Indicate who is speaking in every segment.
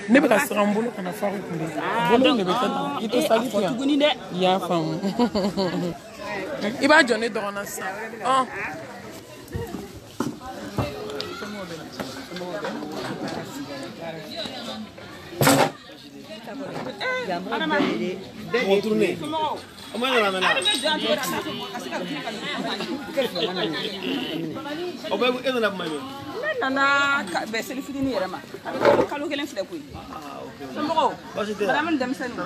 Speaker 1: Ne bɛ ka siran n bolo kana fari kun de bolo de bɛ kɛ tan i tɛ sali to yan i y'a faamu i b'a jɔ ne dɔgɔnin sisan
Speaker 2: nana bɛ seli fitinin yɛrɛ ma a bɛ kalo kelen filɛ koyi somɔgɔw madame ni denmisɛnninw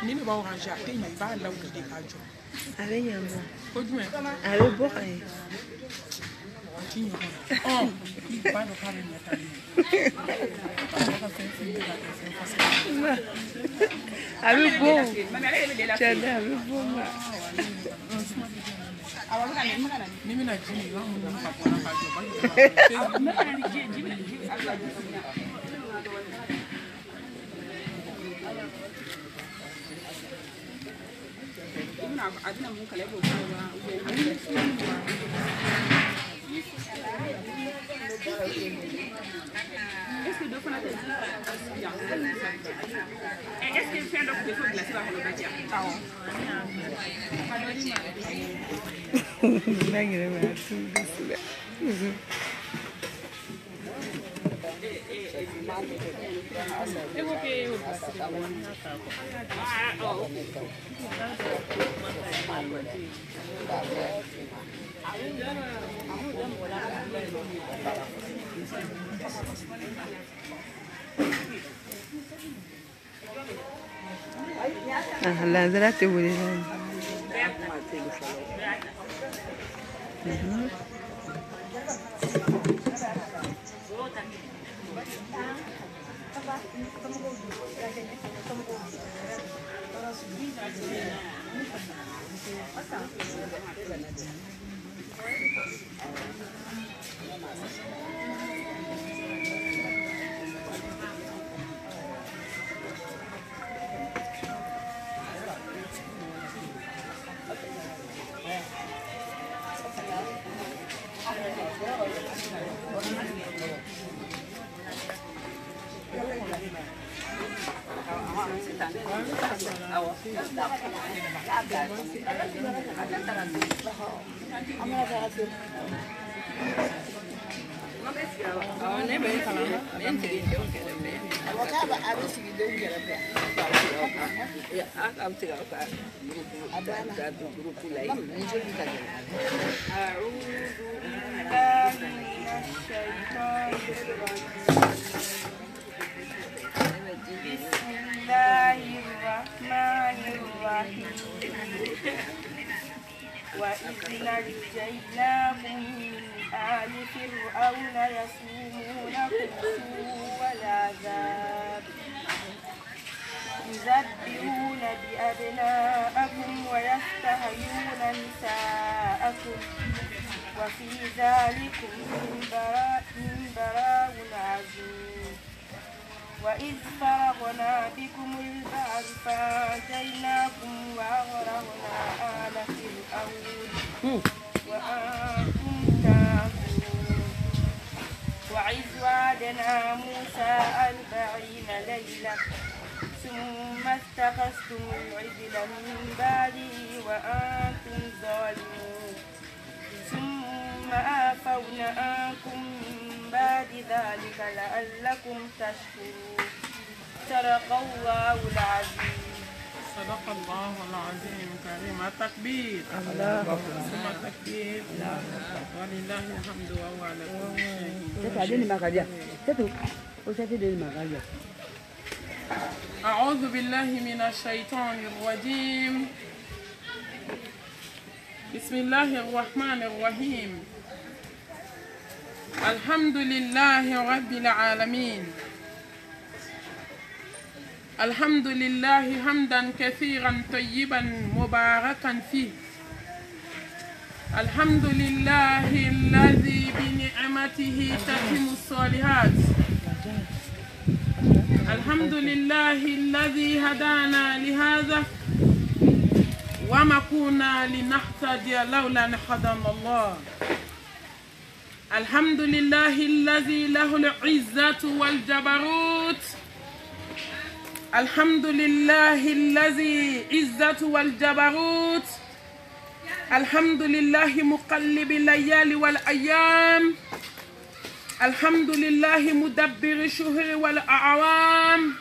Speaker 2: ni ne b'aw ranger a tɛ ɲɛ i b'a lawuli de k'a jɔ a bɛ ɲɛ bɔ ko jumɛn a bɛ bɔ ka ye a ti ɲɔgɔn i b'a dɔn k'a bɛ ɲɛ tan ne ka fɛn fɛn bɛ ka kɛ fɛn fasɛn a bɛ bɔ cɛnɛ a bɛ bɔ ma ni bɛna ji min i b'a munumunu ka bɔ n'a k'a jɔ a bɛna mun kala b'o kɔnɔ wa est-ce que dɔ fana tɛ est-ce que fɛn dɔ tun bɛ fɔ glace b'a kɔnɔ ka ja awɔ ka dɔ di ma n'a yɛrɛ b'a tun bɛ sila e ko k'e y'o bilasira
Speaker 3: Lanzara te wuli la
Speaker 4: بسم الله الرحمن الرحيم وإذ نجيناكم من آل فرعون يسومونكم سوء العذاب يذبحون بأبناءكم ويستحيون نساءكم وفي ذلكم من براء عظيم وإذ فرغنا بكم البحر فأنجيناكم وأغرقنا آل فرعون وأنتم تنظرون وإذ وعدنا موسى 40 ليلة ثم اتخذتم العجل من بعده وأنتم ظالمون ثم عفونا عنكم من بعد ذلك لعلكم تشكرون صدق الله العظيم.
Speaker 1: صدق الله العظيم كريم. التكبير الله ثم التكبير ولله الحمد وهو على كل شيء. أعوذ بالله من الشيطان الرجيم. بسم الله الرحمن الرحيم. الحمد لله رب العالمين. الحمد لله حمدا كثيرا طيبا مباركا فيه. الحمد لله الذي بنعمته تتم الصالحات. الحمد لله الذي هدانا لهذا وما كنا لنهتدي لولا أن هدانا الله. الحمد لله الذي له العزة والجبروت. الحمد لله الذي عزة والجبروت. الحمد لله مقلب الليالي والأيام. الحمد لله مدبر الشهور والأعوام.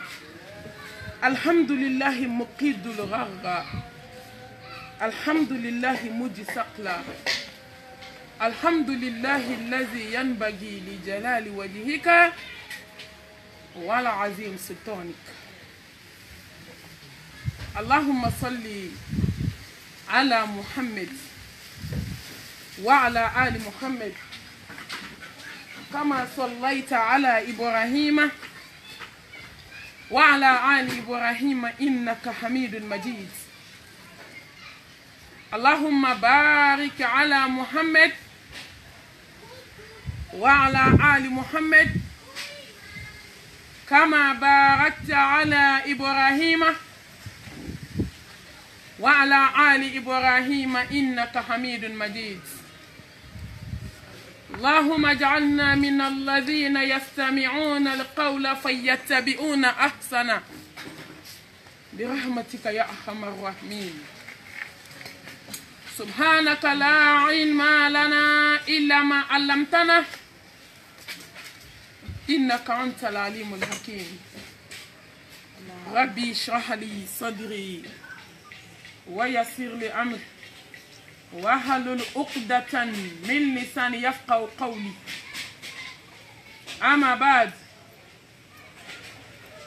Speaker 1: الحمد لله مقيد الغرة. الحمد لله مجسقلا. الحمد لله الذي ينبغي لجلال وجهك والعظيم سلطانك. اللهم صل على محمد وعلى آل محمد كما صليت على إبراهيم وعلى آل إبراهيم إنك حميد مجيد. اللهم بارك على محمد وعلى آل محمد كما باركت على إبراهيم وعلى آل إبراهيم إنك حميد مجيد. اللهم اجعلنا من الذين يستمعون القول فيتبعون أحسنه برحمتك يا أرحم الراحمين. سبحانك لا علم لنا إلا ما علمتنا إنك أنت العليم الحكيم. ربي اشرح لي صدري ويسر لي أمري واحلل عقدة من لساني يفقهوا قولي. أما بعد،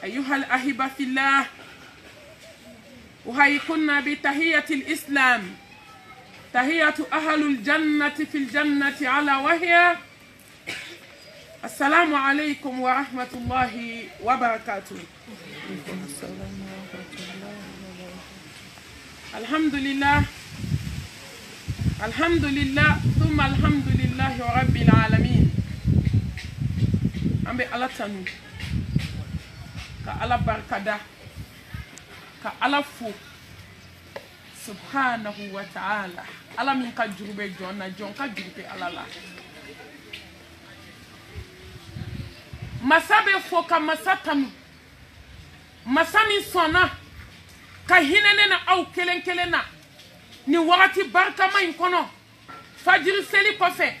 Speaker 1: أيها الأحبة في الله، أحييكم بتحية الإسلام، تحية أهل الجنة في الجنة على وهي السلام عليكم ورحمة الله وبركاته. الحمد لله الحمد لله ثم الحمد لله رب العالمين. أمبي الله تنو كالله بركدا كالله فو سبحانه وتعالى. الله من كجربة جونا جون كجربة الله لا masabe foka masatanu masami sona
Speaker 2: ka hinene na aw kelen kelen na ni wagati barkama in kono fajiri seli kɔfɛ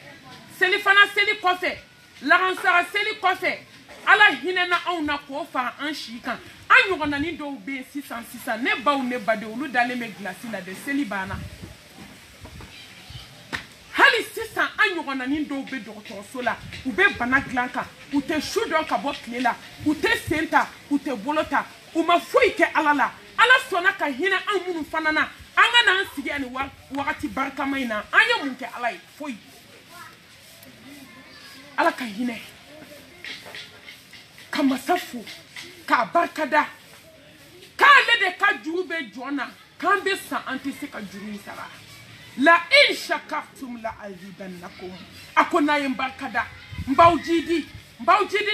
Speaker 2: seli fana seli kɔfɛ lagansara seli kɔfɛ ala hinena aw na k'o fara an si kan an ɲɔgɔnnanin dɔw bɛ yen sisan ne baw ne badenw olu dalen bɛ gilasi la de seli banna hali sisan an ɲɔgɔnnanin dɔw bɛ dɔgɔtɔrɔso la u bɛ bana dilan kan u tɛ su dɔn ka bɔ tile la u tɛ sen ta u tɛ bolo ta u ma foyi kɛ ala la ala sɔnna ka hinɛ an minnu fana na an ka n'an sigi ani wagati barikama in na an ye mun kɛ ala ye foyi ala ka hinɛ ka masa fo k'a barikada k'ale de ka juru bɛ jɔn na k'an bɛ san an tɛ se ka juru in sara la in shakartum la azidannakum a ko n'a ye n barikada n b'aw jidi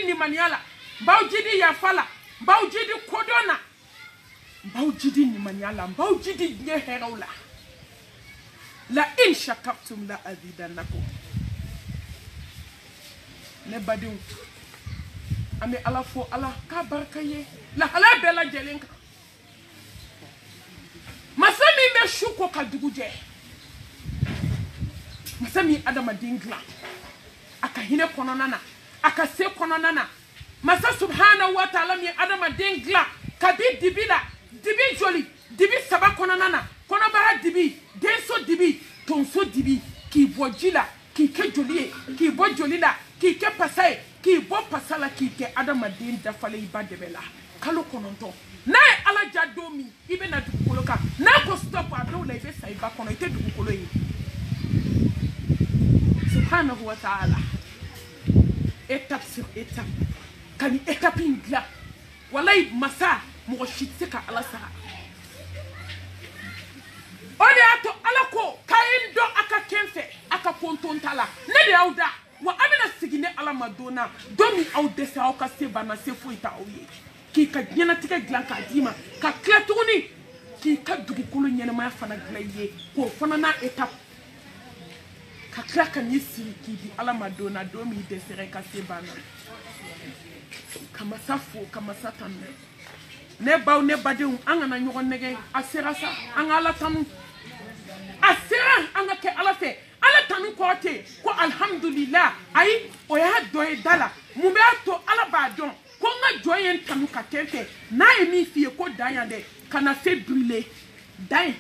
Speaker 2: nimaniya la n b'aw jidi yafa la n b'aw jidi kodɔn na n b'aw jidi nimaniya la n b'aw jidi diɲɛ hɛrɛw la la in shakartum la azidannakum ne badenw an bɛ ala fo ala k'a barika ye lahala bɛɛ lajɛlen kan masa min bɛ su ko ka dugu jɛ masa min adamaden dilan a ka hinɛ kɔnɔna na a ka se kɔnɔna na masa subhanahu wa ta'ala min adamaden dilan kabi dibi la dibi joli dibi saba kɔnɔna na kɔnɔbara dibi denso dibi tonso dibi k'i bɔ ji la k'i kɛ joli ye k'i bɔ joli la k'i kɛ pasa ye k'i bɔ pasa la k'i kɛ adamaden dafalen i ba dɛbɛ la kalo 9 n'a ye ala ja don min i bɛ na dugukolo kan n'a ko stop a dɔw la i bɛ sa i ba kɔnɔ i tɛ dugukolo ye subhanahu wa ta'ala étape sur étape ka ni étape in dilan walayi masa mɔgɔ si tɛ se ka ala sara o de y'a to ala ko k'a ye n dɔn a ka kɛn fɛ a ka konton ta la ne de y'aw da wa a bɛna sigi ne ala ma don na don min aw dɛsɛ aw ka se banna se foyi ta aw ye k'i ka diɲɛnatigɛ dilan k'a d'i ma ka tila tuguni k'i ka dugukolo ɲɛnamaya fana dilan i ye k'o fana n'a étape ka tila ka n'i sigi k'i di ala ma don na don min dɛsɛra i ka se banna ka masa fo ka masa tanu ne baw ne badenw an kana ɲɔgɔn nɛgɛ a sera sa an ka ala tanu a sera an ka kɛ ala fɛ ala tanu kɔrɔ tɛ ko alhamdulillah ayi o y'a dɔ ye da la mun b'a to ala b'a dɔn ko n ka jɔn ye n tanu ka kɛ n fɛ n'a ye min f'i ye ko dan yan dɛ kana se brûler dan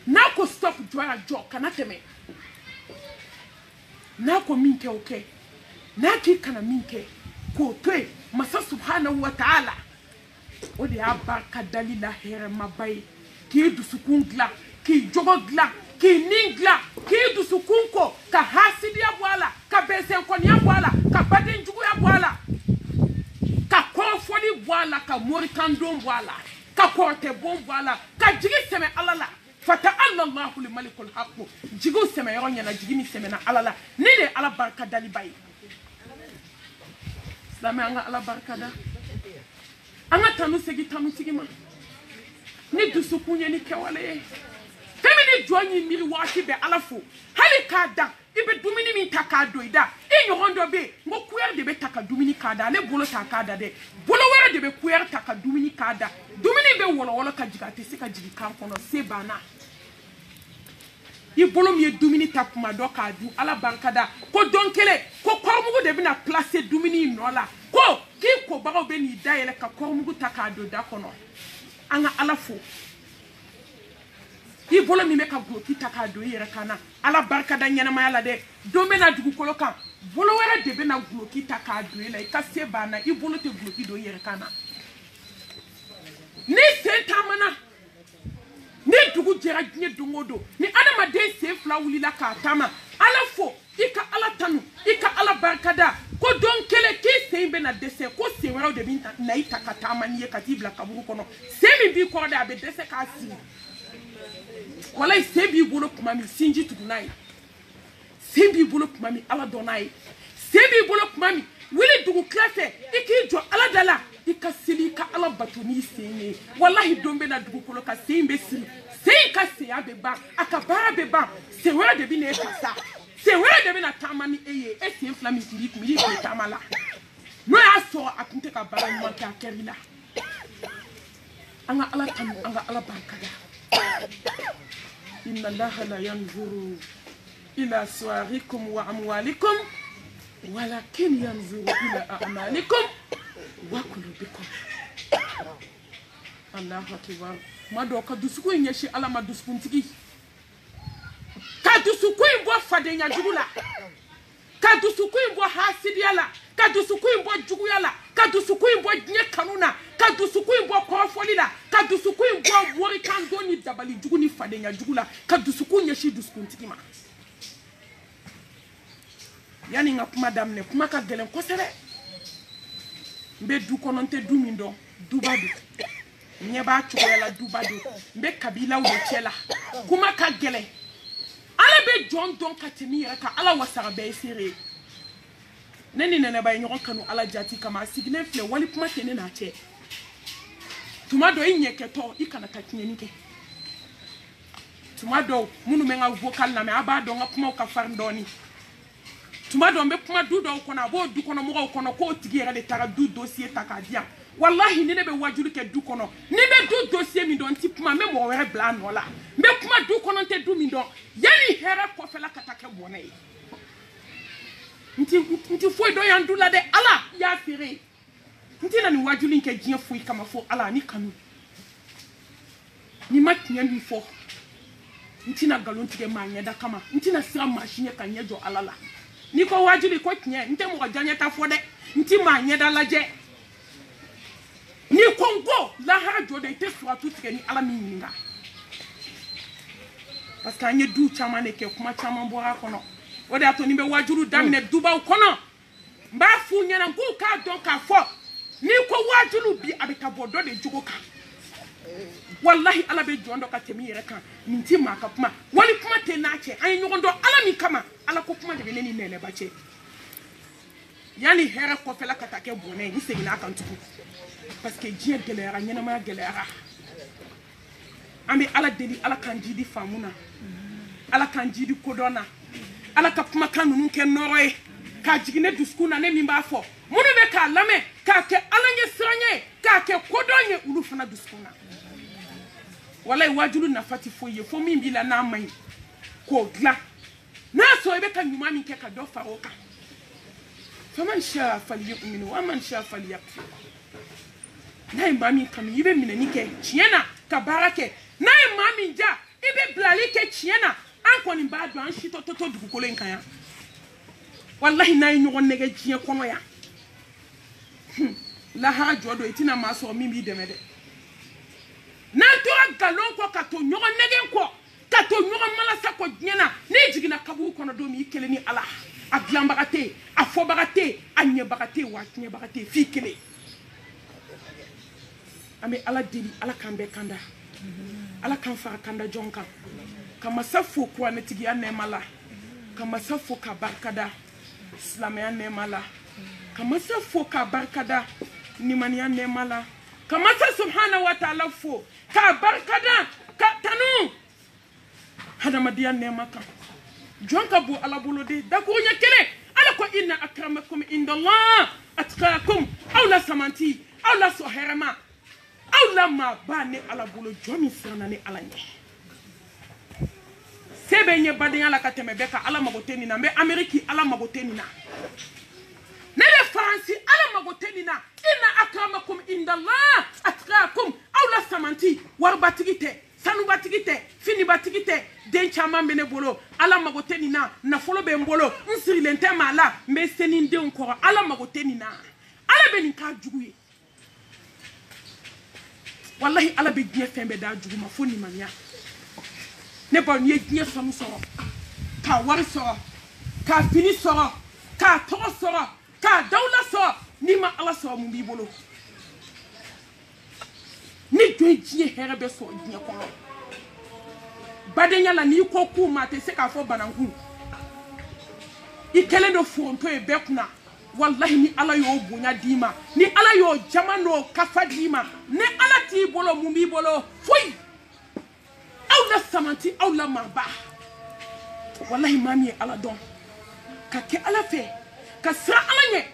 Speaker 2: n'a ko stop jɔ ya jɔ kana tɛmɛ n'a ko min kɛ o kɛ n'a k'i kana min kɛ k'o to yen masa subhanahu wa ta'ala o de y'a barika dali la hɛrɛmaba ye k'i dusukun dilan k'i jogo dilan k'i nin dilan k'i dusukun ko ka hasidiya bɔ a la ka bɛnsɛnkɔniya bɔ a la ka badenjuguya bɔ a la ka kɔrɔfɔli bɔ a la ka morikandon bɔ a la ka kɔrɔtɛbon bɔ a la ka jigi sɛmɛ ala la fata allahu malikul haqq jigiw sɛmɛ yɔrɔ ɲɛna jigi min sɛmɛna ala la ni de ye ala barika daliba ye silamɛ an ka ala barika da an ka tanu segi tanu sigi ma ni dusukun ye ni kɛwale ye fɛn min ni jɔn y'i miiri waati bɛɛ ala fo hali k'a dan i bɛ dumuni min ta k'a don i da i ɲɔgɔn dɔ bɛ yen n ko kuyɛri de bɛ ta ka dumuni k'a da ale bolo ta k'a da dɛ bolo wɛrɛ de bɛ kuyɛri ta ka dumuni k'a da dumuni bɛ wɔlɔwɔlɔ ka jigin a tɛ se ka jigin kan kɔnɔ se banna i bolo min ye dumuni ta kuma dɔ k'a dun ala barika da ko don kelen ko kɔrɔmugu de bɛna placer dumuni in nɔ la ko k'i kobagaw bɛ n'i dayɛlɛ ka kɔrɔmugu ta k'a don da kɔnɔ an ka ala fo i bolo min bɛ ka guloki ta k'a don i yɛrɛ kan na ala barika da ɲɛnamaya la dɛ don bɛ na dugukolo kan bolo wɛrɛ de bɛ na guloki ta k'a don i la i ka se banna i bolo tɛ guloki don i yɛrɛ kan na ni sen taamana ni dugu jɛra diɲɛ don o don ni adamaden sen fila wulila k'a taama ala fo i ka ala tanu i ka ala barika da ko don kelen k'i sen bɛ na dɛsɛ ko sen wɛrɛw de bɛ na i ta ka taama n'i ye ka t'i bila kaburu kɔnɔ sen min b'i kɔrɔ dɛ a bɛ dɛsɛ k'a sigi walayi sen b'i bolo tuma min sinji tugu n'a ye sen b'i bolo tuma min ala dɔn n'a ye sen b'i bolo tuma min wuli dugu tila fɛ i k'i jɔ ala da la i ka seli i ka ala bato n'i sen ye walahi don bɛ na dugukolo ka sen bɛ siri sen ka seya bɛ ban a ka baara bɛ ban sen wɛrɛ de bɛ na e ka sa sen wɛrɛ de bɛ na taama ni e ye e sen fila min tiri kun i kun taama la n'o y'a sɔrɔ a tun tɛ ka baara ɲuman kɛ a kɛr'i la anga ala tanu anga ala barkada inna allaha la yanzuru ila suwarikum wa amwalikum walakin yanzuru ila a'malikum wa qulubikum. Allahu akbar. Mado ka dusuku nyeshi ala madusukun tigi ka dusuku imbo fadenya jugula ka dusuku imbo hasidiala ka dusuku imbo juguyala ka dusuku imbo nye kanuna ka dusuku imbo kofolila ka dusuku imbo mori kandoni dabali juguni fadenya jugula ka dusuku nyeshi dusukun tigi ma yani nga kuma damne kuma ka gelen kosere mbe du kononte du mindo du badu nyeba chukwela du badu mbe kabila wo chela kuma ka gelen ala be jon don katemi ka ala wasara be sere neni nene bay nyon kanu ala jati kama signe fle wali kuma tene na che tuma do inyeketo ikana katinyenike tuma do munu menga vocal na me abado nga kuma ka farndoni tuma do mbe kuma du do kona bo du kono mo kono ko tigere de tara du dossier takadia wallahi ni ne be wajulu ke du kono ni be du dossier mi don tipuma me mo were bla no la mbe kuma du kono te du mi don yani here ko fela katake bonay nti foi do yandula de ala ya fere nti na ni wajulu nke jien foi kama fo ala ni kanu ni matnya mi fo nti na galon tige manya da kama nti na sira machine kan yejo alala ni ko wajuli ko tnya nte mo janya ta fo de nti manya da laje ni kongo la radio de te soit tout que ni ala minga parce que anye du chama ne ke kuma chama mbora kono ode ato ni be wajuru damine duba kono mba fu nyana ngu ka don ka fo ni ko wajulu bi abeka bodo de jugoka wallahi ala be jondo ka temi yere kan minti maka kuma wali kuma te nache ay nyogondo ala mi kama ala ko kuma de neni nene bache yani here ko fela katake boné ni segina kan tuku parce que Dieu gelera nyana ma gelera ambi ala deli ala kanjidi famuna ala kanjidi kodona ala ka kuma kanu nke noroy ka jigine duskuna ne mi ba fo munu be ka lame ka ke ala nye sranye ka ke kodonye ulu fana duskuna wallahi wajulu na fati foye fo mi bila na mai ko gla na so be ka nyuma mi ke ka do faroka faman sha falyu'min wa man sha falyakfur nay mami kam yibe minani ke chiena ka barake nay mami ja ibe blali ke chiena an koni ba do an shito toto dugukolo en kan wallahi nay nyogon nege jien kono ya la ha jodo itina maso mimi demede na to galon ko ka to nyogon nege ko ka to nyogon mala sako nyena ni jigina kabu kono do mi kele ni ala aglam bagate afo bagate anye bagate watnye bagate fi kele ame ala dili ala kambe kanda ala kanfa kanda jonka kama safo kwa netigi anemala kama safo ka barkada islamia anemala kama safo ka barkada nimani anemala kama sa subhanahu wa ta'ala fo ka barkada ka tanu hada madiya nemaka jonka bu ala bulode da ko nyakele ala ko inna akramakum indallah atqakum aw la samanti aw la soherama aw la ma bane ala bulo jomi sirna ni ala nye sebe nye badenya la kateme beka ala magoteni na me ameriki ala magoteni na nele faransi ala magoteni na inna akramakum indallah atqakum aw la samanti warbatigite sanu batigite fini batigite denchama mene bolo ala magoteni na folo be mbolo nsirilente mala me seninde encore ala magoteni na ala be ninka juguye wallahi ala be die fembe da jugu ma foni mania ne ba nie die fam so ka wari so ka fini so ka to so ka dawla so ni ma ala so mu bi bolo ni do die herebe so die ko badenya la ni ko ku ma te se ka fo banangu ikele do fonto e bekuna wallahi ni ala yo bunya dima ni ala yo jamano kafa dima ni ala ti bolo mumbi bolo foi aw la samanti aw la maba wallahi mami ala don ka ke ala fe ka sa ala nye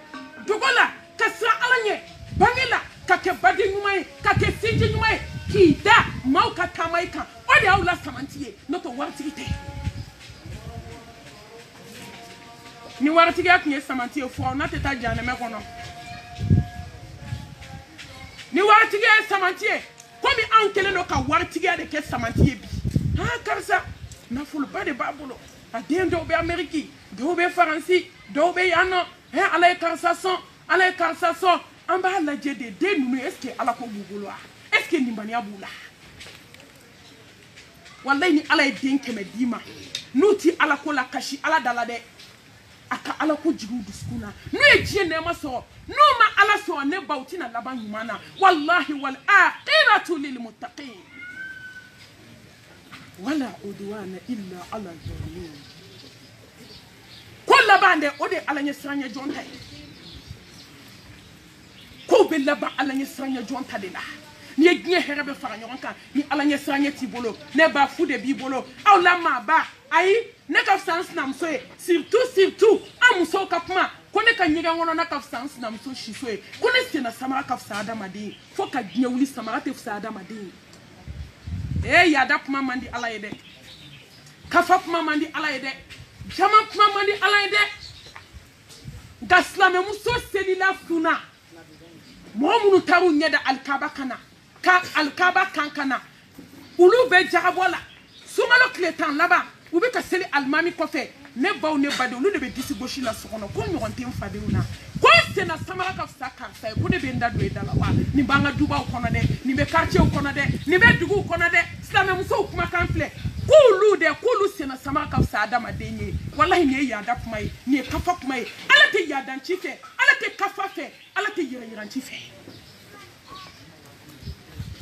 Speaker 2: dogola ka sa ala nye bangela ka ke badi nyumai ka ke sinji nyumai Kita mauka tamaika. Ode aula samantiye. Noto wartigite. Ni wartige akinye samantiye fo na teta jane me kono. Ni wartige samantiye. Komi ankele no ka wartige de ke samantiye bi. Ha karsa na fulba de babulo. Adem do be Ameriki, do be Faransi, do be yano. He ala karsa son, ala karsa son. Amba la jede de nous est-ce que ala ko bugolo est-ce que nimbani abula wallahi ni ala den keme dima nuti ala ko la kashi ala dala de aka ala ko jigu duskuna no e jie ne ma so no ma ala so ne bauti na laban humana wallahi wal aqiratu lil muttaqin wala udwana illa ala zalimin kullu bande ode ala nyesranya jonta ko be laba ala nyesranya jonta de la ni egnie herebe fara nyoranka ni ala nyesranya tibolo ne ba fu de bibolo aw la ma ba ai ne ka sans nam so surtout amuso kapma ko ne ka nyiga ngono na ka sans nam so shisoe ko ne sena samara ka fsada madi fo ka gnya wuli samara te fsada madi ya dap ma mandi ala yede ka fap ma mandi ala yede jama ma mandi ala yede gaslame muso selila funa momunu taru nyeda alkaba kana ka alkaba kankana ulu be jarabola sumalo kletan laba ubi ka seli almami kofe ne baw ne bade ulu de be disi goshi la sokono ko nyonte mfade una ko sena samara ka saka sai ko ne be ndado e dala wa ni banga duba kono de ni be quartier kono de ni be dugu kono de slame muso kuma kanfle kulu de kulu sena samara ka sa adama denye wallahi ne ya da kuma ni kafa kuma ala te ya dan chife ala te kafa fe ala te yiran chife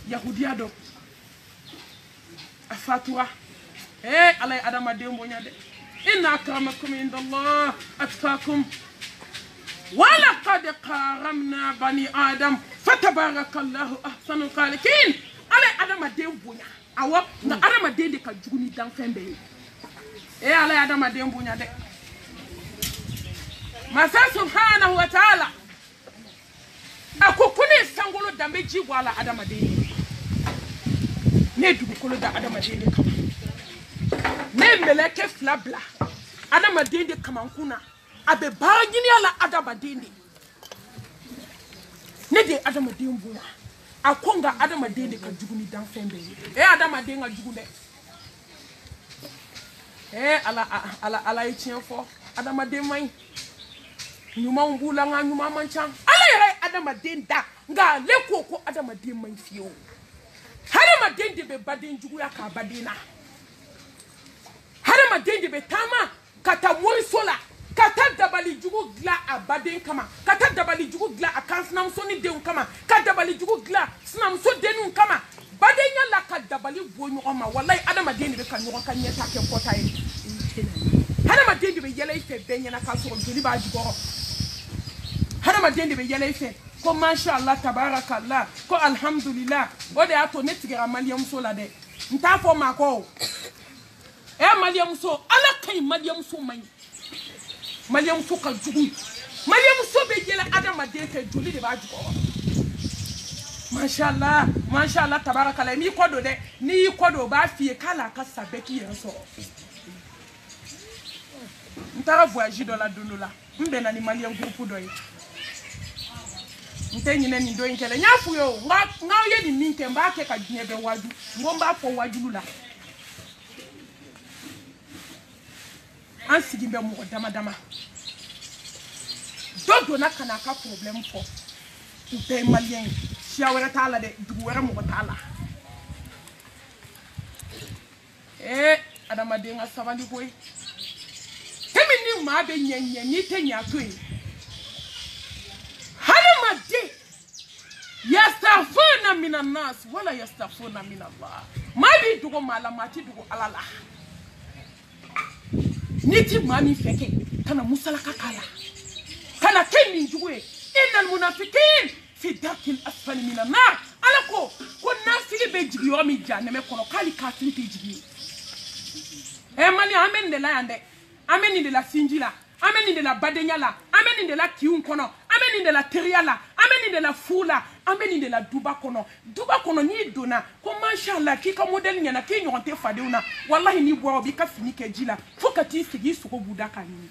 Speaker 2: yahudiya do afatwa ala adama dembo nyade inna akramakum indallah atqakum wala qad qaramna bani adam fatabarakallahu ahsanul khaliqin ala adama dembo nya awa na adama dende ka juguni dan fembe ala adama dembo nya de masa subhanahu wa ta'ala akokune sangolo dambe ji wala adama dende ne dugu kolo da adama dende kama ne meleke flabla adama dende kama nkuna abe bagini ala adama dende ne de adama dembo akonga adama dende ka juguni dan fembe adama denga jugunde ala itienfo adama demai nyuma mbula nga nyuma manchan ala yere adama denda nga lekoko adama demai fio adama dende be baden jugu ya ka badina adama dende be tama kata mori sola kata dabali jugu gla abaden kama kata dabali jugu gla akansnam soni de kama kata dabali jugu gla snam so denu kama badenya la ka dabali bonyo oma wallahi adama dende be kan nyon kan nyeta ke kota yi adama dende be yele ife benya na ka so joli ba jugo adama dende be yele ife ko masha Allah tabarakallah ko alhamdulillah o de ato netigira maliam so la de nta fo mako maliam so ala kai maliam so mai maliam so ka jugu maliam so be yele adama dende joli de ba jugo masha Allah tabarakallah mi kodo de ni kodo ba fie kala ka sabeki yeso ntara voyage dans la donola mbe na ni maliam groupe doy ntenyi ne ni do inkele nyafu yo nga ye ni minke mba ke ka dnyebe waju ngomba fo waju la ansi gimbe mo dama dodo na kana ka problem fo te malien siawera tala de duwera mo tala adama de nga savali boy temi ni ma be nyenye ni te nyato yi halama de yastafuna minan nas wala yastafuna min Allah ma bi dugo malamati dugo alala niti mami feke kana musala kakala kana kemi juwe innal munafiqin fi darkil asfali minan nar alako ko nafili be jigi o mi janeme kono kali kafiri te jigi mali amen de la yande amen de la sinjila ameni de la badenya la, ameni de la kiun kono, ameni de la teria la, ameni de la fula, ameni de la duba kono ni dona ko mashallah ki ka model nyana ki nyonte fadeuna wallahi ni bo bi ka fini ke jila fo ka ti sigi suko buda kanini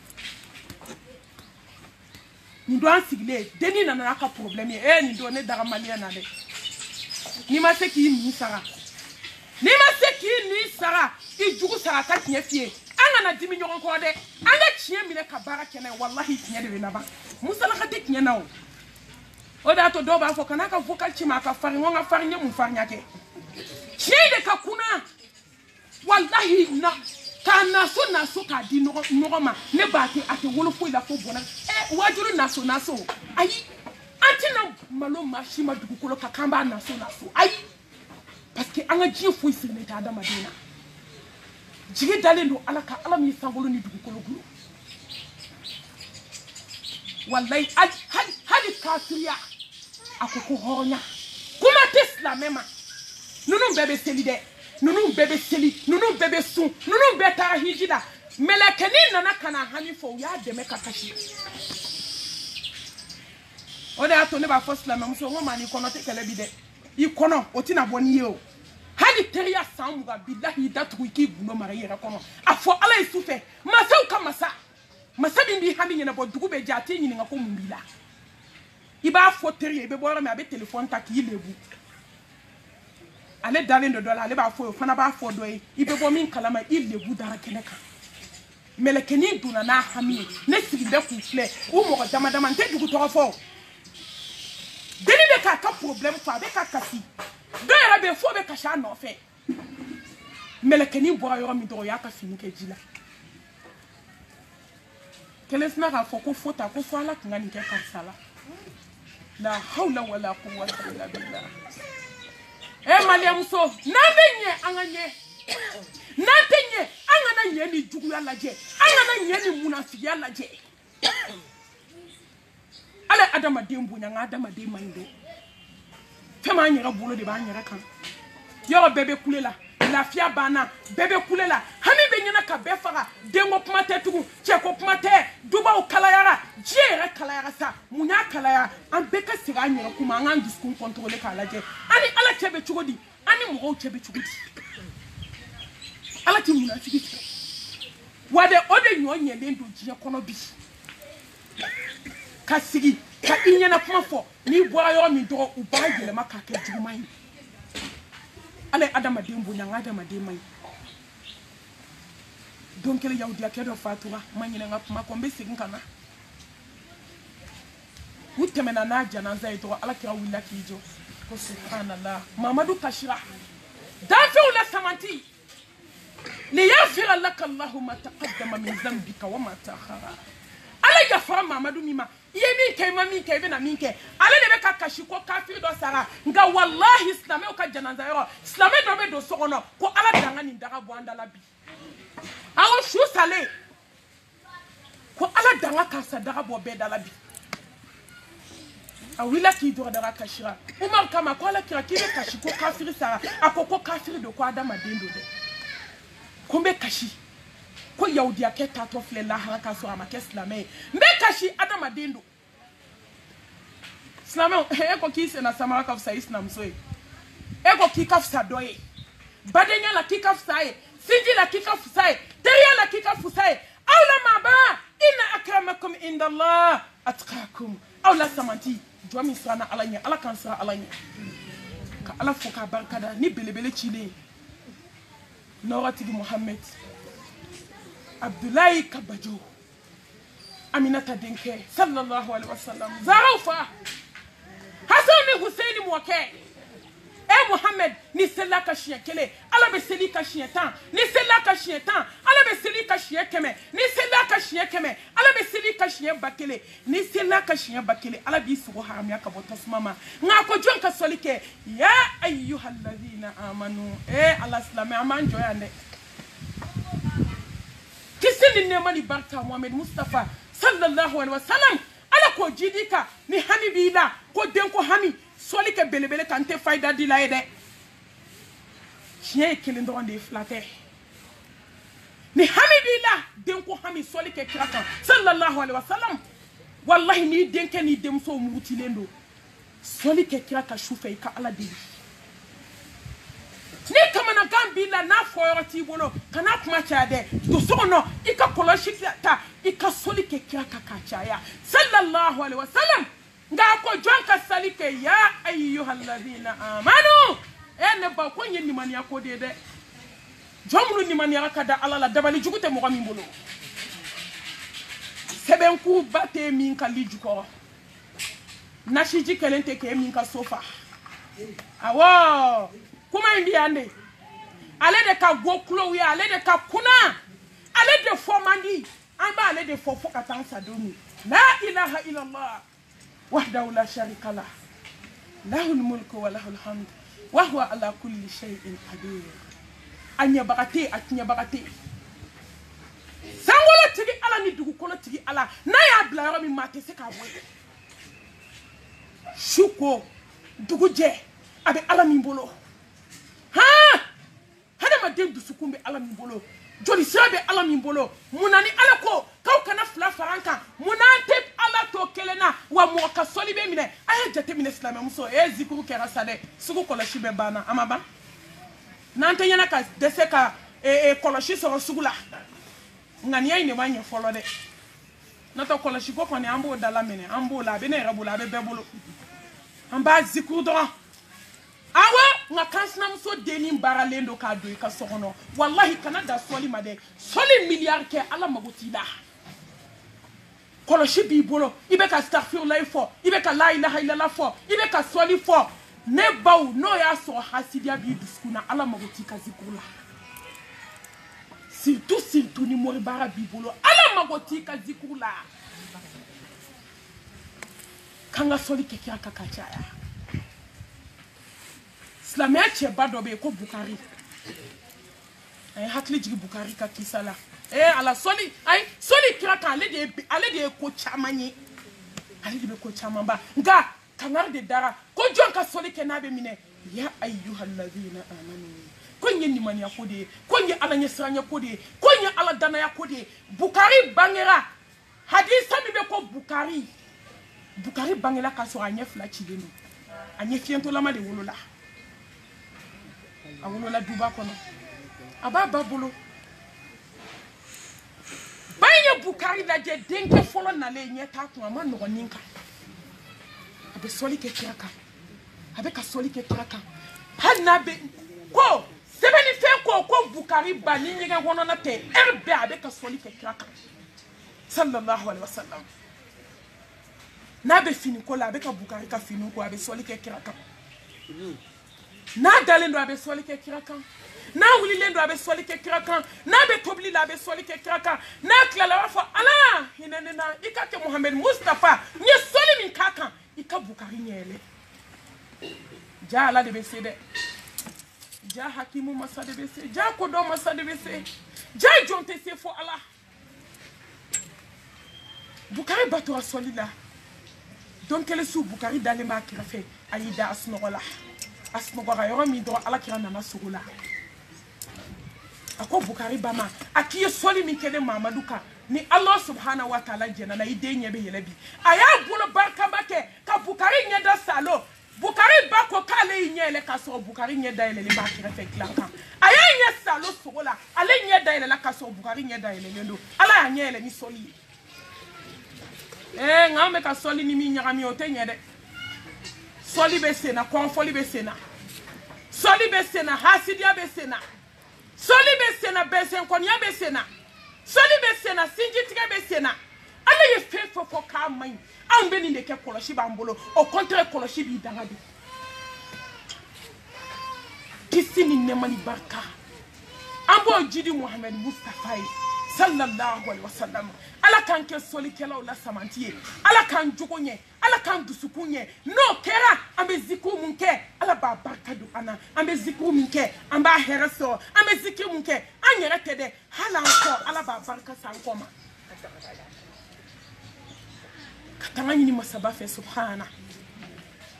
Speaker 2: ni do ansigle deni na na ka problème ni do ne daga malia na de ni ma se ki ni sara i jugu sara ka tiɲɛ fie an kana dimi ɲɔgɔn kɔ dɛ an ka tiɲɛ minɛ ka baara kɛ n'a ye wallahi tiɲɛ de bɛ laban musalaka tɛ tiɲɛ na o de y'a to dɔw b'a fɔ kana ka vocal ci ma a ka farin n ko n ka farin n ye mun farinya kɛ tiɲɛ de ka kunna wallahi na k'a naso k'a di ɲɔgɔn ma ne b'a kɛ a tɛ wolo foyi la fo bɔnna wajuru naso ayi an tɛna malo maa si ma dugukolo kan k'an b'a naso ayi parce que an ka diɲɛ foyi sirilen tɛ adamaden na jigi dalen don ala ka ala min sankolo ni dugukolo bolo wallahi hali kafiriya a ko ko hɔrɔnya kuma tɛ silamɛ ma ninnu bɛɛ bɛ seli dɛ ninnu bɛɛ bɛ seli ninnu bɛɛ bɛ sun ninnu bɛɛ taara hiji la mɛlɛkɛnin nana ka na hami fɔ u y'a dɛmɛ ka kasi o de y'a to ne b'a fɔ silamɛmuso n ko maa n'i kɔnɔ tɛ kɛlɛ bi dɛ i kɔnɔ o tɛna bɔ n'i ye o hali teriya san mugan bilahi datugu i k'i gundo mara i yɛrɛ kɔnɔ a fɔ ala ye su fɛ masaw ka masa min b'i hami ɲɛnabɔ dugu bɛ jɛ a t'i ɲininka ko mun b'i la i b'a fɔ teri ye i bɛ bɔ yɔrɔ min a bɛ telefɔni ta k'i lebu ale dalen dɔ la ale b'a fɔ o fana b'a fɔ dɔ ye i bɛ bɔ min kalama i lebu dara kɛnɛ kan mɛlɛkɛnin donna n'a hami ye ne sigilen bɛ k'u filɛ u mɔgɔ dama dama n tɛ dugu tɔgɔ fɔ deni bɛ k'a ka problème fɔ a bɛ ka kasi dɔw yɛrɛ bɛ yen fo bɛ kasi a nɔfɛ mɛlɛkɛnin bɔra yɔrɔ min dɔrɔn o y'a ka fini kɛ ji la kelen sina k'a fɔ ko fo ta ko fo ala tun ka nin kɛ karisa la la hawla wala quwwata illa billah maliyamuso n'an bɛ ɲɛ an ka ɲɛ n'an tɛ ɲɛ an kana ɲɛ ni juguya lajɛ an kana ɲɛ ni munafigiya lajɛ ala adamaden bonya n ka adamaden man ɲi dɛ fɛn m'an yɛrɛ bolo de b'an yɛrɛ kan yɔrɔ bɛɛ bɛ kule la lafiya banna bɛɛ bɛ kule la hami bɛ ɲɛna ka bɛɛ faga denko kuma tɛ tugun cɛko kuma tɛ dubaw kalayara diɲɛ yɛrɛ kalayara sa mun y'a kalaya an bɛɛ ka segin an yɛrɛ kuma an k'an dusukun contrôler k'a lajɛ an ni ala cɛ bɛ cogo di an ni mɔgɔw cɛ bɛ cogo di ala tɛ munafigi kɛ wa de o de ɲɔ ɲɛlen don diɲɛ kɔnɔ bi ka sigi ka i ɲɛna kuma fɔ n'i bɔra yɔrɔ min dɔrɔn u b'a yɛlɛma k'a kɛ juguman ye ala ye adamaden bonya n ka adamaden man ɲi don kelen yahudiyakɛ dɔ fatura ma ɲinɛ n ka kuma kɔ n bɛ segin ka na u tɛmɛna n'a janaza ye dɔrɔn ala kira wulila k'i jɔ ko subhanallah mamadu kasira danfɛnw la samanti liyafira laka allahu ma taqaddama min zambika wa ma ta'akhara ala yafara mamadu min ma i ye min kɛ i ma min kɛ i bɛna min kɛ ale de bɛ ka kasi ko kafiri dɔ sara nka wallahi silamɛw ka janaza yɔrɔ silamɛ dɔ bɛ don so kɔnɔ ko ala danga nin daga bɔ an da la bi awɔ su salen ko ala danga karisa daga bɔ bɛɛ da la bi a wulila k'i jɔ daga kasira umaru kama ko ala kira k'i bɛ kasi ko kafiri sara a ko kafiri don ko adamaden don dɛ ko n bɛ kasi ko yahudiyakɛ taatɔ filɛ lahara k'a sɔrɔ a ma kɛ silamɛ ye n bɛ kasi adamaden don silamɛw e ko k'i senna samara ka fisa i sinamuso ye e ko k'i ka fisa dɔ ye badenya la k'i ka fisa ye sinji la k'i ka fisa ye teriya la k'i ka fisa ye aw la maaba inna akramakum indallah atqakum aw la samanti jɔ min siranna ala ɲɛ ala k'an siran ala ɲɛ ka ala fo k'a barikada ni belebele cilen nɔrɔtigi muhammed Abdoulaye Kabajo Aminata Denke sallallahu alaihi wasallam Zaraw fa Hassan ni Hussein Mouaké Mohamed ni sela ka siɲɛ kelen ala bɛ seli ka siɲɛ 10 ni sela ka siɲɛ 10 ala bɛ seli ka siɲɛ 100 ni sela ka siɲɛ 100 ala bɛ seli ka siɲɛ 1000 ni sela ka siɲɛ 1000 ala b'i sogo haramiya ka bɔ tasuma ma nka ko jɔn ka sɔli kɛ ya ayyuhalladhina amanu ala silamɛ an b'an jɔ yan dɛ kisi ni nɛɛma ni barika Muhammed Mustafa sallallahu alaihi wasallam ala ko jidi ka ni hami b'i la ko den ko hami sɔli kɛ belebele kan tɛ fayida di la ye dɛ tiɲɛ ye kelen dɔrɔn de ye fila tɛ ni hami b'i la den ko hami soli ke kira kan sallallahu alaihi wasallam wallahi ni denke ni demso mutilen do soli ke kira ka shufe ka ala deli ni kamana gambi la na foyoroti bolo kana kuma chade to sono ika koloshi ta ika soli ke kira ka kachaya sallallahu alaihi wasallam nga ko jonka salike ya ayyuhalladhina amanu ene ba ko nyi nimani ko dede jomnu nimani aka da alala dabali jugute mo gami bolo seben ku bate min kali juko nashiji kelente ke min ka sofa awo kuma indi ande ale de ka go klo ya ale de ka kuna ale de fomandi amba ale de fofo katansa domi la ilaha illallah wahdahu la sharika lah lahul mulku wa lahul hamd wa huwa ala kulli shay'in qadir anya bagate atinya bagate sangolo tigi ala ni dugu kono tigi ala na ya bla yoro mi mate se ka boye shuko dugu je abe ala mi bolo ha hada ma den dusukumbe ala mi bolo joli sirabe ala mi bolo munani ala ko kaw kana fla faranka munante ala to kelena wa mo ka solibe mine aya jate mine islam muso zikuru kera sade sugu koloshi be bana amaba nante yana ka dese ka koloshi so sugula ngani ay ne manye folo de nata koloshi ko koni ambo dala mine ambo la be ne rabula be bebulu amba zikuru do awa nga kansna muso deni mbara lendo ka do ka sokono wallahi kanada soli made soli milliard ke ala maguti la koloshi bi bolo ibe ka astaghfirullah fo ibe ka la ilaha illallah fo ibe ka soli fo ne baw no ya so hasidia bi diskuna ala maguti ka zikula surtout ni mori bara bi bolo ala maguti ka zikula kanga soli ke kya kakachaya Islamia cheba dobe ko Bukari ay hakli jigi Bukari ka kisala ala soli ay soli kira kan ale de ko chamani ale de ko chamamba nga kanar de dara ko jonka soli kenabe mine ya ayyuhalladhina amanu ko nyi mani akode ko nyi ala nyesranya kode ko nyi ala dana ya kode Bukari bangera hadisa mi be ko Bukari bangela ka so anya fla chileno anya fiento lama de wolola awolo la duba kono aba babulo baye Bukari la je denke folo na le nyeta ko ama no ninka abe soli ke kiraka abe ka soli ke kiraka hanna be ko sebeni fe ko Bukari ba ni nyega wono na te erbe abe ka soli ke kiraka sallallahu alaihi wasallam na be fini ko la abe ka Bukari ka fini ko abe soli ke kiraka na dalendo abe soli ke kirakan na wuli lendo abe soli ke kirakan na be tobli la abe soli ke kirakan na klala wa fo ala hinanena ikake Muhammad Mustafa nye soli min kakan ika Bukari nyele ja ala de besede ja hakimu masa de bese ja kodo masa de bese ja jonte se fo ala Bukari bato soli la donc ele su Bukari dalemba kirafe ayida asnogola asmogara yoro mi do ala kira nana sugula ako Bukari bama akiye soli mi kede mamaduka ni Allah subhanahu wa ta'ala jena na ide nyebe yelebi aya bulo barka make ka Bukari nyeda salo Bukari bako kale nyele ka so Bukari nyeda ele ba kira fe klaka aya nye salo sugula ale nyeda ele la ka so Bukari nyeda ele lendo ala nyele ni soli ngame ka soli ni mi nyagami ote nyede soli be sena konfoli be sena soli be sena hasidia be sena soli be sena besen konya be sena soli be sena sinjitike be sena ale ye fefo fo ka man an be ni de ke koloshi bambolo au contraire koloshi bi dangade kisini ne mani barka ambo jidi Muhammad Mustafa sallallahu alaihi wasallam ala kan ke soli kela la samantiye ala kan jogonye ala kan dusukunye no kera ambe ziku munke ala ba barka du ana ambe ziku munke amba heraso ambe ziku munke anyere tede hala ko ala ba barka sankoma katamani ni masaba fe subhana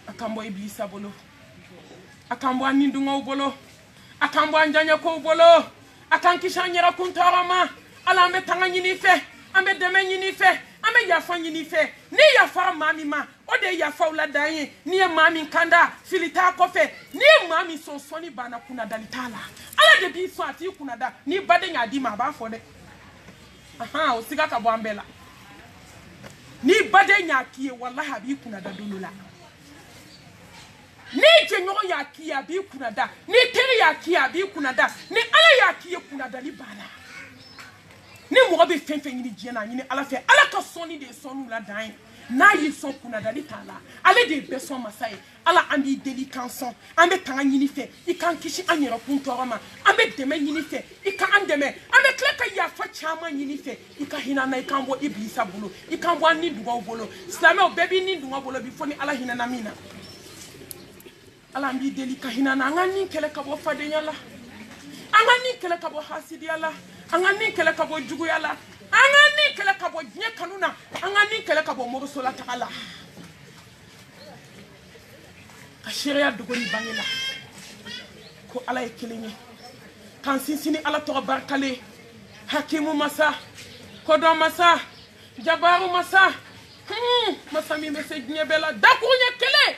Speaker 2: akambo iblisa bolo akambo anindungo bolo akambo anjanya ko bolo akankishanyera kuntarama ala ambe tanga nyini fe ambe deme nyini fe ambe yafa nyini fe ni yafa mami ma o de yafa ula daye ni e mami kanda filita kofe ni mami son soni bana kuna dalitala ala de bi so ati kuna da ni bade nya di ma ba fo de aha o siga ka bo ambela ni bade nya kiye wallahi abi kuna da dolula ni jenyo ya kiye abi kuna da ni teri ya kiye abi kuna da ni ala ya kiye kuna da li bana ni mo be fenfe ni diena ni ala fe ala ka soni de sonu la dan na yi so kuna da li tala ale de be so masai ala ambi deli kanson ambe tanga ni fe ikan kishi anyero kuntoroma ambe deme ni fe ikan andeme ambe kleka ya fa chama ni fe ikan hina na ikan bo iblisa bolo ikan bo ni duwa bolo islame o baby ni duwa bolo before ni ala hina na mina ala ambi deli ka hina na ngani kele ka bo fade nyala angani kele ka bo hasidi ala angani kele ka bo jugu yala angani kele ka bo nye kanuna angani kele ka bo moroso la takala ka sharia dugoni bangela ko ala e kelenye kan sinsini ala to barkale hakimu masa kodo masa jabaru masa masa mi message nyebela dakunya kele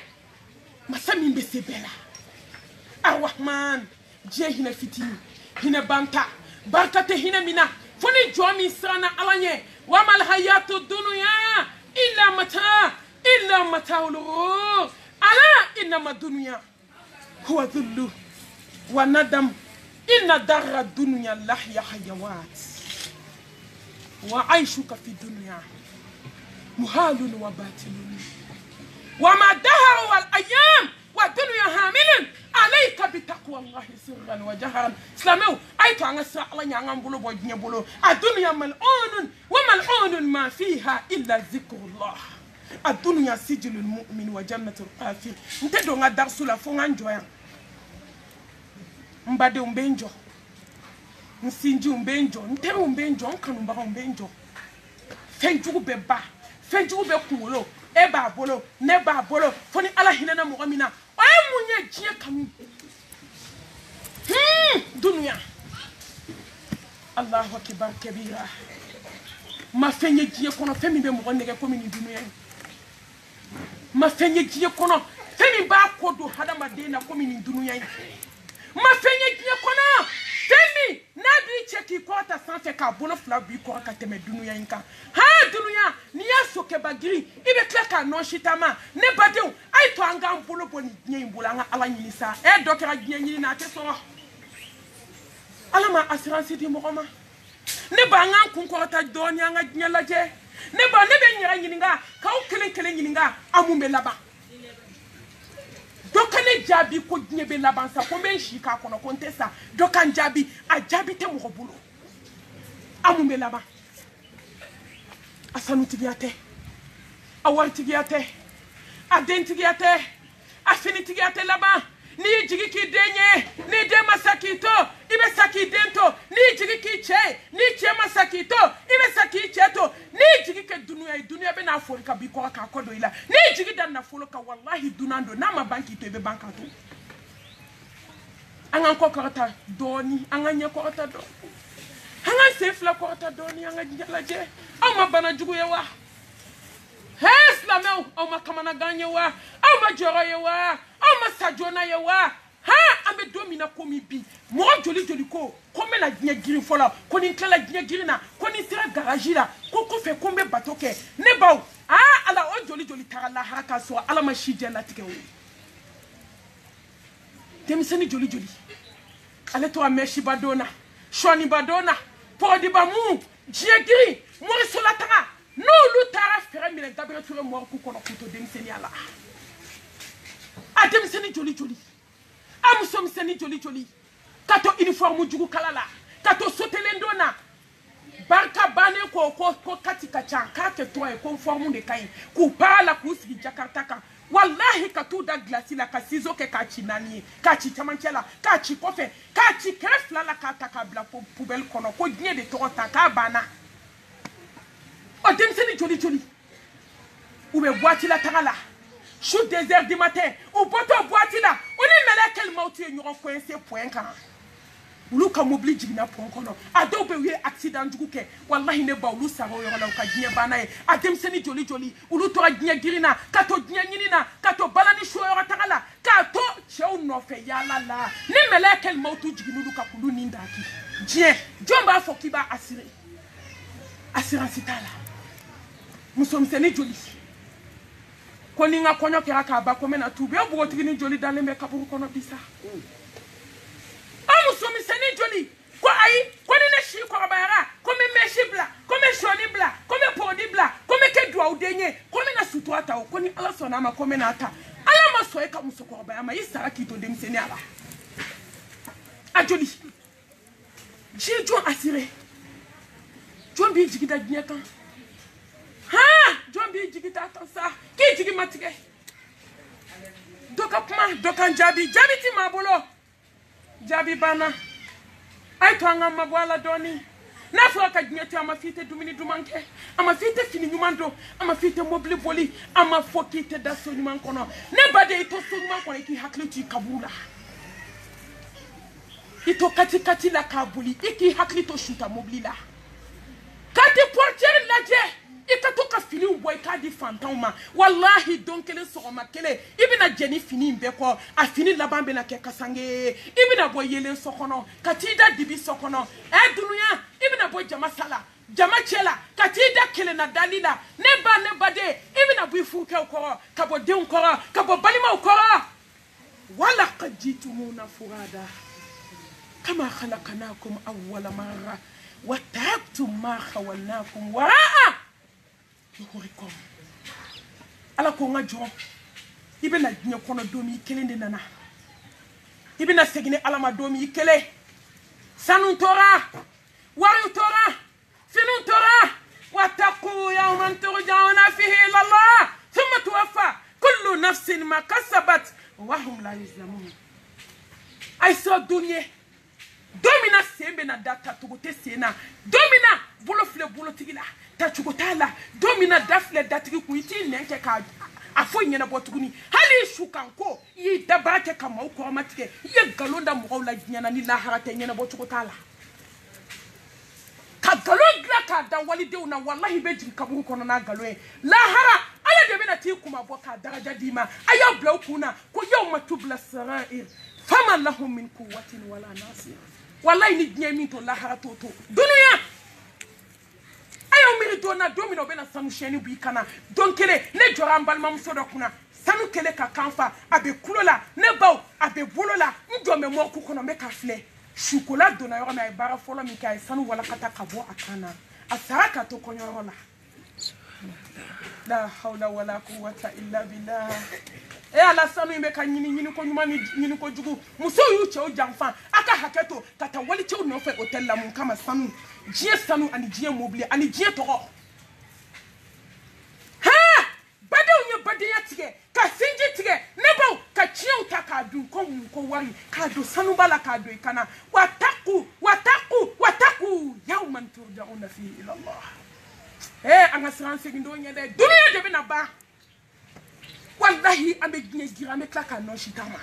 Speaker 2: masa mi mbese bela arrahman je hina fitini hina banta barkate hina mina foni jomi sana alanye wa mal hayatu dunya illa mata'ul ala inma dunya huwa dhullu wa nadam inna darra dunya lahya hayawat wa aishuka fi dunya muhalun wa batilun wa ma dahara wal ayyam wa dunya hamilun alayka bi taqwa allahi sirran wa jahran islamu ay to anga sa ala nyanga bolo bo nya bolo adunya mal'unun wa mal'unun ma fiha illa zikrullah adunya sijlul mu'min wa jannatul kafir ntedo nga darsula fo nga njoya mbade umbenjo nsinji umbenjo ntere umbenjo nkanumba umbenjo fenjugu beba fenjugu be kulo eba bolo neba bolo foni ala hinana mu'mina ay munye jie kamu dunya Allahu akbar kabira ma fenye jie kono femi be mo ndege ko mini dunya ma fenye jie kono femi ba kodo hadama dena ko mini dunya ma fenye jie kono femi na bi cheki kota sanfe ka bolo fla bi ko ka teme dunya inka ha dunya ni yasoke bagiri ibe kleka no shitama ne badew ay to anga bolo boni nyen bulanga ala nyinisa e dokera nyen na te so ala ma assurance di mogoma ne ba nga kunkorota doni anga nyalaje ne ba ne be nyira nyininga ka o kele nyininga amumbe laba dokane jabi ko nyebe laba sa ko men shika kono kontesa dokan jabi a jabi te mo bulo amumbe laba asanu tigiate awar tigiate aden tigiate afini tigiate laba ni jigi ki denye ni de masakito ibe saki dento ni jigi ki che ni che masakito ibe saki cheto ni jigi ke dunia be na forika bi ko ka kodo ila ni jigi dan na folo ka wallahi dunando na ma banki to be banka to anga ko korata doni anga nya korata do anga sefla korata doni anga jala je aw ma bana jugu yewa Heslameu au makamana ganyewa au majoro yewa au masajona yewa ha ambe domina komi bi mo joli ko kome la nya giri fola ko ni kala nya giri na ko ni sira garage la ko ko fe kombe batoke ne baw ala o joli tara la haraka so ala ma shije la tike o demiseni joli ale to ameshi badona shoni badona podi bamu jiegiri mo sola tara no lutara fere mi le Gabriel Touré mo ko kono kuto demiseni ala demiseni joli am som seni joli kato uniforme jugu kalala kato sotelendo na barka bane ko katika chanka ke to e conforme de kai ku pala ku sigi Jakarta ka wallahi katu da glasi la kasizo ke kachi nani kachi tamanchela kachi kofe kachi krefla la kataka bla poubelle kono ko gne de to taka bana o demiseni joli ube boîte la tagala shoot des heures du matin ou poto boîte là on est malade quel mauti ñoko coincé point kan ulu ka mobili jigina pon kono a dɔw bɛ u ye accident jugu kɛ wallahi ne ba ulu sara o yɔrɔ la u ka diɲɛ banna ye a denmisɛnnin joli joli ulu tora diɲɛ girinna ka to diɲɛ ɲinina ka to balani so yɔrɔ taga la k'a to cɛw nɔfɛ yaala la ni mɛlɛkɛ mawutu jigin ulu ka kulu nin daki diɲɛ jɔn b'a fɔ k'i b'a assurer assurance t'a la musomisɛnnin joli ko ni n ka kɔɲɔ kɛra k'a ba ko n bɛna tuubi o npogotiginin joli dalen bɛ kaburu kɔnɔ bi sa musomisɛnnin joli ko ayi ko ni ne si kɔrɔbayara ko n bɛ mɛsi bila ko n bɛ sɔni bila ko n bɛ pɔgɔdi bila ko n bɛ kɛ duwawuden ye ko n bɛna sutura ta o ko ni ala sɔnna a ma ko n bɛna ta ala ma sɔn e ka musokɔrɔbaya ma i sara k'i to denmisɛnninya la a joli diɲɛ jɔn assuré jɔn b'i jigi da diɲɛ kan jɔn b'i jigi da kan sa k'i jigi ma tigɛ dɔ ka kuma dɔ kan jaabi jaabi ti maa bolo jaabi banna a ye to an ka mabɔ a la dɔɔni n'a fɔra ka diɲɛ to a ma fɔ i tɛ dumuni duman kɛ a ma fɔ i tɛ fini ɲuman don a ma fɔ i tɛ mobili boli a ma fɔ k'i tɛ da so ɲuman kɔnɔ ne ba de i to so ɲuman kɔnɔ i k'i hakili to i kaburu la i to kati kati la k'a boli i k'i hakili to suta mobili la kati portière lajɛ i ka to ka finiw bɔ i k'a di fantanw ma wallahi don kelen sɔgɔma kelen i bɛna jɛ ni fini in bɛɛ kɔ a fini laban bɛna kɛ kasange i bɛna bɔ yelen so kɔnɔ ka t'i da dibi so kɔnɔ dunuya i bɛna bɔ jama sala jama cɛ la ka t'i da kelenna dali la ne ba de i bɛna bɔ i furukɛw kɔrɔ ka bɔ denw kɔrɔ ka bɔ balimaw kɔrɔ wala ka jitumuna furada kama khalaqnakum awwala marra wa ta'abtum ma khawalnakum wara'a yuhurikum ala ko nga jɔ i bɛna diɲɛ kɔnɔ don min i kelen de nana i bɛna segin ni ala ma don min i kelen sanu tora wari tora finiw tora wattaqu yawman turja'una fihi ila Allah thumma tuwaffa kullu nafsin ma kasabat wa hum la yuzlamun ay sira duniya domina sen bɛna da tacogo tɛ sen na domina bolo filɛ bolotigi la tacogo t'a la domina da filɛ datigi kun i t'i nɛn kɛ k'a a foyi ɲɛnabɔ tuguni hali su kan ko i y'i dabara kɛ ka maaw kɔrɔmatigɛ i ye nkalon da mɔgɔw la diɲɛ na ni lahara tɛ ɲɛnabɔ cogo t'a la ka nkalon dilan k'a da walidenw na walahi bɛ jigin kaburu kɔnɔ n'a nkalon ye lahara ala de bɛna t'i kuma bɔ k'a daraja d'i ma a y'aw bila u kun na ko yawma tubla sarair fama lahum min quwwatin wala nasir wallahi ni diɲɛ min to lahara to dunuya ayo miri dona domino bena sanu sheni bi kana don kele ne jora balmamuso do kuna sanu kele ka kanfa abe kulola ne baw abe bolola ndo me mo ku kono me ka fle shukola dona yoro na bara folo mi kai sanu wala kata kabo akana asaka to konyoro la la hawla wala quwwata illa billah ala sanu imbe ka nyini ko nyuma nyini ko jugu muso yu che o janfa aka haketo tata wali che o no fe hotel la mun kama sanu jiye sanu ani jiye mobile ani jiye togo ha bade onye bade ya tige ka sinji tige nebo ka chiye ta ka dun ko mun ko wari ka do sanu bala ka do ikana wataku yawman turja'una fihi ila Allah anga sranse gindo nyede dunia de bina ba wallahi ambe gira me klaka no shitama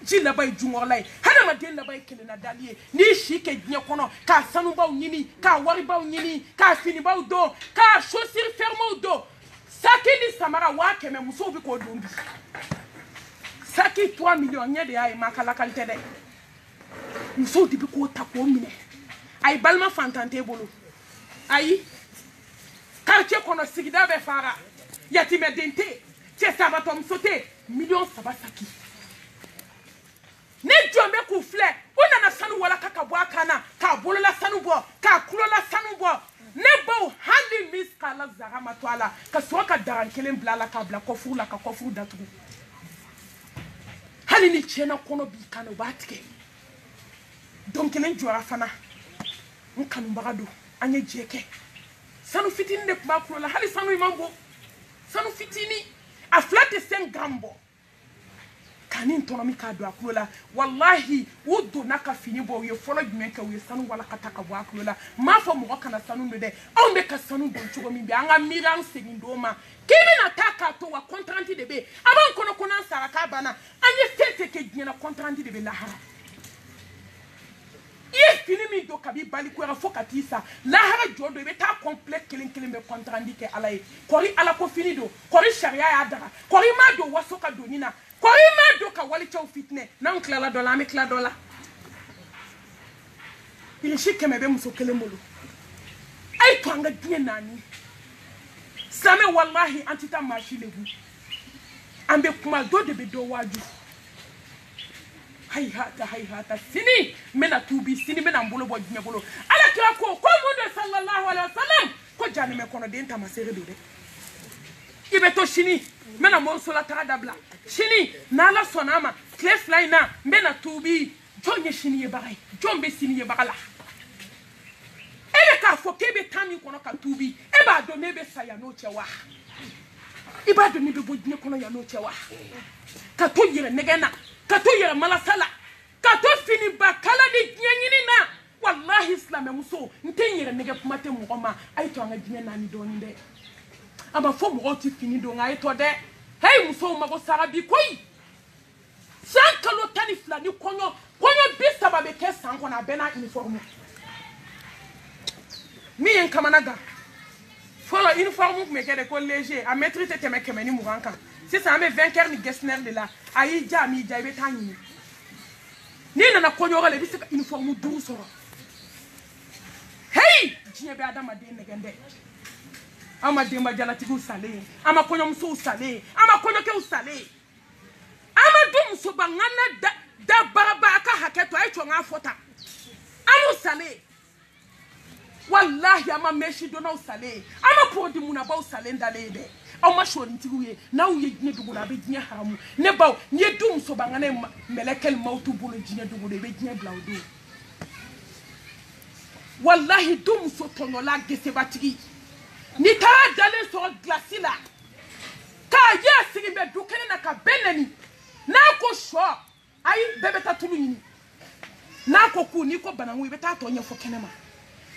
Speaker 2: ji labai jungolai hana maden labai kelena dalie ni shike gne kono ka sanu baw nyini ka wari baw nyini ka fini baw do ka chaussure fermo do saki ni samara wa keme muso bi ko dombi saki 3 millions nyede ay makala kalite de muso di bi ko tako mine ay balma fantante bolo ay quartier kono sigida be fara yatime dente c'est ça va tomber sauter million ça va saki ne jombe ku fle ona na sanu wala kaka bo akana ka bolola sanu bo ka kulola sanu bo ne bo hali mis kala zarama twala ka soka daran kelen blala ka bla kofu la ka kofu datugu hali ni chena kono bi kano batike donc nen jora fana nkanu bagado anye jeke sanu fitini de ba kulola hali sanu imambo sanu fitini a flat 5 gambo kanin tonomi ka do akulola wallahi wudo naka fini bo ye folo jumeka we sanu wala kataka bo akulola ma fo mo kana sanu no de on be ka sanu do chugo mi be anga miran segindo ma kimi na taka to wa contranti de be aban kono kono sara ka bana anye tete ke gina contranti de be la hara Yes, fini mi do kabi bali ko fo katisa la hara jodo be ta complet kilin be contrandike alay kori ala ko fini do kori sharia ya dara kori ma do wasoka do nina kori ma do ka wali chaw fitne nan klala dola mi kla dola il shike me be muso kelembolo ay to anga dine nani same wallahi antita mashilebu ambe kuma do de be do waju hayhata sini mena tubi sini mena mbolo bo dine bolo ala kira ko mundo sallallahu alaihi wasallam ko jani me kono de ntama sere do de ibe to shini mena mo so la tara bla shini na la sonama clef line na mena tubi jonye shini ye bagay jombe sini ye bagala ele ka fo kebe tami kono ka tubi e ba do nebe saya no chewa iba do nebe bo dine kono ya no chewa ka to yire negena kato yere malasala kato fini bakala ni nyanyini na wallahi islam muso ntenyere nege kumate mugoma ayito anga dine nani doni de aba fo mo oti fini do nga ayito de hey muso mago sarabi koyi sankalo tani flani konyo bisa babe ke sanko na bena uniforme mi en kamanaga folo uniforme me kede ko léger a maîtrise teme kemeni muranka si ça me 20 heures ni gesner de là ayi jami jaibe tani ni na konyo le bisa uniforme duru soro hey jiye be adama de negende ama de majala tigu sale ama konyo mso sale ama konyo ke usale ama dum so bangana da baraba aka haketo ay chonga fota ama usale wallahi ama meshi do na usale ama podi munaba usale ndale de aw ma shori ntiguye na uye dine dugula be dine haramu ne baw ni dum so bangane melekel mautu bulu dine dugule be dine blawdo wallahi dum so tonola gese batigi ni ta dale so glasila ka yesigi be dukene na ka beneni na ko sho ai bebe tatulu ni na ko ku ni ko banangu be ta to nyefo kenema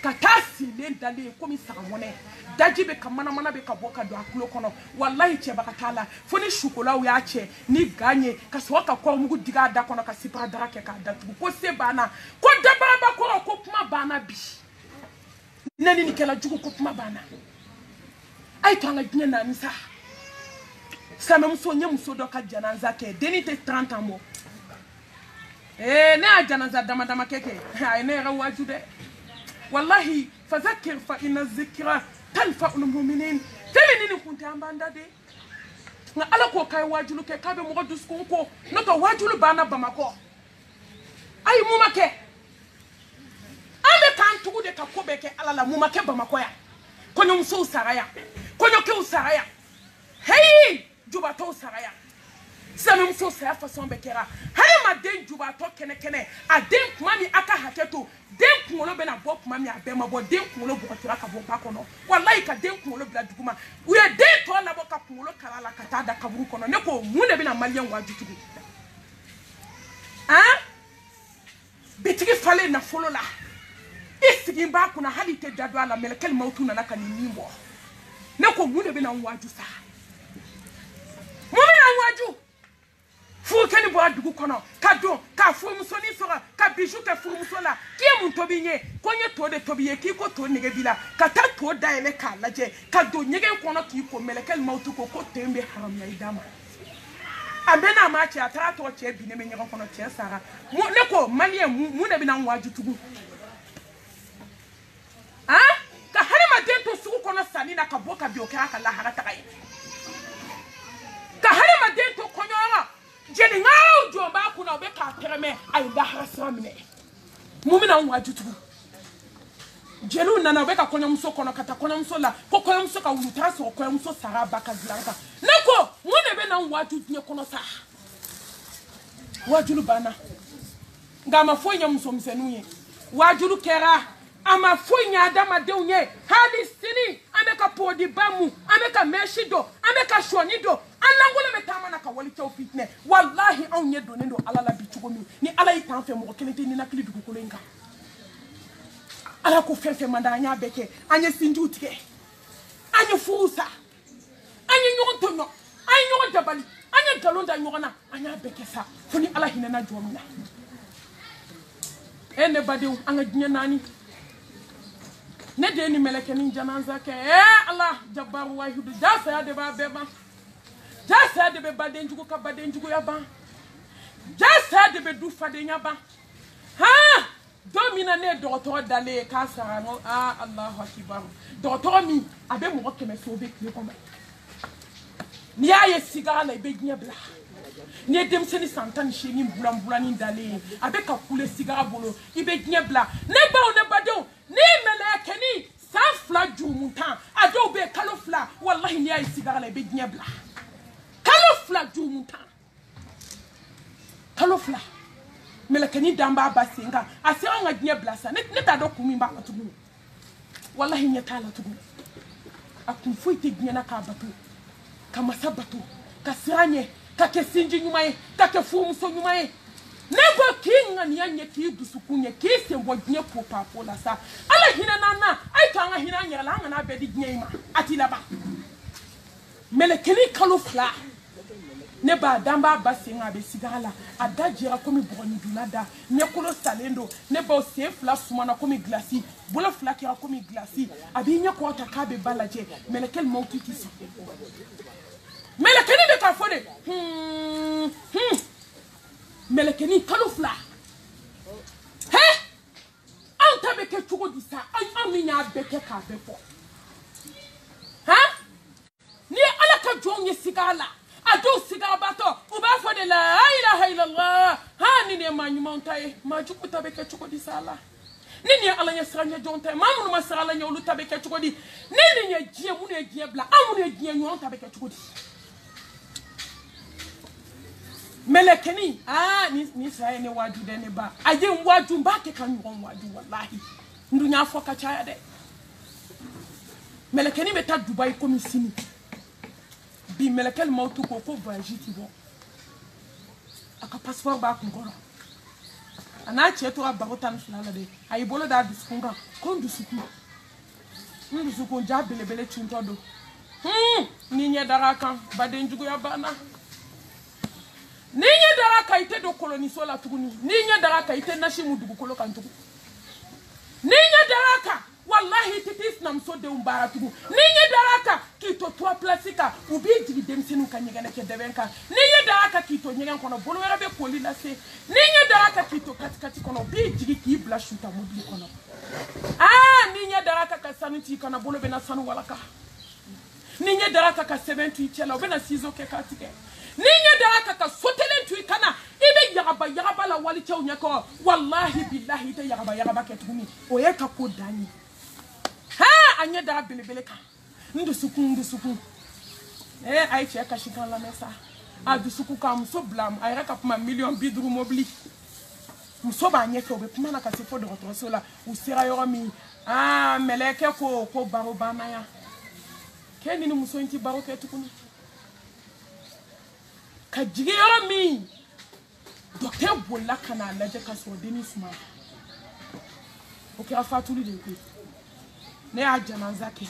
Speaker 2: katasi le dale komi saramone daji be kamana mana be kaboka do akulo kono wallahi che bakatala foni chocolat o ya che ni ganye ka so ka ko mugu diga da kono ka sipra dara ke ka da ko se bana ko dabara ba ko kuma bana bi nani ni kala jugo ko kuma bana ay to nga dine na nisa sama muso nyamuso do ka jananza ke denite 30 ans mo na jananza dama keke ay ne rawajude والله فذكر فإن الذكرى تنفع المؤمنين تمنين كنت ambanda de na ala ko kai wajulu ke kabe mo godus ko no to wajulu bana bamako ay mumake ame kan tugu de ka kobeke ala la mumake bamako ya konyo mso saraya konyo ke usaraya hey juba to saraya sami mso saya façon bekera hare ma den juba to kene a den kumami aka haketo den kuolo be na bo kumami abema bo den kuolo bo tira ka bo pa kono wallahi ka den kuolo bla duguma we den to la bo ka kuolo kala la kata da kaburu kono ne ko munde be na malien wajutugu betigi fale na folo la isigi ba kuna halite dadu ala melekel mautu na naka ni nimbo ne ko munde be na waju sa mumina waju fu keni bo adugu kono kado ka fu musoni sora ka bijou ke fu musola ki mun tobi nye konye to de tobi ye ki ko to nege bila ka ta to da ele ka laje ka do nyege kono ki ko melekel mautu ko ko tembe haram ya idama ambena ma chi atara to che bi ne me nyego kono che sara mu ne ko malien mu ne bi na waju tugu ka harima den to sugu kono sani na ka boka bi o ka la harata kai ka harima den to konyo jeni ngao jomba kuna be ka tereme ay da harasramine mumina wajutu jelu nana be ka konya muso kono kata konya muso la ko konya muso ka wuluta so konya muso sara baka zilaka neko mune be na wajutu nye kono sa wajulu bana ngama fonya muso msenuye wajulu kera ama fonya adama de unye hali sini ameka podi bamu ameka meshido ameka shonido anangole metama na kawali cha fitne wallahi on yedo nendo alala bichugomi ni ala itanfe mo kelente ni nakili dukulenga ala ko fefe mandanya beke anye sinjutike anye fusa anye nyontonyo anye nyonjabali anye galonda nyona anye beke sa foni ala hinana jomna ne badew anga dinya nani ne de ni meleke ni janaza ke Allah jabbar wahid jasa ya de ba beba jasa de be badenjugo ka badenjugo ya ba jasa de be du fade nya ba ha domina ne docteur dale ka sarano Allahu akbar docteur mi abe mo keme so be kle ko ni aye sigara la be nya bla ni dem seni santan sheni bulani dale abe ka kule sigara bolo ibe nya bla ne ba o ne badon ni meleke ni sans fla jumuntan ado be kalofla wallahi ni aye sigara la be nya bla kalofla jumuntan kalofla melekeni damba basenga ase anga nya blasa ne ta do kumi ba tugu wallahi nya tala tugu akun foite nya na ka batu kama sabatu ka siranye ka kesinji nyumaye ka ke fumu so nyumaye nego kinga ni anye ki dusukunye ki sembo nya popa pola sa ala hina nana ai tanga hina nya la ngana be di nya ima atila ba melekeni kalofla ne ba damba basenga be sigala adajira komi bogoni dunada ne kolo salendo ne ba se fla sumana komi glasi bola fla kira komi glasi abi nya ko ta ka be balaje melekel mauti kisi melekeni be ka fode melekeni kalofla he anta be ke chugo disa ay aminya be ke ka be fo ha ni ala ka jonye sigala ado sigara bato uba fo de la ilaha illallah ha ni ne manyuma ntaye majuku tabeke chukodi sala ni ala nya sranya jonte mamu ma sala nya ulu tabeke chukodi ni nya jie mu ne jie bla amu ne jie nyon tabeke chukodi melekeni ni sai ne waju de ne ba aje waju mbake kan nyon waju wallahi ndunya fo ka chaya de melekeni beta Dubai komi sini bi melekel mautu ko voyage ti bon aka passeport ba ko ngoro ana cheto abarotan fulala de ay bolo da diskunga kon dusuku ndusuku ja belebele chintodo ni nya daraka badenjugo ya bana ni nya daraka ite do koloniso la tuguni ni nya daraka ite nashimu dugu kolo kantugu ni nya daraka wallahi titis nam so de umbara tugu ninye daraka kito toa plastika ubi digi demsinu kanyegana ke devenka ninye daraka kito nyenga kono bolo wera be poli la se ninye daraka kito katikati kono bi digi ki bla shuta mudli kono ninye daraka ka sanuti kono bolo be na sanu walaka ninye daraka ka 78 chela be na sizo ke katike ninye daraka ka sotelen tu kana ibe yagaba la wali chew nyako wallahi billahi te yagaba ke tugumi oye ka ko dani anya da belebele ka ndusuku ai cheka shikan la mesa adusuku ka muso blam ai raka puma million bidru mobli muso ba anye ko be puma na ka se fo de retrouver la usira yoro mi meleke ko baro bana ya keni ni muso nti baro ke tukuni ka jige yoro mi docteur bolla kana la je ka so denis ma o ke afatuli de ko ne a janaza ke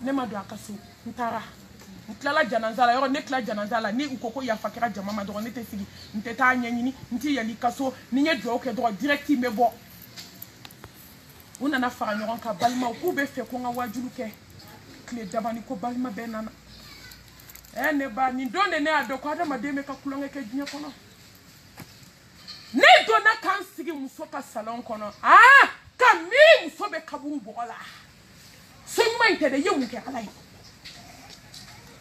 Speaker 2: ne ma do akaso ntara ntlala janaza la yoro ne kla janaza la ni ukoko ya fakira jama ma do ne te sigi nteta anyanyini nti ya likaso ni nye do ke do direct me bo una na fara nyoron ka balma ku be fe ko nga wajulu ke kle dabani ko balma benana ne ba ni donde ne ado ko ada mademe ka kulonge ke jinya kono ne do na kan sigi muso ka salon kono kami musobe kaburu bola sonyuma intede yemu ke alai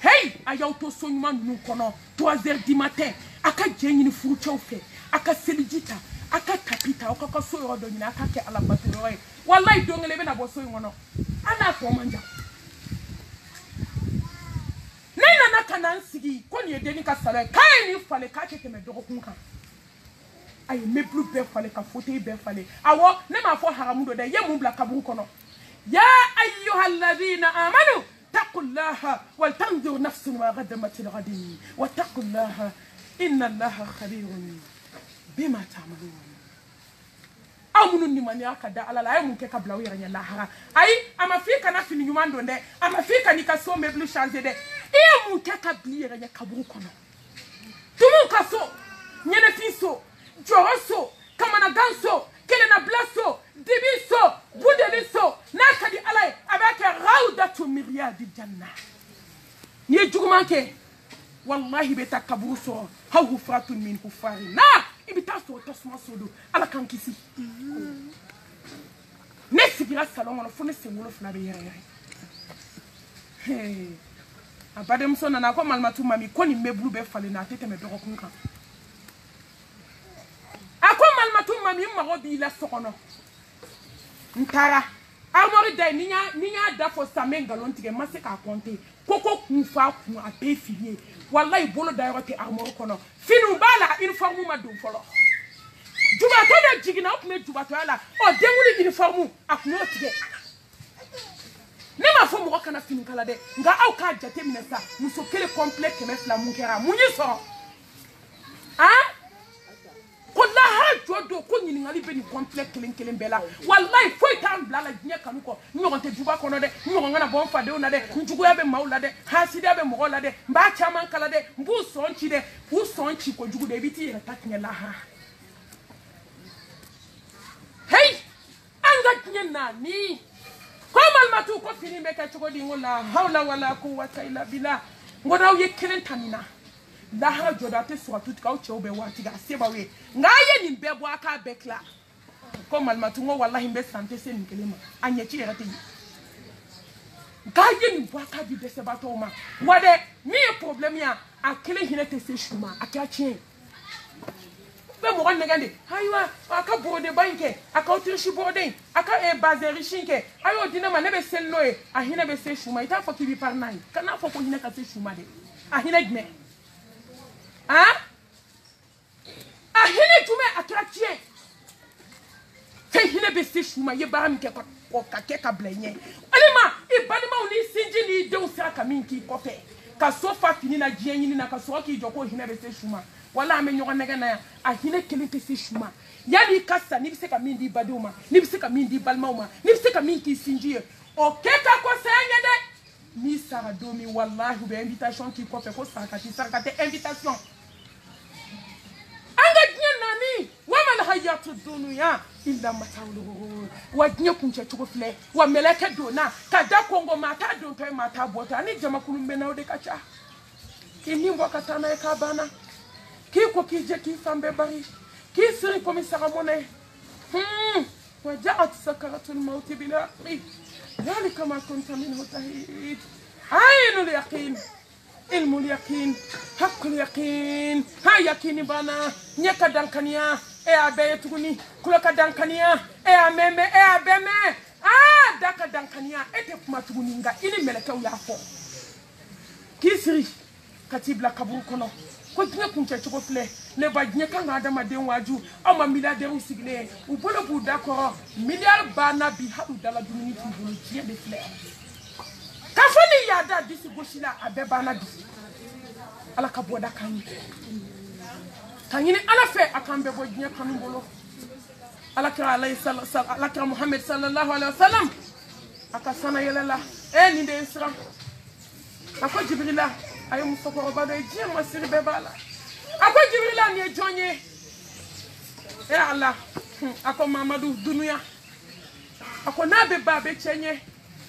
Speaker 2: hey ayauto sonyuma nu kono 3h du matin aka jenyi ni furu chaufe aka selijita aka tapita aka so yodo nyina aka ke alabatu roy wallahi dongele be na bo so ngono ana ko manja nena na kana nsigi ko ni edeni ka sala kai ni fale ka ke me dogo kunka ay me plus be fale ka fauteuil be fale awo ne ma fo haramudo de yemu bla kaburu kono ya ayyuhalladhina amanu taqullaha wal tanzur nafsun ma qaddamat lighadin wattaqullaha inna allaha khabirun bima ta'malun amunu ni mani akada ala la yemu ke kabla wi ranya lahara ay amafika na fini nyumando nde amafika ni kaso me plus changer de yemu ke kabli ranya kaburu kono tumu kaso nyene fiso Joroso, Kamana Ganso, kelena blaso dibiso budeliso nakadi alay abaka rawdatu miryadi janna ni jugumanke wallahi beta kaburu so hawu fratun min kufari na ibita so tasma sodo ala kan kisi ne sigira salon on fo ne sengolo fna be yere hey abadem so na ko malmatu mami ko ni meblu be fale na tete me doko kunka ako malmatu mami mago bi la sokono ntara amori dai ninya da fo samenga lontige mase ka konte koko kunfa kun a be filie wallahi bolo da yote armor kono finu bala uniforme ma dum folo juba to da jigina op me juba to ala o denguli uniforme akuno tige ne ma fo mo kana finu kala de nga aw ka jate minesa muso kele complet ke me fla munkera munyi so ah ko la ha jodo ko nyini ngali be ni complet kelen bela wallahi foi tan blala nya kanuko nyogonte juba kono de nyogona bon fade ona de njugu ya be maula de hasidi ya be mogola de mba chaman kala de mbu sonchi de u sonchi ko jugu de biti ya taknya la ha hey anga knya nani ko malmatu ko fini be ka chugo di ngola hawla wala quwwata illa billah ngona ye kelen tamina la ha joda te so tout ka o cheobe wati ga seba we ngaye ni bebo aka bekla ko malmatu ngo wallahi mbe sante se ni kelema anye chi yera te ngaye ni bo aka bi dese bato ma wade mi problem ya akele hine te se shuma akachi be mo gon negande haywa aka bode banke aka otirshi bode aka e bazeri shinke ayo dinama nebe selloe ahine be se shuma ita fo kibi parnai kana fo ko hine ka se shuma de ahine gme ah ahine jume atraktie fe hine be se shuma ye baram ke ko ka ke ka blenye alima ibalima uni sinji ni de usaka minki kofe ka sofa fini na jienyi na ka so ki joko hine be se shuma wala ame nyoga nega na ahine kele te se shuma yali kasa ni biseka mindi baduma ni biseka mindi balmauma ni biseka minki sinji o keka ko sanya de mi sara domi wallahi be invitation ki ko fe ko saka te invitation anga nani wama hayatu dunya illa matawlu wa nya kunche chuko fle wa meleke dona kada kongo mata don to mata bota ni jama kulumbe na ode kacha kini mbo katana e kabana ki ko ki je ki fambe bari ki siri komisara mone wa ja'at sakaratul maut bila ذلك ما كنت منه تهيد عين اليقين علم اليقين حق اليقين ها يقين بنا نيكا دانكانيا e abeyetuguni kuloka dankania e ameme e abeme daka dankania ete kuma tuguni nga ili meleka uyafo kisiri katibla kaburu kono ko tinga kunche choko fle le badnye kanga adama de waju ama milliardaire usigle u bolo bu d'accord milliard bana bi hadu dala dumini tibulu tie de fle kafani yada disi goshila abe bana bi ala kaboda kanyi tangini ala fe akambe bodnya kanumbolo ala kira alayhi sallallahu ala kira Muhammad sallallahu alaihi wasallam akasana yelela ni de isra ako jibrila ayo musoko bado ejie masiri bebala ako jibrila ni ejonye Allah ako mamadu dunuya ako nabe babe chenye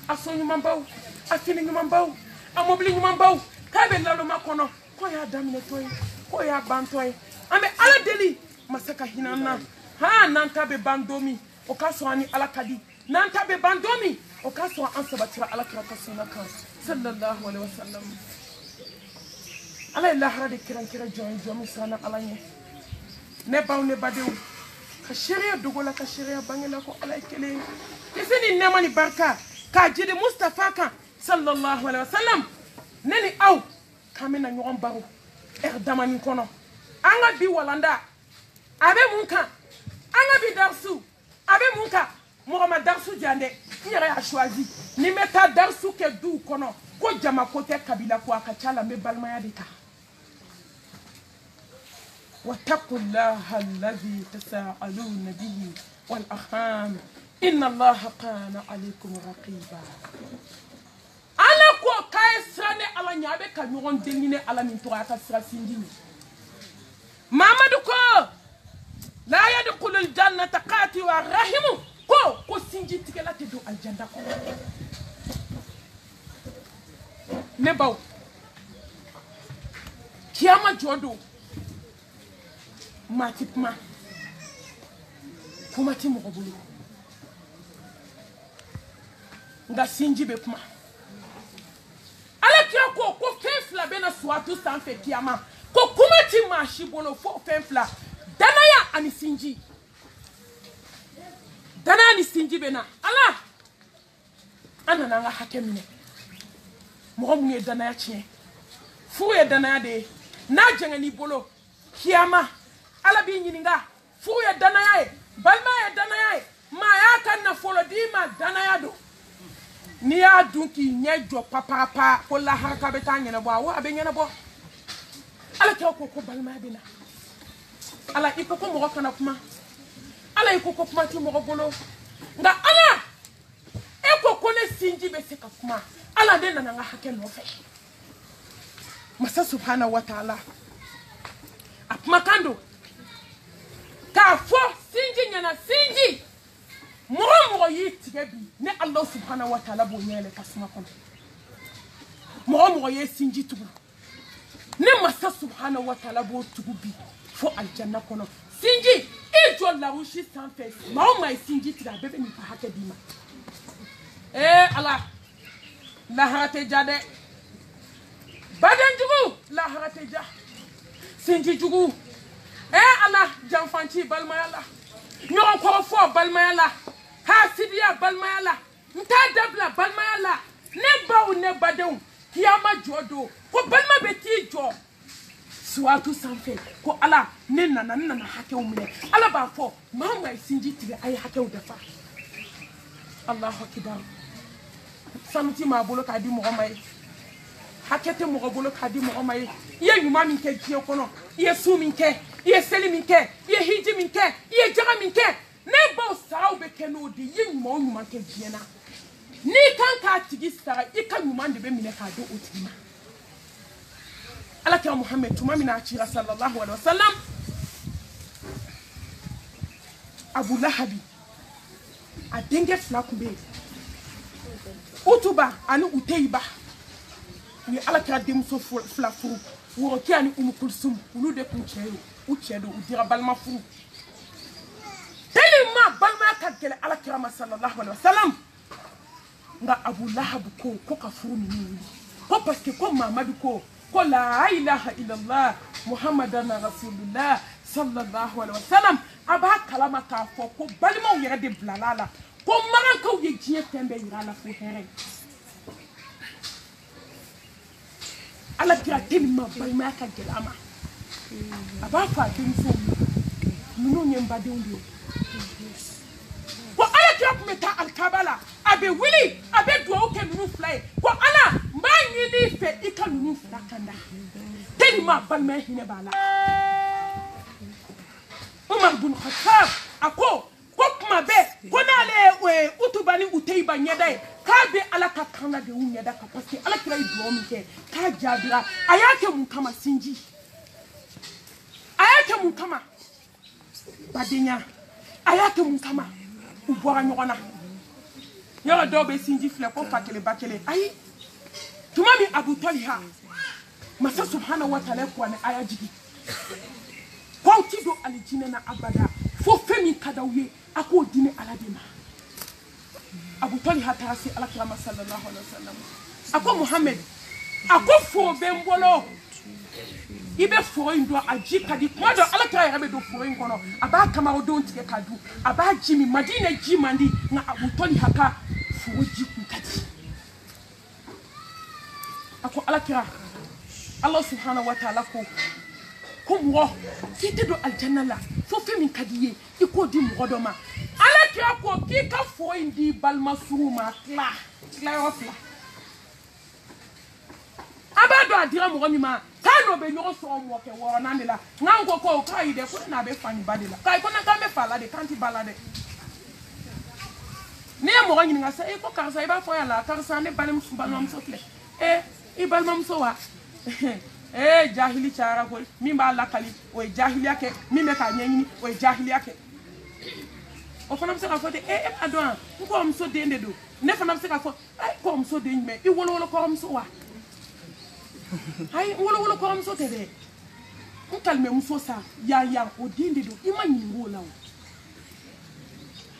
Speaker 2: asonyu mambau afini mambau amobli mambau kabe lalo makono ko ya damne toy ko ya bantoy ambe ala deli masaka hinana ha nanta be bandomi o kaso ani ala kadi nanta be bandomi o kaso an sabatira ala kira kasunaka sallallahu alaihi wasallam ala ila harade kiran kira jomi sana ala nye ne baw ne badew ka sharia dogola ka sharia bangela ko ala kele yesini nemani barka ka jide mustafa kan sallallahu alaihi wasallam neni aw kamena nyogon baro damani kono anga bi walanda abe munka anga bi darsu abe munka Mohamed darsu jande nyere a choisi ni meta darsu ke du kono ko jama kote kabila ko akachala me balmaya dita wattaqullaha alladhi tasaaluna bihi wal arham inna allaha kana alaykum raqiba ala ko kaisane ala nyabe ka nyon dengine ala min to aka sindini Mamadou ko la yadkhulu al jannata silati wa rahimu ko sinji tigela te do aljanda ko ne baw kiyama jodo matipma kuma ti mo bulu nga sinji be kuma ala kira ko fenfla bena suatu sanfe kiyama ko kuma ti mashi bolo fo fenfla danaya ani sinji danaya ni sinji bena ala ana nanga hakemine mo mu ye danaya chie fu ye danaya de na jengani bolo kiyama ala bi nyininga fu ye danaya e balma ye danaya e ma ya kan na folo di ma danaya do ni ya dunki nyejo papa ko la haraka beta nyene bo awo abe nyene bo ala ke ko balma bina ala iko ko mo kana kuma ala iko ko kuma ti mo bolo nga ala eko ko ne sinji be se ka kuma ala de nanga hake no fe masa subhanahu wa ta'ala apma kando ka fo sinji nyana sinji mo yi tigebi ne Allah subhanahu wa ta'ala bo nyele kasma kono mo ye sinji tugu ne masa subhanahu wa ta'ala bo tugubi fo aljanna kono sinji ijo la rushi sanfe ma sinji tiga bebe ni hake bima ala la harate jade baden jugu la harate ja sinji jugu ala janfanti balmayala nyon ko fo balmayala ha sidiya balmayala nta dabla balmayala ne bawu ne baden kiyama jodo ko balma beti jo suatu sanfe ko ala ne nana hake umine ala ba fo mama sinji tiga ay hake udafa Allahu akbar samti ma bolo ka di mo may hakete mo bolo ka di mo may ye yuma min ke jiye kono ye su min ke ye seli min ke ye hiji min ke ye jaga min ke ne bo saraw be ke no di ye yuma ke jiye na ni kan ka tigi sara i kan yuma de be mine ka do otima ala ka Muhammad tuma mina achira sallallahu alaihi wasallam Abu Lahabi a denge flakumbe Utuba ani Uteiba ni ala kira demso fla furu woro ki ani Kulsum ulu de kuncheyo uchedo udira balma furu telima balma ka gele ala kira sallallahu alaihi wasallam nga Abu Lahab ko ka furu ni ko parce que ko Muhammad ko la ilaha illallah muhammadan rasulullah sallallahu alaihi wasallam aba kalama ka fo ko balma o yere de blalala ko maran ka ye jiye tembe yirala fu here ala kira telima balma ka gelama aba fa tin fo munu nyemba de ndi ko ala kira kumeta alkabala abe wili abe do o ke munu fly ko ala mba nyini fe ika munu frakanda telima balma hine bala Umar bin Khattab ako kuma be konale utubani Uteiba nyedai ka be ala ka kana de unyeda ka parce ala kira ido mi ke ka jabira ayake mun kama sinji ayake mun kama badenya ayake mun kama ubora nyona nyara do be sinji fle ko fakele bakele ayi tumami Abu Talha masa subhanahu wa ta'ala ko ne ayajigi ko tido alijine na abada fo femi kadawe ako dine aladema Abu Talha taasi alakrama sallallahu alaihi wasallam ako Muhammad ako fo bembolo ibe fo ndo aji kadi kwado alakra ya be do fo nkono aba kama odo ntike kadu aba jimi Madina jimandi na Abu Talha ka fo ji kadi ako alakra Allah subhanahu wa ta'ala ko mo kiti do aljanna la fo femi kadiye iko di mo do ma ala ki ko ki ka fo indi balma suruma kla ofla abado adira mo nyima ka no be nyo so mo ke wo na ndela ngango ko ka ide ko na be fani badila kai ko na ka me fala de kanti balade ne mo ngi nga sa e ko ka sa e ba fo ya la ka sa ne balem balmam so kle e balmam so wa jahili chara ko mimba la kali o jahili yake mime ka nyenyi o jahili yake o fana se ka fɔ e ma dɔn n kɔrɔmuso den de don ne fana se ka fɔ kɔrɔmuso den jumɛn i wolowolo kɔrɔmuso wa ayi wolowolo kɔrɔmuso tɛ dɛ n kalimemuso sa ya o den de don i ma ɲininka o la o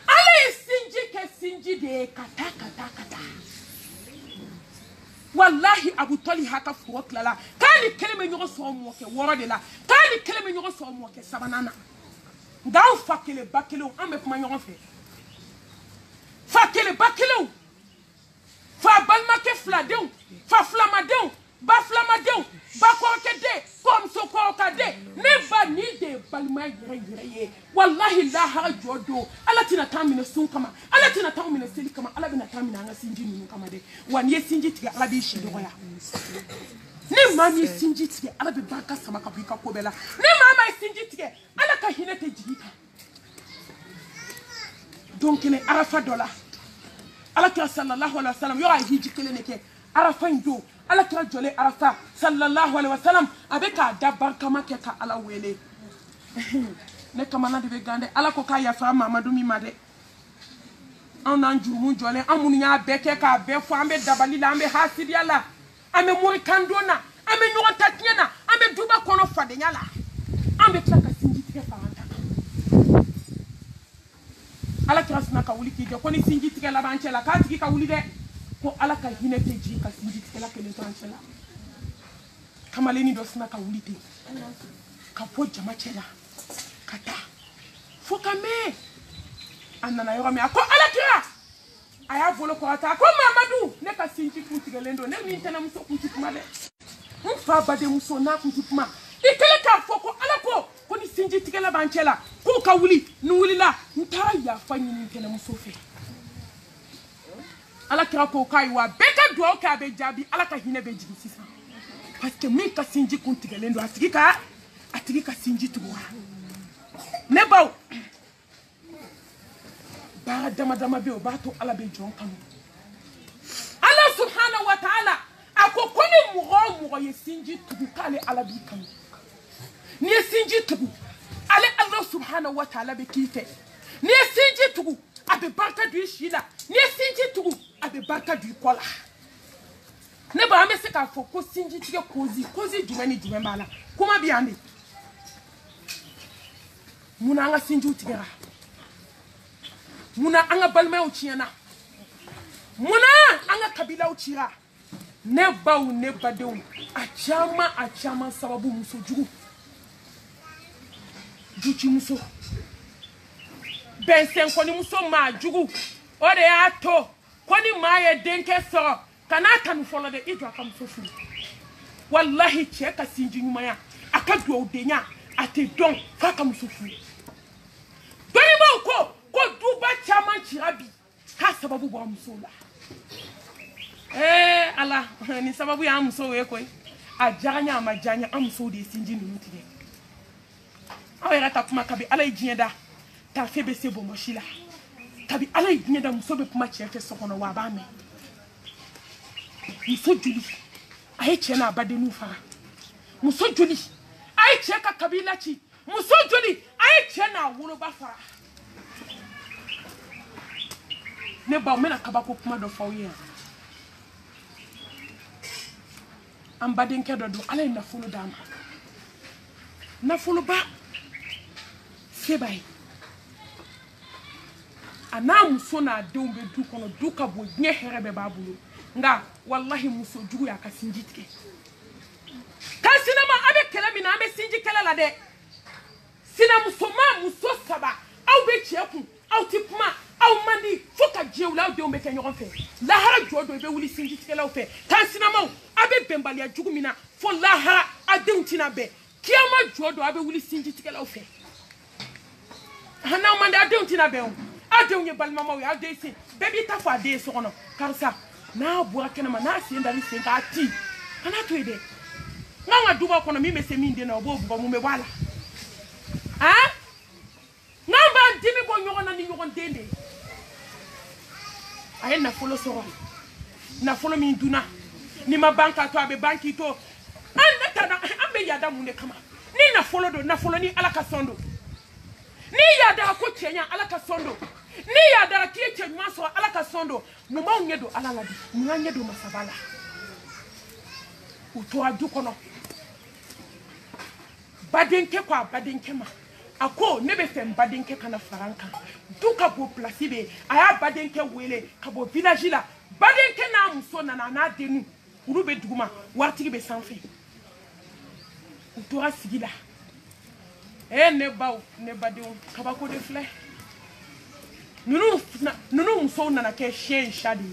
Speaker 2: ala ye sinji kɛ sinji de ye ka taa wallahi Abu Talib haka furo tilala k'ani kelen bɛ ɲɔgɔn sɔrɔ mɔkɛ wɔɔrɔ de la k'ani kelen bɛ ɲɔgɔn sɔrɔ mɔkɛ sabanan na nka aw fa kelen ba kelenw an bɛ kuma ɲɔgɔn fɛ fa kelen ba kelenw fa balimakɛ filadenw fa filamadenw ba filamadenw ba kɔrɔkɛden kɔrɔmuso kɔrɔkaden ne ba ni de ye balimaya yɛrɛ ye wallahi lahara jɔ don ala tɛna taa minɛ sun kama ala tɛna taa minɛ seli kama ala bɛna taa minɛ an ka sinji ninnu kama dɛ wa n'i ye sinji tigɛ ala b'i si dɔgɔya ni maa min ye sinji tigɛ ala bɛ barika sama ka bɔ i ka ko bɛɛ la ni maa ma ye sinji tigɛ ala ka hinɛ tɛ jigin kan don kelen arafa dɔ la alakira sallallahu alaihi wa sallam yɔrɔ a ye hiji kelen de kɛ arafa in don alakira jɔlen arafa sallallahu alaihi wa sallam a bɛ k'a da barikama kɛ ka ala wele ne kamana de bɛ gan dɛ ala ko k'a yafa mamadu min ma dɛ anw n'an jurumu jɔlen an minnu y'a bɛɛ kɛ k'a bɛɛ fɔ an bɛ dabali la an bɛ hasidiya la an bɛ morikandon na an bɛ ɲɔgɔn ta tiɲɛ na an bɛ duba kɔnɔ fadenya la an bɛ tila ka sinji tigɛ fanga ta ala kira sina ka wuli k'i jɔ ko ni sinji tigɛ laban cɛ la k'a tigi ka wuli dɛ ko ala ka hinɛ tɛ jigin ka sinji tigɛ la kelen to an cɛ la kamalenni dɔ sina ka wuli ten ka bɔ jama cɛ la ka taa fo ka mɛn a nana yɔrɔ min a ko ala kira a y'a bolo kɔrɔta a ko mamadu ne ka sinji kun tigɛlen don ne ni ntɛnɛmuso kun ti kuma dɛ n fa badenmuso n'a kun ti kuma i kɛlen k'a fɔ ko ala ko ni sinji tigɛla b'an cɛ la k'u ka wuli ni wulila n taara yafa ɲini ntɛnɛmuso fɛ ala kira ko k'a ye wa bɛɛ ka dugawu kɛ a bɛ jaabi ala ka hinɛ bɛ jigin sisan parce que min ka sinji kun tigɛlen don a tigi ka sinji tugu wa ne baw baara dama dama bɛ yen o b'a to ala bɛ jɔn kanu ala subhanahu wa ta'ala a ko ni mɔgɔ o mɔgɔ ye sinji tugu k'ale ala b'i kanu n'i ye sinji tugu ale ala subhanahu wa ta'ala bɛ k'i fɛ n'i ye sinji tugu a bɛ barika don i si la n'i ye sinji tugu a bɛ barika don i kɔ la ne ba an bɛ se k'a fɔ ko sinji tigɛ kozi jumɛn ni jumɛn b'a la kuma bɛ yan de munna an ka sinjiw tigɛra munna an ka balimayaw tiɲɛna munna an ka kabilaw cira ne baw ne badenw a caman sababu muso jugu jucimuso bɛnsɛn kɔnimuso maa jugu o de y'a to ko ni maa ye denkɛ sɔrɔ ka n'a kanu fɔlɔ dɛ i jɔ a ka muso furu wallahi cɛ ka sinji ɲumanya a ka dugawudenya a tɛ dɔn f'a ka muso furu dɔnnibaw ko duba caman cira bi k'a sababu bɔra musow la ala ni sababu y'an musow ye koyi a diyara n ye a ma diya n ye an musow de ye sinji ninnu tigɛ aw yɛrɛ ta kuma kabi ala ye diɲɛ da taafe bɛ se bɔnbɔsi la kabi ala ye diɲɛ da muso bɛ kuma cɛ fɛ so kɔnɔ wa a b'a mɛn muso joli a ye cɛ n'a badenninw faga muso joli a ye cɛ ka kabila ci muso joli a ye cɛ n'a woloba faga ne baw n bɛna kabako kuma dɔ f'aw ye yan an badenkɛ dɔ don ala ye nafolo d'a ma nafoloba se b'a ye a n'a muso n'a denw bɛ du kɔnɔ du ka bon diɲɛ hɛrɛ bɛɛ b'a bolo nka wallahi muso jugu y'a ka sinji tigɛ kan sinama a bɛ kɛlɛ min na an bɛ sinji kɛlɛ la dɛ sinamusoma muso saba aw bɛ cɛ kun aw ti kuma aw man di fo ka diɲɛ wuli aw denw bɛ kɛ ɲɔgɔn fɛ lahara jɔ dɔ i bɛ wuli sinji tigɛlaw fɛ kan sinamaw a bɛ bɛnbaliya jugu min na fo lahara a denw tɛna bɛn kiyama jɔ dɔ a bɛ wuli sinji tigɛlaw fɛ n'aw man di a denw tɛna bɛn o a denw ye balimamaw ye aw den sen bɛɛ b'i ta fɔ a den ye so kɔnɔ karisa n'a bɔra kɛnɛma n'a sen da ni sen k'a ti kana to yen dɛ n'anw ka dubaw kɔnɔ min bɛ se min den na o b'o bugɔ mun bɛ bɔ a la n'an b'an dimi bɔ ɲɔgɔn na ni ɲɔgɔn den de ye a ye nafolo sɔrɔ nafolo min dunna ni ma ban k'a to a bɛ ban k'i to an bɛ yaada mun de kama ni nafolo don nafolo ni ala ka sɔn don ni yaada ko cɛɲa ala ka sɔn don ni ya da ki che nwa so ala ka sondo mu ma onye do ala la bi mu anye do masabala uto adu kono badenke kwa badenke ma ako ne be fem badenke kana faranka duka bo place be aya badenke wele ka bo village la badenke na muso na denu urube duguma wartigi be sanfe utora sigila ne baw ne badeu kabako de fle nunu muso na ke chien shadi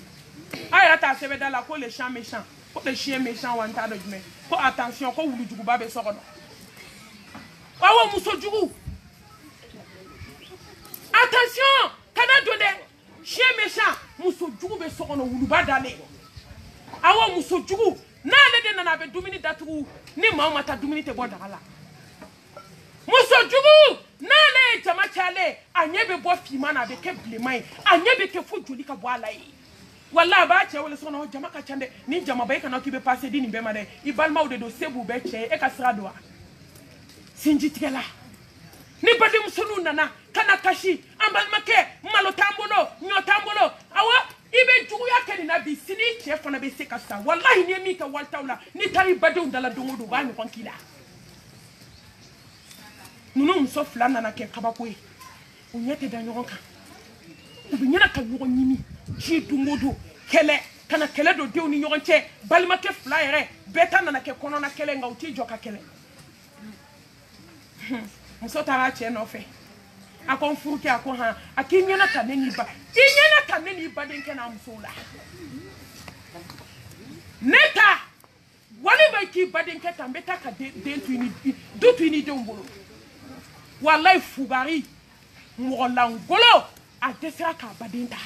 Speaker 2: aya ta sebe dala ko les chiens méchants ko les chiens méchants wanta do jume ko attention ko wulu dugu ba be sokono wawo muso jugu attention kana donné chien méchant muso jugu be sokono wulu ba dale awo muso jugu na le de na be dumini datugu ni mama ta dumini te boda ala muso jugu na le jama chale anye be bo fima na be ke blemai anye be ke fu joli ka bo ala yi wallahi ba che wala sono jama ka chande ni jama bay kana ki be passer dini be made ibalma de do sebu be che e ka sradoa sinji tigela ni bade musunu nana kana kashi ambalma ke malo tambono nyotambono awa ibe jugu ya keni na bi sini che fana be se kasa wallahi ni mi ka waltawla ni tari bade undala dongodo ba ni konkila nunu mso fulana na ke kabako yi unyete da nyogon kan ubinyana ka nyogon nyimi ji dungodo kele kana kele do dew ni nyogon che balma ke flyere beta na ke kono na kele nga uti joka kele mso tara che no fe akon furuke akon ha akinyana ka neni ba inyana ka neni ba den ke na mso la neta wali ba ki ba den ke tambeta ka den tuini do tuini de umbolo wallahi fugari ngolangolo a desira ka badinta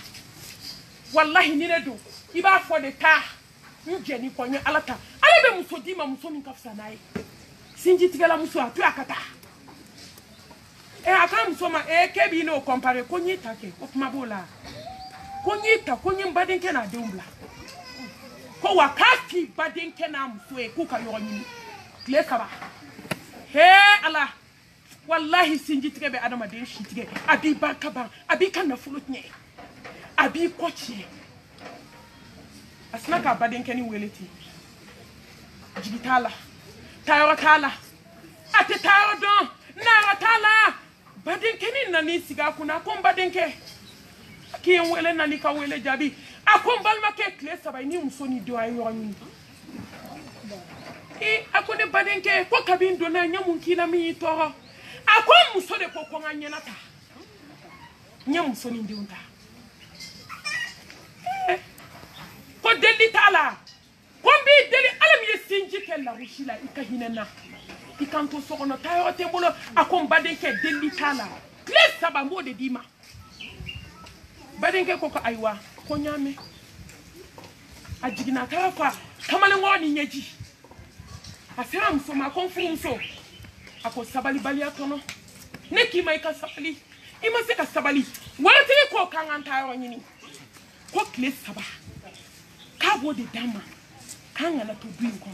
Speaker 2: wallahi ni ne do iba fo de ta njeni konye alata alebe muso di ma muso min kafsa nayi sinji tigala muso atu akata aka muso ma kebi no compare konye take ko kuma bola konye ta konye badinke na de umbla ko wakati badinke na muso ku ka yoni kle kaba ala wallahi sinji tige be adama den shi tige abi bakaba abi kan na fulutnye abi kochi asna ka baden keni weleti jigitala tayo tala ate tayo don na tala baden keni nani siga kuna kon baden ke ki wele nani ka wele jabi akon balma ke kle saba ni musoni do ayo ni akone baden ke ko kabin do na nyamun kila mi toro akwa muso de koko nganyena ta nya muso ni ndiunta ko deli tala ko bi deli alam ye sinji ke la rushila ikahinena ikanto sokono tayo tembolo akon badenke deli tala les sabambo de dima badenke koko aiwa ko nyame ajigina tafa kamale ngoni nyeji afira muso ma konfuru muso ako sabali bali atono neki mai ka sabali ima se ka sabali wala te ko kan anta yo nyini ko kle saba ka bo de dama kan na to bi ko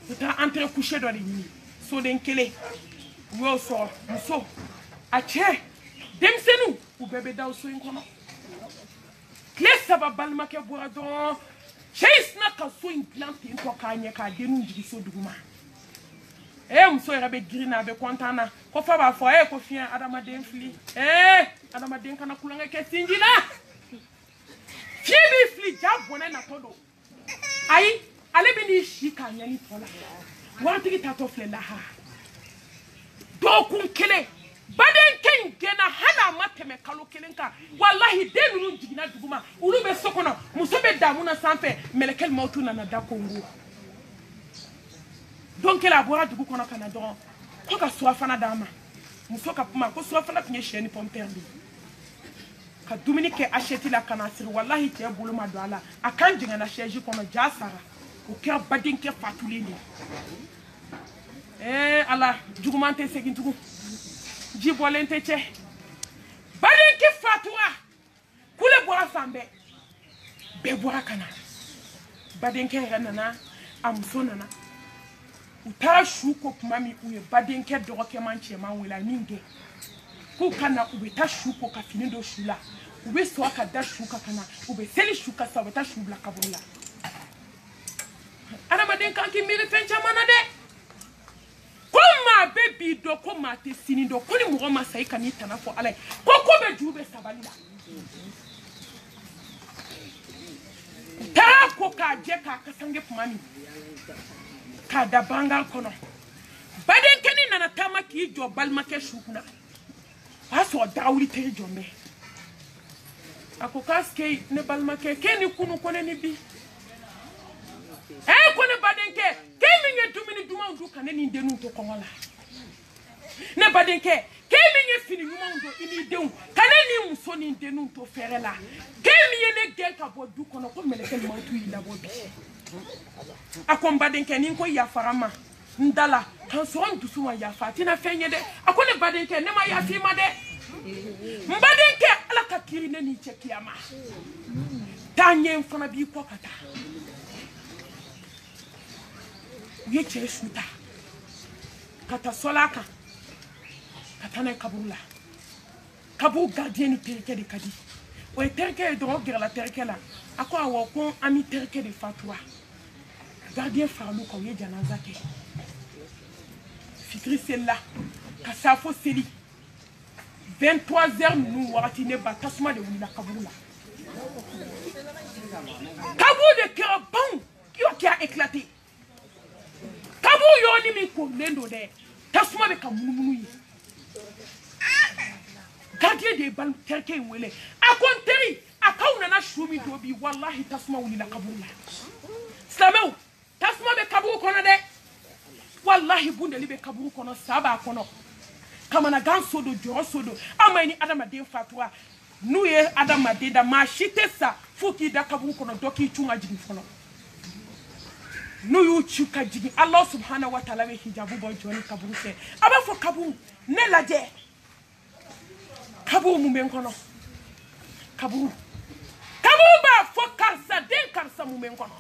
Speaker 2: no ta entre coucher do nyini so den kele wo so muso ache dem senu u bebe daw so in kono kle saba balma ke bo adon chase na ka so in plant in ko kanye ka denu jigi so duguma mso erabe grina be kontana ko fa ba fo ko fien adama den fli adama den kana kulanga ke sinjina fibi fli jabone na todo ai ale be ni shika nyani pola warti ki tato fle la ha do kun kele baden ken gena hala mateme kalo kelenka wallahi denunu jigina duguma ulu be sokono muso be damuna sanfe melekel mautu na da kongo donc la boira du coup qu'on a canadon ko ka soifana dama muso ka puma ko soifana pinye cheni pomperdi ka Dominique acheti la kanasir wallahi te bulu madwala akan jinga na cheji kono jasara o kya badin ke fatulini ala jugumante segintugu jibolente che badin ke fatura kule boira fambe be boira kana badin ke renana amsonana utara shuko kumami uye badenke doke manche manwela ninge ko kana ube ta shu ko ka fini do shula ube so aka da shu ka kana ube seli shu ka sa ta shu bla kabula ana maden kan ki miri fen chamana de ko ma be bi do ko ma te sini do ko ni mo ma sai kan itana fo alai ko be jube sabali la ta ko ka je ka kasange pumani ka da bangal kono baden keni nana tama ki jo balma ke shukuna aso dawri te jombe ako kaske ne balma ke keni kunu kone ni bi kone baden ke minye dumini duma ndu kaneni ndenu to kongola ne baden ke minye fini nyuma ndo ini deun kaneni musoni ndenu to ferela minye ne genka bo du kono ko meleke mantu ila bobi akon baden ke ni ko ya farama ndala kan so ndu suma ya fatina fenye de akone baden ke ne ma ya fi ma de baden ke ala ka kiri ne ni chekiama tanye mfana bi ko kata yeche shuta kata solaka kata na kabula kabu gardien ni terke de kadi o terke do gira la terke la ako awo ko ami terke de fatwa gardien farlu ko ye janaza ke fikri celle-là ka safo seli 23h nous wakati ne batasma de wila kabula kabu de kerabon qui a éclaté kabu yoni mi ko lendo de tasma be kamunu yi gardien de bal terke wele akonteri akawuna na shumi dobi wallahi tasma wila kabula slameu tasma be kabu kono de wallahi bunde libe kaburu kono saba kono kamana ganso do joro sodo amani adama de fatwa nuye adama de da machite sa fuki da kaburu kono doki chunga jigi fono nuyu chuka jigi Allah subhanahu wa ta'ala we hijabu bo joni kaburu se aba fo kaburu ne laje kaburu mu men kono kaburu ba fo karsa den karsa mu men kono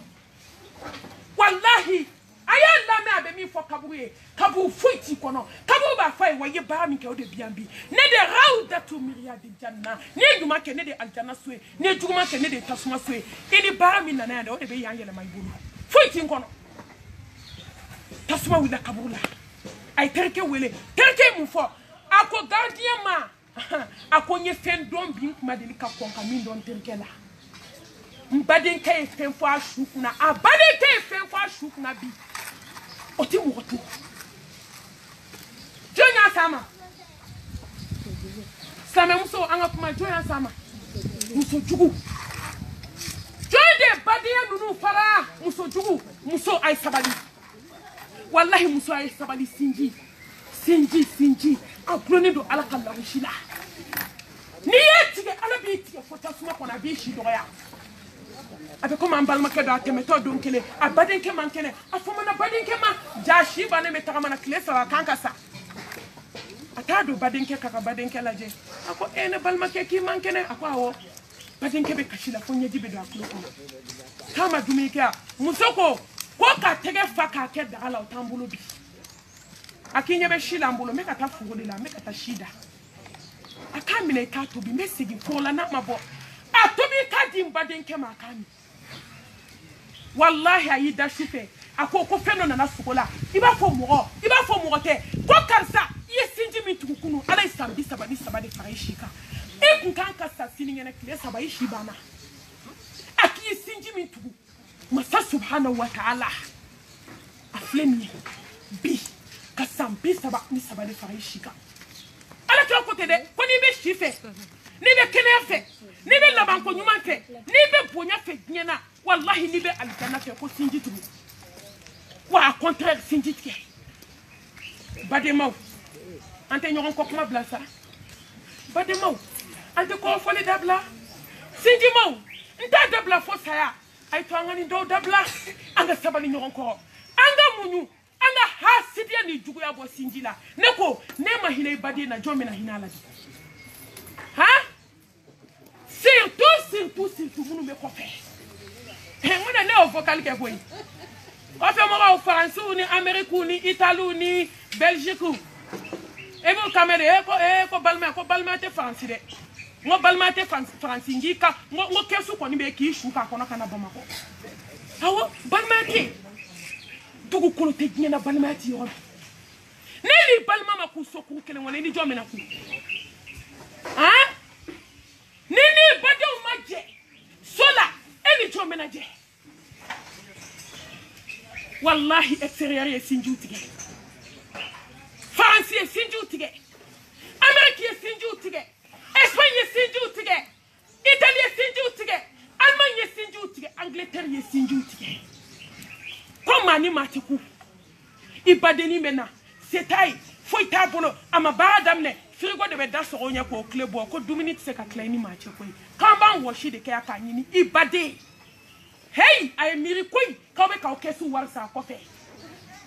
Speaker 2: wallahi aya la me abe mi fo kabuye kabu fuiti kono kabu ba fay waye ba mi ke o de biambi ne de raudatu miriadi janna ne juma ke ne de aljanna suwe ne juma ke ne de tasuma suwe ini ba mi nana ande o de be yangele may bulu fuiti kono tasuma wila kabula ay terke wele terke mu fo ako gardien ma ako nye fen don bi kuma de ka konka min don terke la mbaden kay fen fo ashukuna abaden kay fen fo ashukuna bi oti mugoto jonya sama muso anga kuma jonya sama muso jugu jonde badiya nunu fara muso jugu muso ay sabali wallahi muso ay sabali sinji abrone do alakalla shila ni yetige alabi tige fota suma kona bi shi doya avec comment balma ke da temeto don kele abaden ke mankene afuma baden ke ma jashi bane metaka mana kle sa kanka sa atado baden ke kaka baden ke laje ako ene balma ke ki mankene ako awo baden ke be kashila fonye dibe do aklo ko kama dumike musoko ko ka tege faka ke dala utambulu bi akinye be shila mbulo meka ta fungulila meka ta shida akamile ka to bi mesigi kola na mabo atobi ka dimbaden ke makani wallahi ayi da shufe akoko feno na sukola iba fo mo te ko karsa yesinji mitukunu ala isambi sabani sabade farishika e kunkan kasa siningene kile sabai shibana aki yesinji mituku masa subhanahu wa ta'ala aflemi bi kasambi sabani sabade farishika ala to kote de ko ni be shife ni be kene fe ni be laban ko nyuma fe ni be bonya fe nyena wallahi ni be aljanna fe ko sinji tubu wa contraire sinji ke bademaw ante nyon ko kuma blasa bademaw ante ko fole dabla sinji maw nta dabla fo saya ay to ngani do dabla anga sabali nyon ko anga munyu anga hasidia ni jugu ya bo sinji la neko ne mahile badi na jomi na hinala di ha surtout munu me ko fe muna ne o vocal ke boy ko fe mo ko France ni Amerique ni Italie ni Belgique e mo kamere ko balma te fansi de ngo balma te fansi ngika ngo kesu ko ni be ki shu ka kono kana bamako awo balma te dugu ko te nyana balma te yo neli balma ma ku so ku kele wona ni jomena ku ah nini bado maje sola eni jomena je wallahi extérieur ye sinju tige France ye sinju tige Amérique ye sinju tige Espagne ye sinju tige Italie ye sinju tige Allemagne ye sinju tige Angleterre ye sinju tige koma ni matiku ibadeni mena setai foi tabono ama badamne frigo de beda soronya ko klebo ko 2 minutes se ka kleini machi ko kamba woshi de ka kanyini ibade hey ay miri koy ka be ka kesu warsa ko fe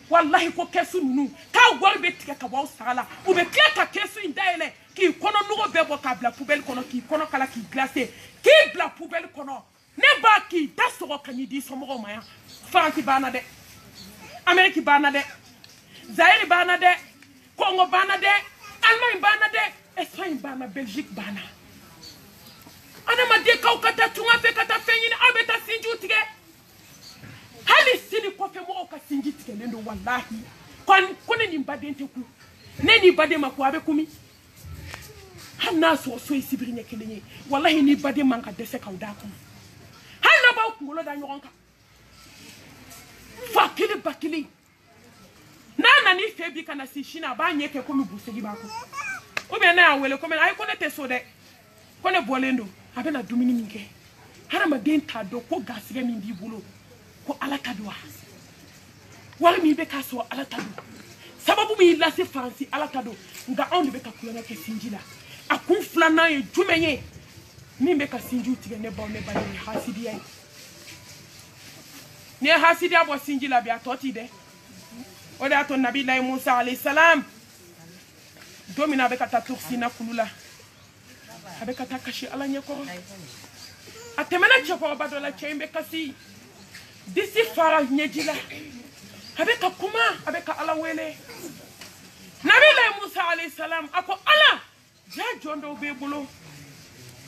Speaker 2: wallahi ko kesu nunu ka warbe tika ka wa sala u be ka kesu indaele ki kono nugo be bo ka bla poubelle kono ki kono kala ki glacé ki bla poubelle kono ne ba ki da soro kanyidi somo maya France bana de Amerique bana de Zaire bana de Congo bana de Allemagne bana de Espagne bana Belgique bana ana ma de ka kata tunga fe kata fenyini abeta sinju tige hali sini ko fe mo ka sinji tige nendo wallahi kon ni mbadente ku ne ni bade mako abe kumi hanna so isibirine kelenye wallahi ni bade manka dese ka uda ku hanna ba ku lo da nyoronka fakili bakili nana ni febi kana si shina ba nyeke ko mi busegi ba ko o be na awele ko me ay ko ne te so de ko ne bolendo abe na dumini minke harama den ta do ko gasige min bi bulo ko alata do wari mi be ka so alata do sababu mi la se fansi alata do nga on be ka kulona ke sinjila akun flana ye jumenye mi be ka sinju tige ne ba ne ba ni hasidiya ne hasidiya bo sinjila bi atoti de o de ato nabi la Musa alayhi salam domina be ka ta tursina kulula abe kata kashi ala nyekoro atemena cheko badola chembe kasi disi fara nyejila abe ka kuma abe ka ala wele nabi la Musa alayhi salam ako ala ja jondo be bolo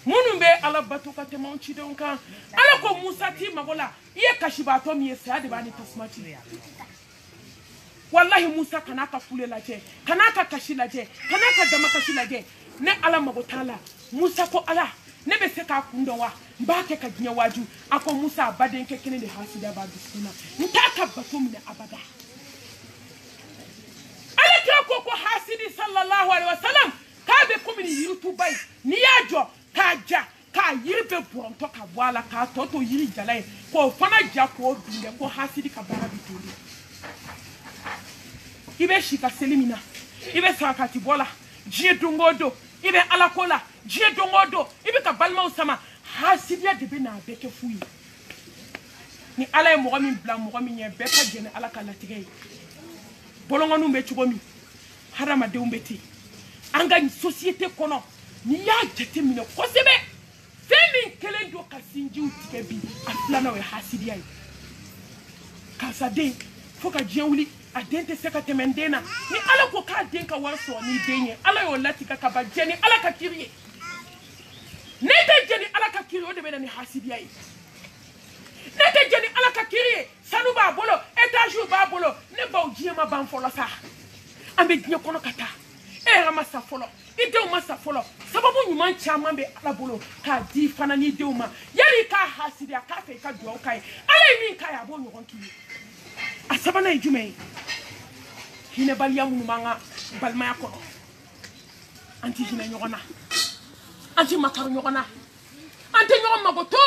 Speaker 2: munu be ala batu ka temon chidonka ala ko Musa ti magola ye kashi bato mi yesa de bani tasmati wallahi Musa kanaka fule laje kanaka kashi laje kanaka dama kashi laje ne ala magotala Musa ko ala ne be se ka kundo wa mbake ka ginya waju ako Musa baden ke kene de hasida ba bisuna ntaka batum ne abada ala kira ko hasidi sallallahu alaihi wasallam ka be kumini YouTube bai ni yajo ka ja ka yirbe bonto ka wala ka toto yiri jalai ko fana ja ko dunde ko hasidi ka bara bituri ibe shika selimina ibe sakati bola je dungodo ibe alakola je dongodo ibe ka balma usama hasidia de bena beke fuyi ni ala e mo mi bla mo mi nye beka jene ala kala tigay bolongo nu be chugomi harama de umbeti anga ni société kono ni ya jete mine ko sebe femi kele do ka sinji utike bi aflana we hasidia yi kasade foka jenwuli adente seka temendena ni ala ko ka denka warso ni denye ala yo latika ka ba jeni ala ka kiriye nete jeni ala ka kiriye o de bena ni hasidiya yi nete jeni ala ka kiriye sanu ba bolo etage ba bolo ne ba ujiye ma ban folo sa ambe dinye kono kata era masa folo ideu masa folo sababu nyuma chama be ala bolo ka di fana ni ideu ma yari ka hasidiya ka fe ka duwa kai ala mi ka ya bo nyon ki asabana ijume hine balia munumanga balma yako anti hine nyogona anti makar nyogona anti nyogoma magoto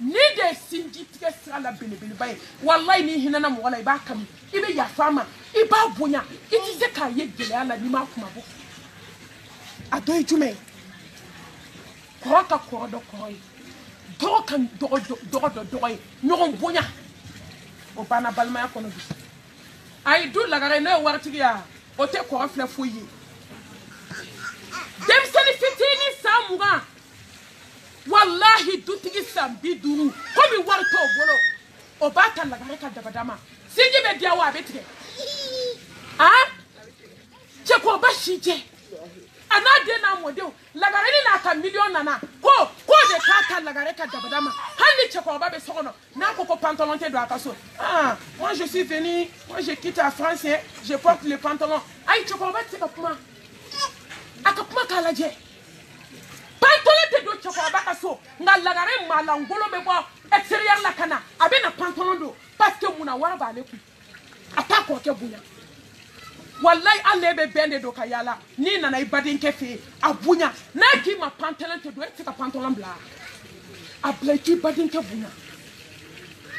Speaker 2: ni de sinji tresra la belebele bay wallahi ni hina na mo wala iba kam ibe ya fama iba bonya itize ka yegele ala ni makuma bo ado ijume koka kodo koy dokan dogo nyogon bonya o bana balma yako no bi ay dul la gare ne warti ya o te ko rafle foyi dem sali fitini samuga wallahi dutigi sambi duru ko mi warto bolo o bata la gare ka dabadama sinji be dia wa betike ah Cheko ba shije. Anade na model. Lagare ni na ka million nana. Ko de kaka lagare ka dabadama. Hani cheko ba be sokono. Na koko pantalon te do akaso. Ah, moi je suis venu, moi j'ai quitté la France, je porte les pantalons. Aïe cheko ba te kapuma. Akapuma kalaje. Pantalon te do cheko ba kaso. Nga lagare mala ngolo be bo extérieur la kana. Abe na pantalon do parce que muna wara ba leku. Ata ko ke bunya. Wallahi alle be bende do kayala ni nana ibadin kefe abunya na ki ma pantalon te do tika pantalon bla abla ki badin ke bunya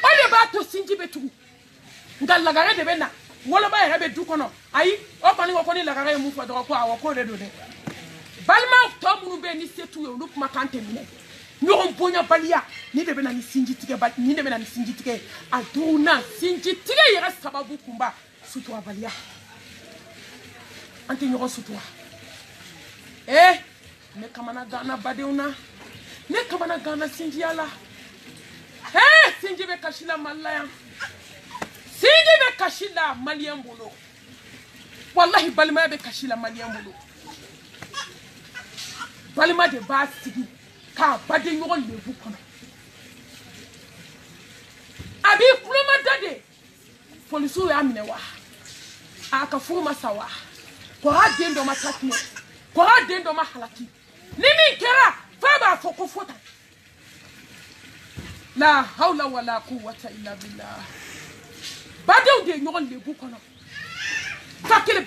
Speaker 2: ole ba to sinji betu ngal lagare de bena wala ba rebe du kono ayi o bani ko ni lagare mu fa do ko awo ko de do de balma to munu be ni setu yo lu kuma kante mine nyoron bonya balia ni de bena ni sinji tike ba ni de bena ni sinji tike aduna sinji tike yera sababu kumba sutu balia Ante nyoro sutua. Ne kamana gana badeuna. Ne kamana gana sinji ala. Sinji be kashila malaya. Sinji be kashila malien bolo. Wallahi balima be kashila malien bolo. Balima de ba sigi ka bade nyoro lebu kono. Abi kuloma dade. Polisu ya minewa. Aka fuma sawa. Kora dendo matakne. Kora dendo mahalaki. Nimi kera faba foko fota. La hawla wala quwwata illa billah. Badeu de nyon lebu kono. Bakele.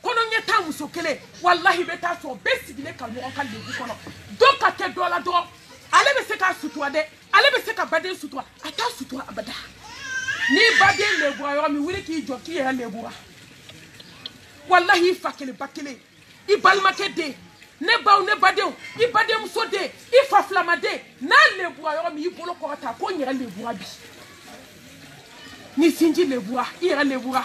Speaker 2: Kono nyeta muso kele. Wallahi beta so besigile ka nyon ka lebu kono. Doka te dola do. Ale be se ka sutwa de. Ale be se ka bade sutwa. Ata sutwa abada. Ni bade lebu ayo mi wili ki joki ya lebu. Wallahi fakele bakele ibalma kede ne baw ne badeu ibadem sode ifaflamade na lebua yo mi ibolo ko ta ko nyere lebua bi ni sinji lebua ira lebua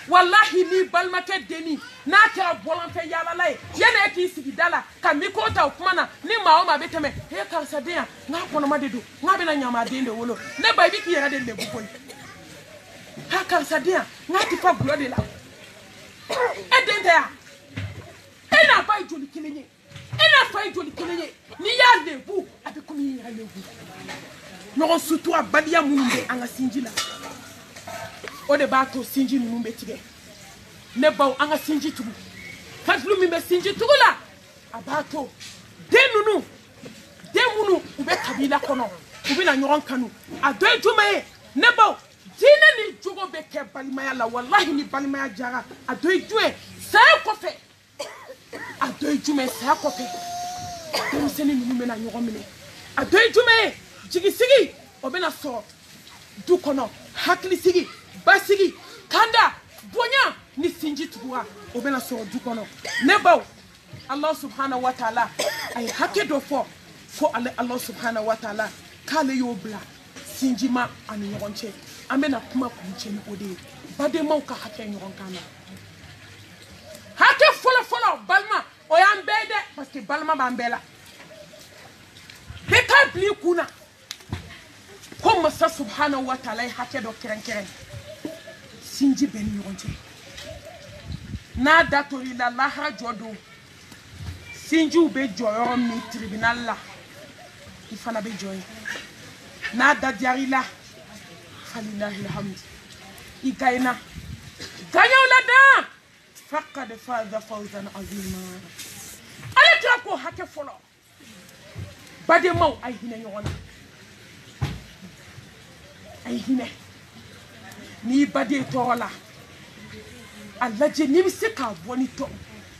Speaker 2: wallahi ni balma kede ni na ta bolante yala lai yana eki sigidala ka mi ko ta kumana ni mawo ma beteme he karsadea na kono madedo na be na nyama dende wolo ne ba bi ki yere de lebu ko ha karsadea na ti fa blode la Edenda ena ba joli kilenye ena fa joli kilenye ni ya lebu abikumi ya lebu no sutu abadia munumbe anga sinjila o de ba to sinji munumbe tige ne ba anga sinji tugu kadlu mi be sinji tugula abato demunu ube kabila kono ube na nyoron kanu adoy jumaye ne ba Tina ni jogo beke balimaya la wallahi ni balimaya jara adoy jume sa kofe adoy jume sa kofe dem seni ni mena nyogo mine adoy jume jigi sigi obena so du kono hakli sigi basigi kanda bonya ni sinji tuwa obena so du kono nebaw Allah subhanahu wa ta'ala ay hakedo fo Allah subhanahu wa ta'ala kale yo bla sinjima ani nyogonche amena kuma kuncheni ode bade mauka hake nyogon kana hake folo balma oyambede parce que balma bambela beka bli kuna comme ça subhanahu wa ta'ala hake do keren sinji ben nyogonche na datori la lahra jodo sinji ube joyo mi tribunal la ifana be joy na dadiari la Falillahi alhamd ikaina ganyo lada faqad faza fawzan azima ala trako hake folo bade maw ay hine nyona ay hine ni bade tola alla je ni biseka boni to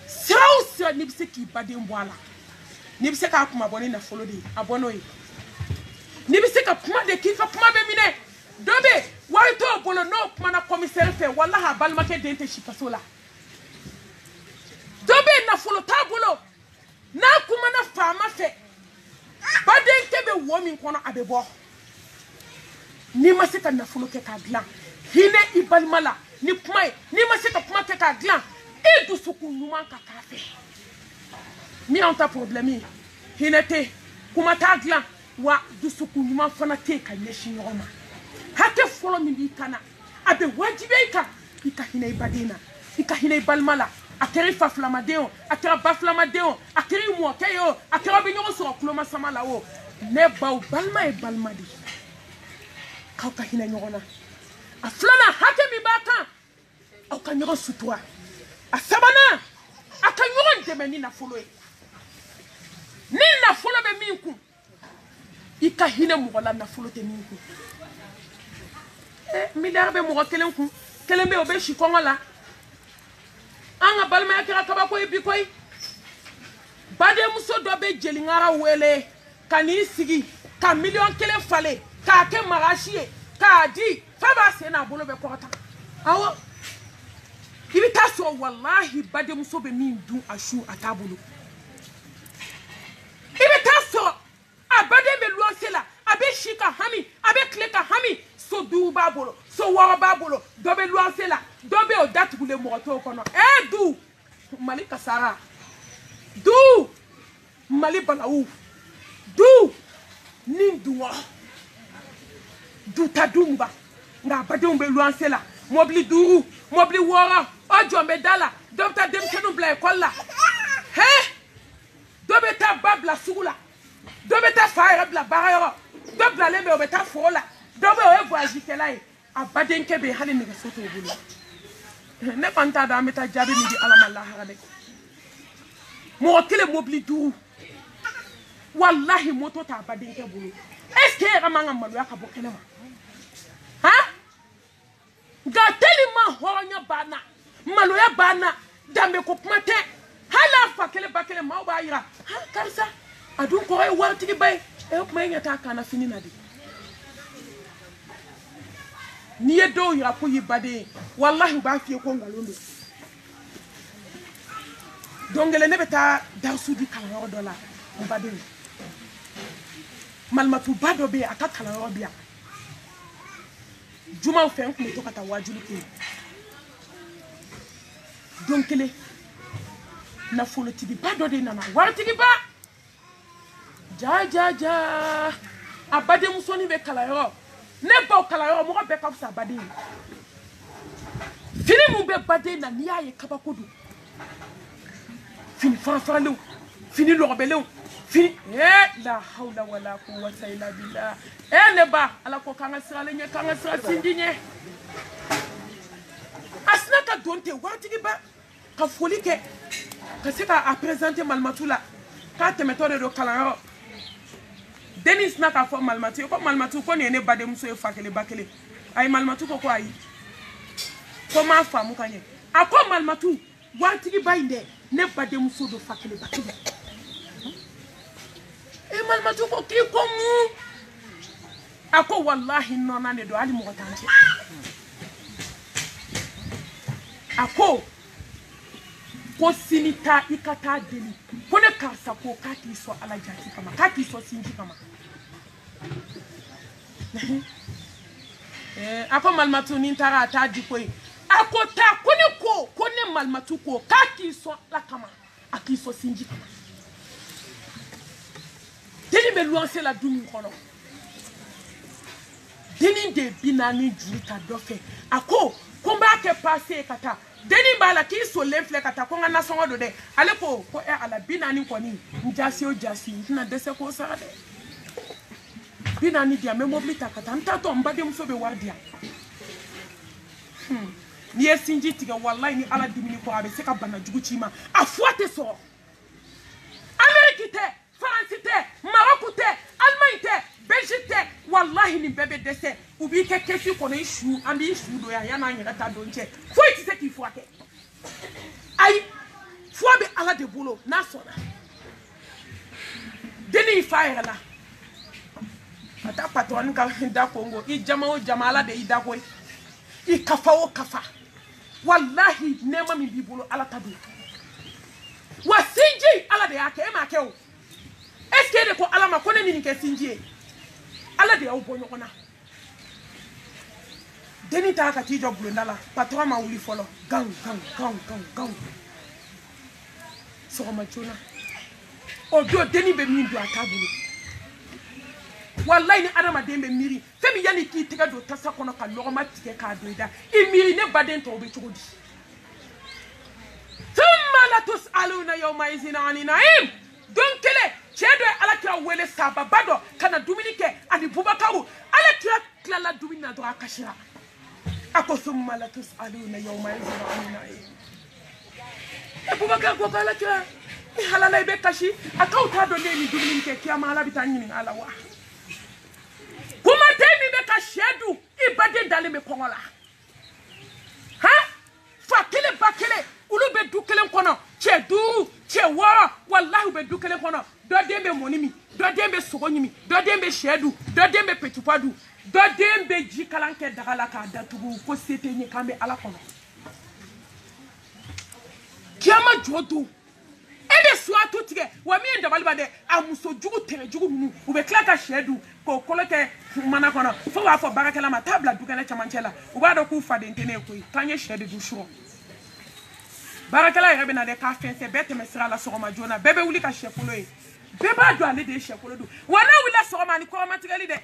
Speaker 2: sausa ni biseki bade mbwala ni biseka kuma boni na folo de abono yi ni biseka kuma de kika kuma be mine dobe warito bolo no kuma na commissaire fe wallahi balma ke dente shipasola dobe na folo tabolo na kuma na fama fe baden ke be womi kono abebo ni maseka na folo ke ka glan hine ibalmala ni kuma ni maseka kuma ke ka glan e du suku numa ka kafe mi anta problème hinete kuma ta glan wa du suku numa fana te ka yeshi nyoma hake folo mi kana abe wajibe ka hina ibadina ikahine balmala akeri fa flamadeo akera ba flamadeo akeri mo kayo akera be nyogo so kloma samala wo ne baw balma e balmadi ka kahine nyogona aflana hakemi baka au ka nyogo sutua asabana aka nyogo demeni na folo e ni na folo be minku ikahine mo wala na folo te minku milliard be mo kelenku kelembe obe shikonga la anga balma yakira kabako e bikoy bade muso do be jelingara wele kani sigi ka million kelen fale ka ke marashie ka di faba sena bolo be kota awo ibi taso wallahi bade muso be min du ashu atabulu ibi taso abade be luosela abe shika hami abe kleka hami so du babolo so wa babolo do be luosela do be o datugule moto kono du mali kasara du mali balaou du ninduwa du tadumba nga bade be luosela mobli duru mobli wora ojo medala docteur dem kenu bla école la do be ta babla sugula do be ta faire bla barayoro do bla lembe o be ta fola do be o voyage kelaye abade nkebe hali ni soto bulu ne panta da meta jabi mi di alama allah hale mo kele mobli duru wallahi moto ta abade nke bulu est-ce que ramanga malu ya kabokele ma ga telima honya bana maloya bana dambe ko kumate hala fakele bakele ma ba yira karsa adun ko ay wartigi bay e may ngata kana fini na di ni yedo yira ko yibade wallahi ba fi ko ngalondo dongele ne beta darsu di kala dola mbade malmatu bado be aka kala robia juma fe ko to kata wajulu ke donc le na folo tigi ba do de nana war tigi ba ja abade musoni be kala yo ne ba kala yo mo be ka fusa abade fini mu be bade na ni aye kabakodu fini farafalo fini lobelo fini la hawla wala quwwata illa billah ne ba ala ko kanga sira le nye kanga sira sindinye asna ka donte war tigi ba ka foli ke ka se ka présenter malmatu la ka temetore do kalaro Denis na ka fo malmatu ko malmatu ko ne bade muso e fakele bakele ay malmatu ko ayi ko ma famu kanye akọ malmatu watigi bainde ne bade muso do fakele bakele e malmatu ko ki ko mu akọ wallahi nona ne do ali mo tanti akọ ko sinita ikata deli ko ne karsa ko kati so ala jati kama kati so sinji kama ako malmatu ni ntara ta di ko ako ta ko ne malmatu ko kati so la kama aki so sinji kama deni be luanse la dumi kono deni de binani juta dofe ako komba ke passer kata deni bala ki so lenfle kata ko ngana songo do de ale ko ala binani ko ni njasi o jasi na dese ko sa de binani dia me mobilita kata ntato mbade mso be wardia ni esinji tiga wallahi ni ala dimini ko abe se ka bana jugu chima afuate so amerikite francite marokute almaite belgique wallahi ni bebe dese ubi ke kefi ko na ishu andi ishu do ya na nyira ta donche foi ti se ki fuate ai foi be ala de bolo na sona deni fire la ata patron ka da Congo I jama o jama ala de ida ko I kafa o kafa wallahi nema mi bibolo ala tadu wasinji ala de yake ma ke o eske de ko ala ma ko ne ni ke sinji ala de o bonyo kona deni ta ka ti job ndala patron ma wuli folo gang so ma chona o do deni be mi do atabulu wallahi ni adama dembe miri femi yani ki tiga do tasa kono ka logoma tike ka doida I miri ne baden to be chogodi tus'aluna yawma izin 'ani na'im don kele chedo ala kira wele saba bado kana dumini ke ani Bubakaru ala kira klala dumini na do akashira ako thumma la tus'aluna yawma izin 'ani na'im Bubakar ko kala kira halala ibe kashi akauta do ne ni dumini ke kiyama ala bitanyini ala wa kuma temi be ka shedu ibade dale me kongola ha fa kele ba kele ulu be du kele kono chedu chewo wallahi be du kele kono do dembe monimi do dembe sogonyimi do dembe shedu do dembe petupadu do dembe jikalanke dagala ka datugu ko sete ni kambe ala kono kiama jodu ebe soa to tige wa mi ndabali ba de amuso jugu tere jugu munu ube klaka shedu ko koloke mana kono fo wa fo barakela ma tabla dukana chamanchela uba do ku fade ntene ko tanye shedu du shuro barakela yebe na de ka fense bete mesra la soro ma jona bebe wuli ka shepolo e beba do ale de shepolo du wana wila soro ma ni ko matikali de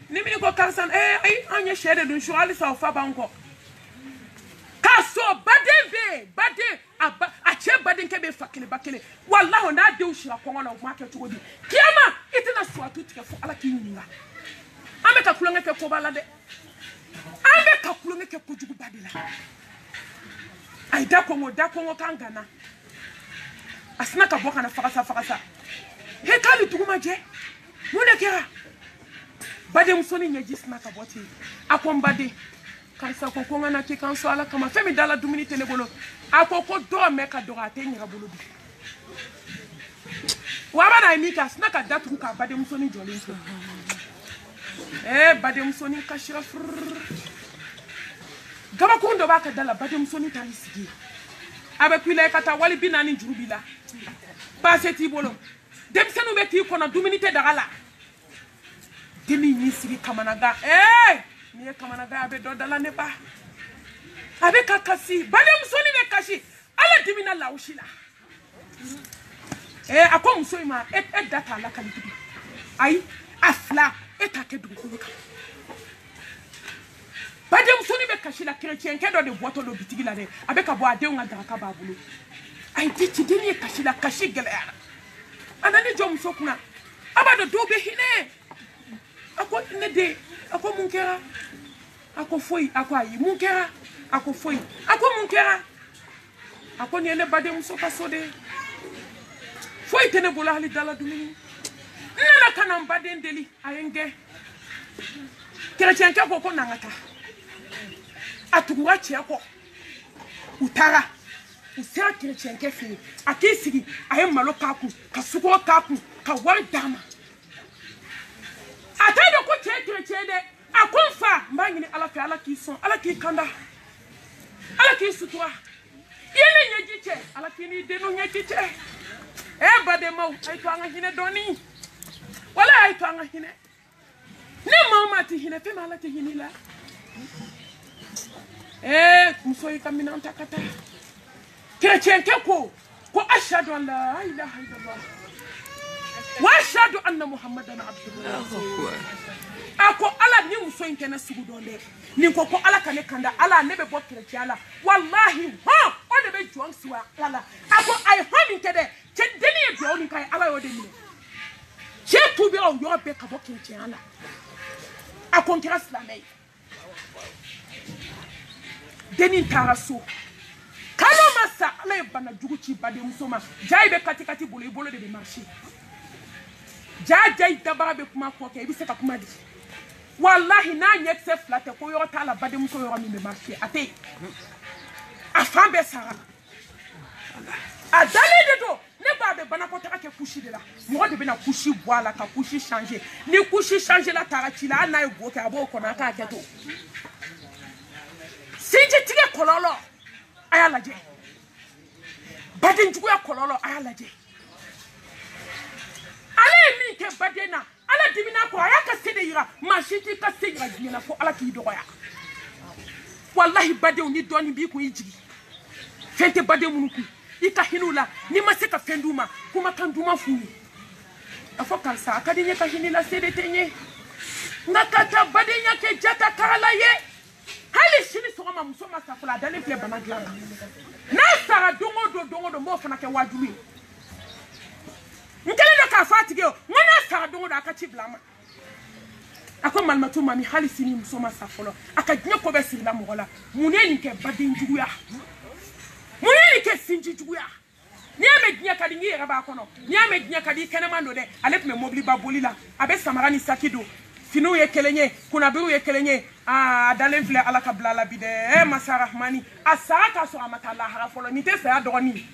Speaker 2: ni mi ko kansan ai anye shedu du shuro ali sa fa banko kaso badembe bade ache baden kebe fakile bakile wallahi na de ushira kongola market wodi kiama itina swatu tike fo ala kinyinga ame ka kulonge ke ko balade ame ka kulonge ke ko jugu badila ai da kongo kangana asina ka boka na fakasa he kali tuguma je mune kera bade musoni nyaji sina ka boti akombade kansa ko ngana ki kanso ala kama femi dala dumini tele bolo akoko do me ka do ate nyira bolo bi waba na mi ka sna ka datu ka bade musoni jolin so bade musoni ka shira fur gaba ko ndo ba ka dala bade musoni tan sigi abe pile kata wali binani jurubila paseti bolo dem senu be ti kono dumini te dagala demi ni sigi kamanaga ni kamana ga abe do dala ne ba abe kakasi bale musoni be kashi ala dimina laushila akon musoi ma data la kaliti ai afla etake du ko ka bade musoni be kashi la chrétien ke do de boto lo bitigi la de abe ka bo ade un ga ka ba bulu ai titi deni kashi la kashi gele anani jom sokuna abado do be hine ako ne de ako munkera ako foi ako ayi munkera ako foi ako munkera ako ni ele bade muso kasode foi tene bola hali dala dumini nana kana bade ndeli ayenge chrétien ke ko nangata atuwa cheko utara usera chrétien ke fi akisigi aye malo kaku kasuko kaku ka war dama atado ko chrétien de akonfa mbangini ala fi ala ki son ala ki kanda ala ki sutura yele nyejiche ala ki ni denu nyejiche bade mau ay to anga hine doni wala ay to anga hine ne mama ti hine fe mala ti hine la musoyi kamina antakata chrétien ke ko ashhadu an la ilaha illallah wa ashhadu anna muhammadan abduhu ako ala ni muso intena sugu donde ni ko ala kane kanda ala ne be bo chrétien ala wallahi ha o de be juan siwa ala ako ay honi kede che deni e do ni kai ala yo de ni che tu be o yo be ka bo chrétien ala ako nkira islamai deni taraso kalo masa ala e bana jugu ci bade musoma jay be katikati bolo de be marché jay dabara be kuma ko ke bi se ka kuma di wallahi na nyekse flate ko yo tala bade muso yo mi be marché ate afan be sara adale de do ne ba be bana ko ta ke kushi de la mo de be na kushi boala ka kushi changer ni kushi changer la tarati la na e go ke abo ko na ka ke to sinje tige kololo ayala je bade njugo ya kololo ayala je ale mi ke bade na ala dimina ko ayaka sede yira mashiti ka seyira dimina ko ala ki doya wallahi bade ni doni bi ko yiji fente bade munuku ika hinula ni maseka fenduma kuma kanduma funi afoka sa akadinye ka hinila sede tenye ngakata bade nyake jata kala ye hali shini soma musoma safula dale fle banagla na sara dongo dongo mo fana ke wajulu nkele do ka fatige o ngona sa dongo da aka chiblama ako malmatu mami halisini musoma safolo aka dnya ko be sirla mo gola muneni ke badin juguya muneni ke sinji juguya ni ame dnya kadi ngi raba kono ni ame dnya kadi kenema ndo de alep me mobili baboli la abe samarani sakido finu ye kelenye kuna biru ye kelenye dalen fle ala ka blala bide masa rahmani asara ka so amata la harafolo ni te fe adoni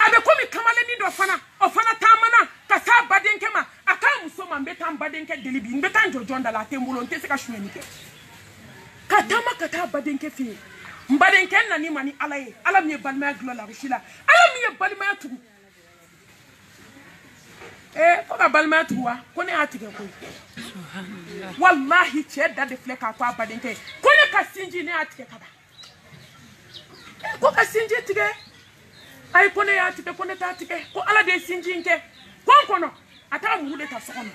Speaker 2: abe komi kamale ni do fana o fana tamana ka sa badenke ma aka musoma mbeta badenke delibi mbeta njojonda la tembulo ntese ka shumenike katama kata badenke fi mbadenke nani mani alaye ala mi balma glola rishila ala mi balma tu ko ka balma tuwa ko ne atige ko subhanallah wallahi che da de fleka ko badenke ko ne ka sinji ne atige kaba ko ka sinji tige ay ko ne atige ko ne ta atige ko ala de sinji nke kono ata mu de ta sokono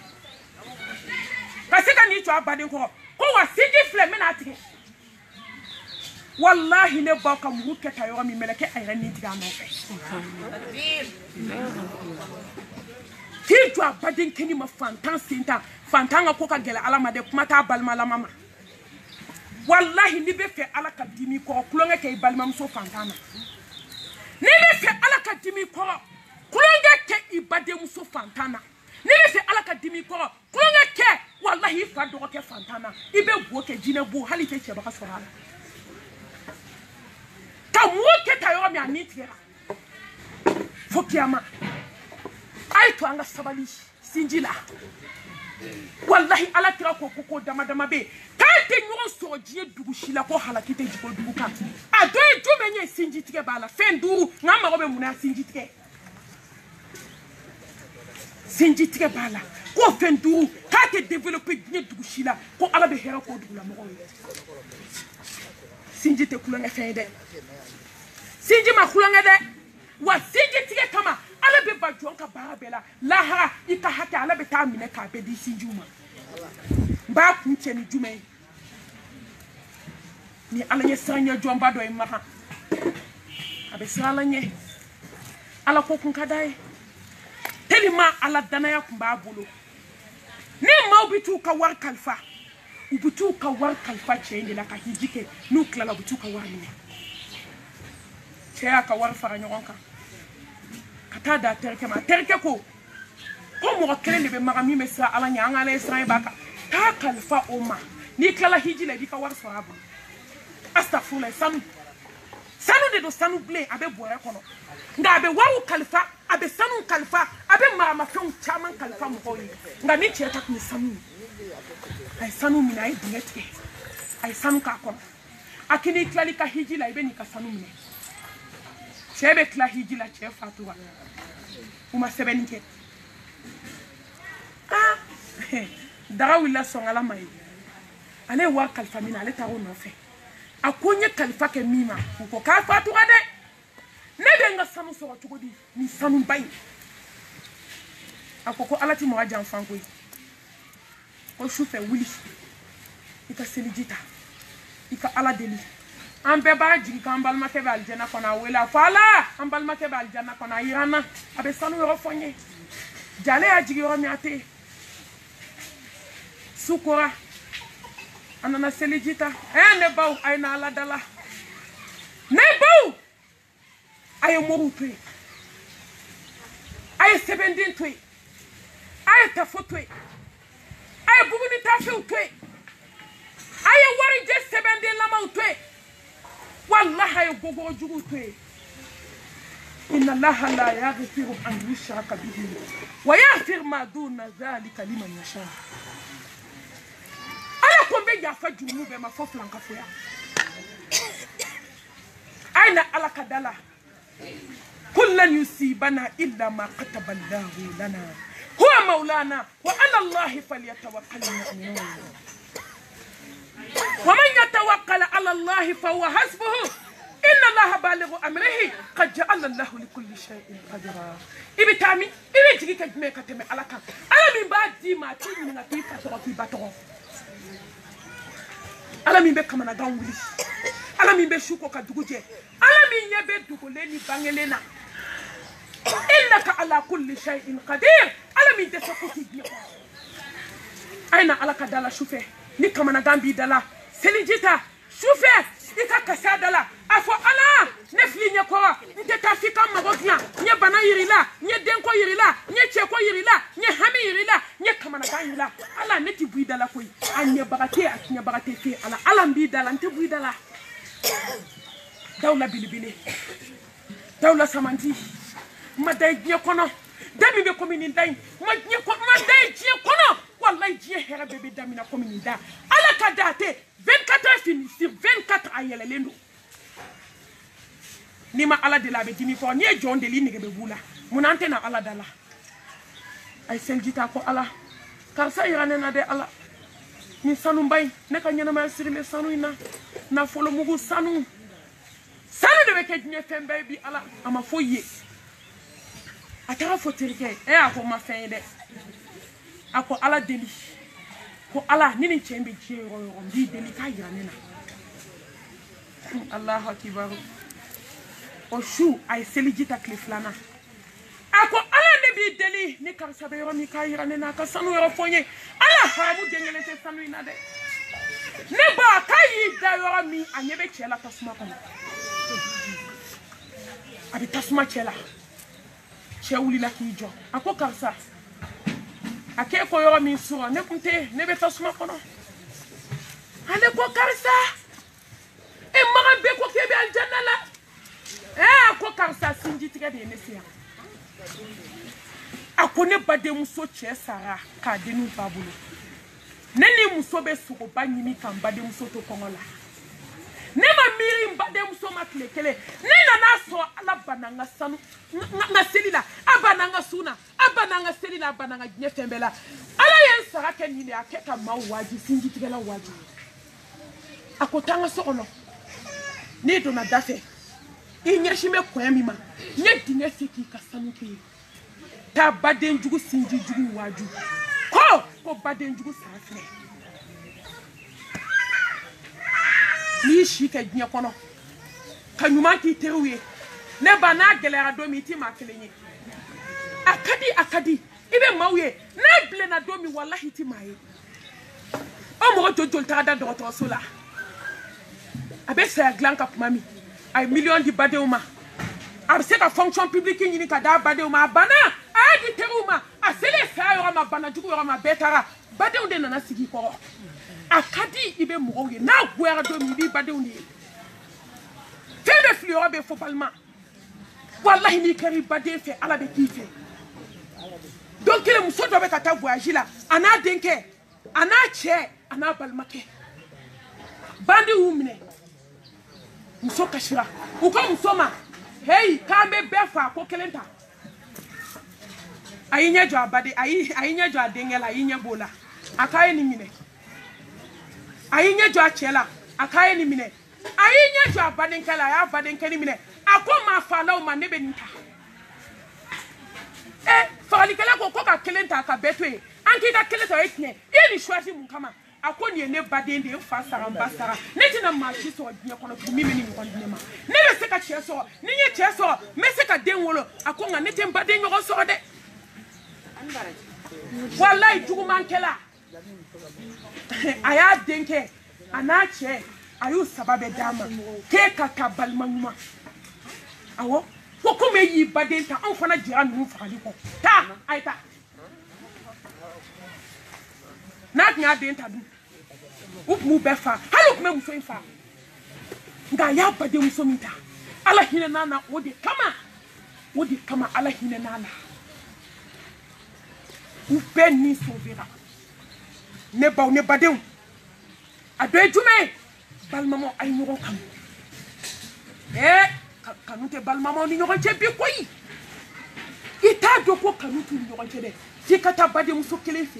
Speaker 2: ka se ka ni to abaden ko wa sinji fle me na atige wallahi ne ba ka mu ke ta yo mi meleke ay ran ni tiga no fe Tito abaden keni ma fantan sinta fantanga ko ka gele ala ma de kuma ta balma la mama wallahi ni be fe ala ka dimi ko kulonge ke balma so fantana ni be fe ala ka dimi ko kulonge ke ibade so fantana ni be fe ala ka dimi ko kulonge ke wallahi fa do ke fantana ibe bo ke jine bo hali ke cheba ka sora ka mo ke tayo mi anitira fokiama ay to anga sabali sinjila wallahi ala tira ko dama be ka te nyon soje dugu shila ko halakite jiko dugu ka a do e jo menye sinji tike bala fenduru ngama robe muna sinji tike bala ko fenduru ka te développer nye dugu shila ko ala be hera ko dugu la mo sinji te kulanga fende sinji ma kulanga de wa sinji tike kama ala be ba jonka barabela laha ika hata ala be ta mine ka be di sinjuma ba kunche ni jume ni ala nye sanya jomba do imaka abe sala nye ala ko kun kadai telima ala dana ya kumba bolo ni ma obitu ka war kalfa ubitu ka war kalfa chende la ka hijike nukla la ubitu ka war mine cheya ka war fara nyonka kata da terke ko mo kele ne be magami me sa ala nya ngala Israel baka ta kalfa oma ni kala hijile di ka war sarabu astaghfirullah sanu de do sanu ble abe boye kono nga abe waru kalfa abe sanu kalfa abe mama fon chaman kalfa mo koyi nga ni cheta ni sanu ay sanu mina ay dinete ay sanu ka kono akini klali ka hijila ibe ni ka sanu mina chebe kla hijila che fatuwa uma sebenike daga willa songala mai ale wa kalfa mina ale tawo no fe akonye kalfa ke mima ko ka fatuwa de ne be nga sanu so tugodi ni sanu bay akoko alati mo ajan fanko ko shufe wuli ika selijita ika ala deli ambe ba jigi kambal make ba aljana kona wela fala ambal make ba aljana kona irana abe sanu yo fonye jale a jigi yo miate sukora anana selijita ne baw ay na ala dala ne baw ay moru pe ay sebendin pe ay tafoto ay buguni tafu pe ay wari je sebendin lama pe والله يغوغو جوتي ان الله لا يغفر ان يشرك به ويغفر ما دون ذلك لمن يشاء انا كون بي يافا جومو به ما فوفلان كفيا اين على كدلا كلن يصيبنا الا ما كتب الله لنا هو مولانا وعلى الله فليتوكل المؤمنون ومن يتوكل على الله فهو حسبه إن الله بالغ أمره قد جعل الله لكل شيء قدرا إبي تامي إبي تيجي كجمع كتمي على كم على من بعد دي ما تيجي من كيف تروح في باتو على من بكم أنا داونلي ala min be shuko ka dugu je ala min ye be dugule ni bangelena innaka ala kulli shay'in qadir ala min de sokoti bi aina ala ka dala shufe ni kamana gambi dala selijita shufe ika kasa dala afo ala nefli nye ko nte tafika magoknya nye bana yirila nye denko yirila nye cheko yirila nye hami yirila nye kamana gambi ala neti bui dala koy anye bagate fe ala mbi dala nte bui dala dawla bilibili dawla samanti maday nye kono dami be komini day nye ko maday je kono wallahi je hera bebe dami na komini da ala ka date 24 heures fini sur 24 ayele lendo nima ala de la be dimi ko nye jonde li nige be bula munante na ala dala ay seljita ko ala kar sa irane na de ala ni sanu mbay ne ka nyana ma sirime sanu ina na folo mugu sanu de be ke nye fembe bi ala ama foye atara fotirike e ako ma fen de ako ala deli ko ala nini chembe jero ndi deli ka irane na Allahu akbar o shu ay selijita kliflana ako ala ne bi deli ni karsa be mi ka irane na ka sanu yoro fonye ala haramu dengele te sanu ina de ne ba kayi da yoro mi anyebe chela tasuma ko abi tasuma chela chewuli la ki jo ako karsa ake ko yoro mi sura ne kunte ne be tasuma ko no ale ko karsa e magan be ko kebe aljanna la ko karsa sinji tiga de ne sia akone bade muso che sara ka de nu babulo neni muso be suko banyimi kan bade muso to kongola ne ma miri bade muso maklekele ne na so ala bananga sanu nga selila abananga suna abananga selila abananga nyefembela ala yen sara ke ni ake ka mawaji sinji tiga la waji akotanga so ono ne do na dafe inyashime kwemima nye dinge siki kasanu pe ta baden jugu sinji jugu waju ko baden jugu safre ni shike gnye kono kanyuma ki teruye ne bana gelera domi ti makelenye akadi ibe mawye ne ble na domi wallahi ti maye o mo jojol ta da do sola abe sa glanka mami ay million di badeuma abse ka fonction publique ni ka da badeuma bana adi teruma asele sa yo ma bana jugo yo ma betara badeu de nana sigi ko akadi ibe mo ye na gwera do mi bi badeu ni fele fliora be fopalma wallahi ni kari bade fe ala be kife donc le muso do be ka ta voyage la ana denke ana che ana balmake bandi umne muso kashira uko musoma hey kambe befa ko kelenta ayinya jo abade ayinya jo adengela ayinya bola akaye ni mine ayinya jo achela akaye ni mine ayinya jo abade nkela ya abade nkeni mine akoma fala o manebe nta fali kala ko ka kelenta ka betwe anki ka kelenta etne ili shwazi munkama akoni ne badende fa sara mbasara netina machi so dnya kono mi meni ngondine ma ne be se ka cheso ni nye cheso me se ka denwolo akonga nete mbade nyogo so de wallahi jugu mankela aya denke anache ayu sababe dama ke ka balmanuma awo ko kuma yi badenta an fana jira nu fakali ko ta aita na nya denta du mu befa halu kuma muso infa nga ya bade muso minta ala hina nana wodi kama ala hina nana u benni sovera ne baw ne badeu adoy jume balmamo ay ñogo kam kanute balmamo ni ñogo ci bi koy ita do ko kanutu ñogo ci de ci kata bade muso kele fi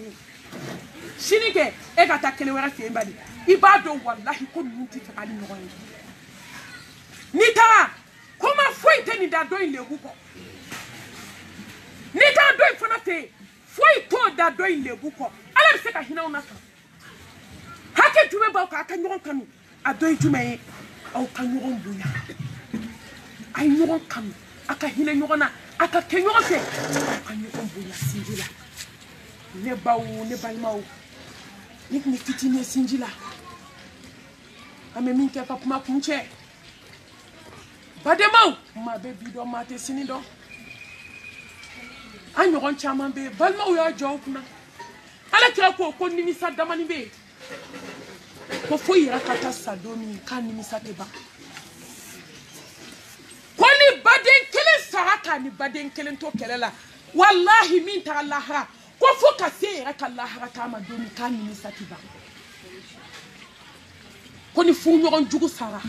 Speaker 2: shinike e gata kele wera fi mbadi ibado wallahi ko nunti fa ali ñogo ni ta kuma foi teni da do ile ko ni ta do fana te foi to da do ile ko ala se ka hina una ka hake jume ba ka aka ñogo kanu adoy jume aw ka ɲɔgɔn bonya a ye ɲɔgɔn kanu a ka hinɛ ɲɔgɔn na a ka kɛ ɲɔgɔn fɛ aw ka ɲɔgɔn bonya sinji la ne baw ne balimaw ne tun ye fitinin ye sinji la an bɛ min kɛ ka kuma kuncɛ bademaw maa bɛ bi dɔn maa tɛ sini dɔn an ɲɔgɔn caman bɛ yen balimaw y'a jɔ u kunna ala kira ko nimisa damani bɛ yen ko fo yɛrɛ ka taa sa don min k'a nimisa tɛ ban ko ni baden kelen sara k'a ni baden kelen to kɛlɛ la walahi min taara lahara ko fo ka se yɛrɛ ka lahara k'a ma don min k'a nimisa tɛ ban ko ni furuɲɔgɔn jugu sara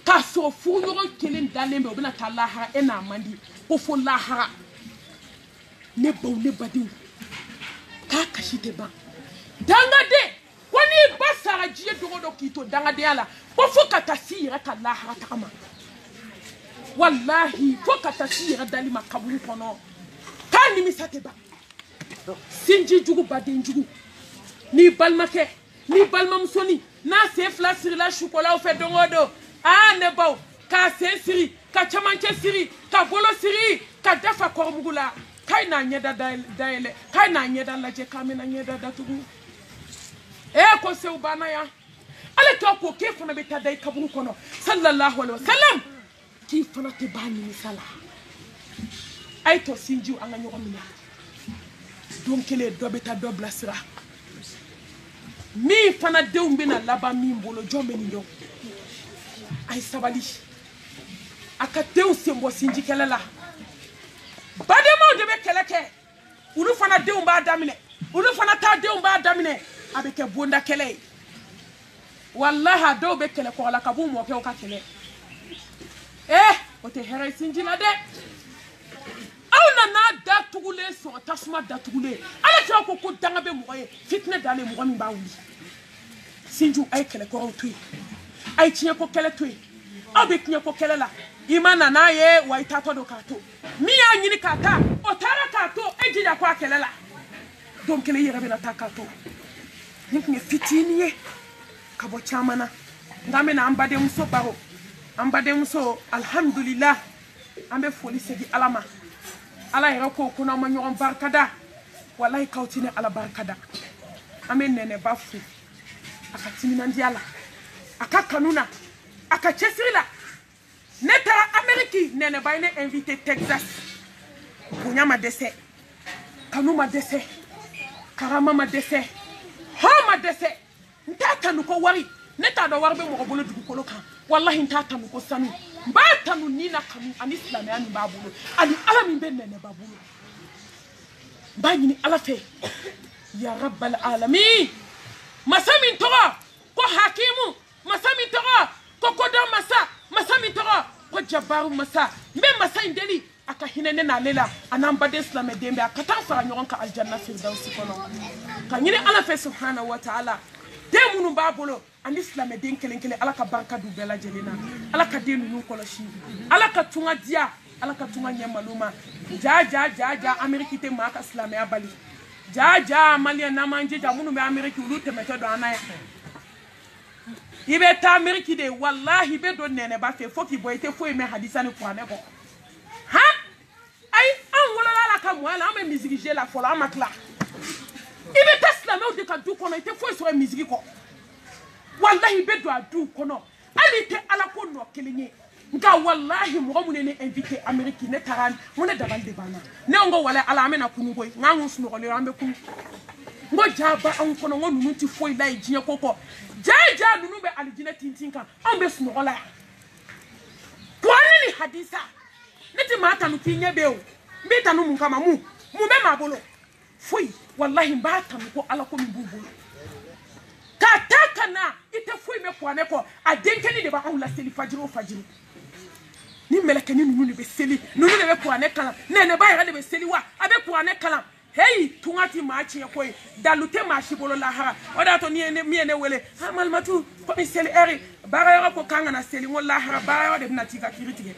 Speaker 2: k'a sɔrɔ furuɲɔgɔn kelen dalen bɛ o bɛna taa lahara e n'a man di ko fo lahara ne baw ne badenw k'a kasi tɛ ban dangaden ko n'i ba sara diɲɛ dogo dɔ k'i to dangadenya la ko fo ka taa s'i yɛrɛ ka lahara taga ma walahi fo ka taa s'i yɛrɛ dali ma kaburu kɔnɔ k'a nimisa tɛ ban sinji jugu baden jugu n'i balimakɛ n'i balimamusoni n'a sen fila sirila sukolaw fɛ don o don ne baw k'a sen siri ka camancɛ siri ka bolo siri ka dafa kɔrɔmugu la k'a n'a ɲɛda dayɛlɛ k'a n'a ɲɛda lajɛ k'a bɛna ɲɛda datugu ko sew banna yan ala k'a ko k'e fana bɛ taa da i kaburu kɔnɔ sallallahu alaihi wasallam k'i fana tɛ ban nimisa la a ye tɔ sinjiw an ka ɲɔgɔn minɛ don kelen dɔ bɛ taa dɔ bilasira min fana denw bɛna laban min bolo jɔn bɛ nin dɔn a ye sabali a ka denw sen bɔ sinji kɛlɛ la bademaw de bɛ kɛlɛ kɛ olu fana denw b'a daminɛ olu fana ta denw b'a daminɛ a bɛ kɛ bonda kɛlɛ ye walahi a dɔw bɛ kɛlɛ kɔgɔ la ka b'u mɔkɛw ka kɛlɛ o tɛ hɛrɛ ye sinji la dɛ aw nana datugulen sɔrɔ tasuma datugulen ala kira ko danga bɛ mɔgɔ ye fitinɛ dalen mɔgɔ min b'a wuli sinjiw a ye kɛlɛkɔrɔw to yen a ye tiɲɛko kɛlɛ to yen aw bɛ tiɲɛko kɛlɛ la i ma na n'a ye wa i taatɔ don k'a to min y'a ɲini k'a ta o taara k'a to e jija ko a kɛlɛ la don kelen i yɛrɛ bɛna taa k'a to nin tun ye fitinin ye ka bɔ caman na nka an bɛna an badenmuso baro an badenmuso alhamdulillah an bɛ foli segin ala ma ala yɛrɛ ko n'aw ma ɲɔgɔn barikada walahi k'aw ti ne ala barikada an bɛ nɛnɛba fo a ka timinandiya la a ka kanu na a ka cɛsiri la ne taara amɛriki nɛnɛba ye ne invité Texas bonya ma dɛsɛ kanu ma dɛsɛ karama ma dɛsɛ hɔn ma dɛsɛ n t'a tanu ko wari ne t'a dɔn wari bɛ mɔgɔ bolo dugukolo kan walahi n t'a tanu ko sanu n b'a tanu ni na kanu ani silamɛya min b'a bolo ani ala min bɛ nɛnɛba bolo n b'a ɲini ala fɛ ya rabbal alamin masa min tɔgɔ ko hakimu masa min tɔgɔ ko kodɔn masa masa min tɔgɔ ko jabaru masa n bɛ masa in deli a ka hinɛ ne n'ale la a n'an baden silamɛden bɛɛ a ka taa fara ɲɔgɔn kan aljanna firdausi kɔnɔ ka ɲini ala fɛ subhanahu wa ta'ala den minnu b'a bolo ani silamɛden kelen kelen ala ka barika d'u bɛɛ lajɛlen na ala ka den ninnu kɔlɔsi ala ka tunga diya ala ka tunga ɲɛ malo ma ja ameriki tɛ maa ka silamɛya bali ja maliyɛn n'an m'an jija minnu bɛ ameriki olu tɛmɛtɔ don an na yan i bɛ taa ameriki de walahi i bɛ don nɛnɛba fɛ fo k'i bɔ i tɛ foyi mɛn hadisa ni kuranɛ kɔ ayi an wolola la ka mɔya la an bɛ misigi la fɔlɔ an ma tila i bɛ taa silamɛw de ka du kɔnɔ i tɛ foyi sɔrɔ misigi kɔ walahi i bɛ don a du kɔnɔ hali i tɛ ala ko nɔ kelen ye nka walahi mɔgɔ minnu ye ne invité ameriki ne taara n ko ne dabali de banna ne ko walahi ala an bɛna kunu koyi n'an kun sunɔgɔlen an bɛ kunu n ko ja ba anw kɔnɔ n ko ninnu tɛ foyi la ye diɲɛ ko kɔ ja ninnu bɛ alijinɛ tintin kan anw bɛ sunɔgɔ la yan kuranɛ ni hadisa ne tɛ maa tanu k'i ɲɛ bɛ o n bɛ tanu mun kama mun bɛ maa bolo foyi walahi n b'a tanu ko ala ko min b'u bolo k'a ta ka na i tɛ foyi mɛn kuranɛ kɔ a denkɛni de b'anw laseli fajiri o fajiri ni mɛlɛkɛni ninnu de bɛ seli ninnu de bɛ kuranɛ kalan nɛnɛba yɛrɛ de bɛ seli wa a bɛ kuranɛ kalan heyi tunga ti maa tiɲɛ ko ye dalu tɛ maa si bolo lahara o de y'a to min ye ne wele malimatu komi seli ɛri baarayɔrɔ ko k'an kana seli n ko lahara baarayɔrɔ de bɛna t'i ka kiiri tigɛ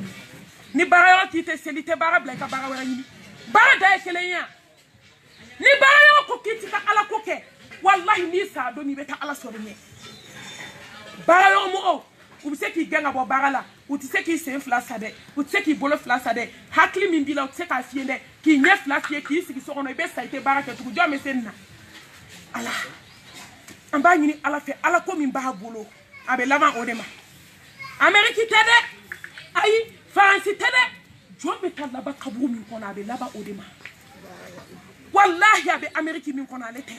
Speaker 2: ni baarayɔrɔ k'i tɛ seli i tɛ baara bila i ka baara wɛrɛ ɲini baara da ye kelen ye ni baarayɔrɔ ko k'i ti ka ala ko kɛ walahi n'i sara don i bɛ taa ala sɔrɔ ɲɛ baarayɔrɔ mɔgɔw u bɛ se k'i gɛn ka bɔ baara la u tɛ se k'i sen fila sa dɛ u tɛ se k'i bolo fila sa dɛ hakili min b'i la u tɛ se k'a f'i ye dɛ k'i ɲɛ fila f'i ye k'i sigi so kɔnɔ i bɛ sa i tɛ baara kɛ tugun jɔn bɛ se nin na ala an b'a ɲini ala fɛ ala ko min b'a bolo a bɛ laban o de ma Amérique tɛ dɛ ayi Faransi tɛ dɛ jɔn bɛ taa laban kaburu min kɔnɔ a bɛ laban o de ma wallahi a bɛ Amérique min kɔnɔ ale tɛ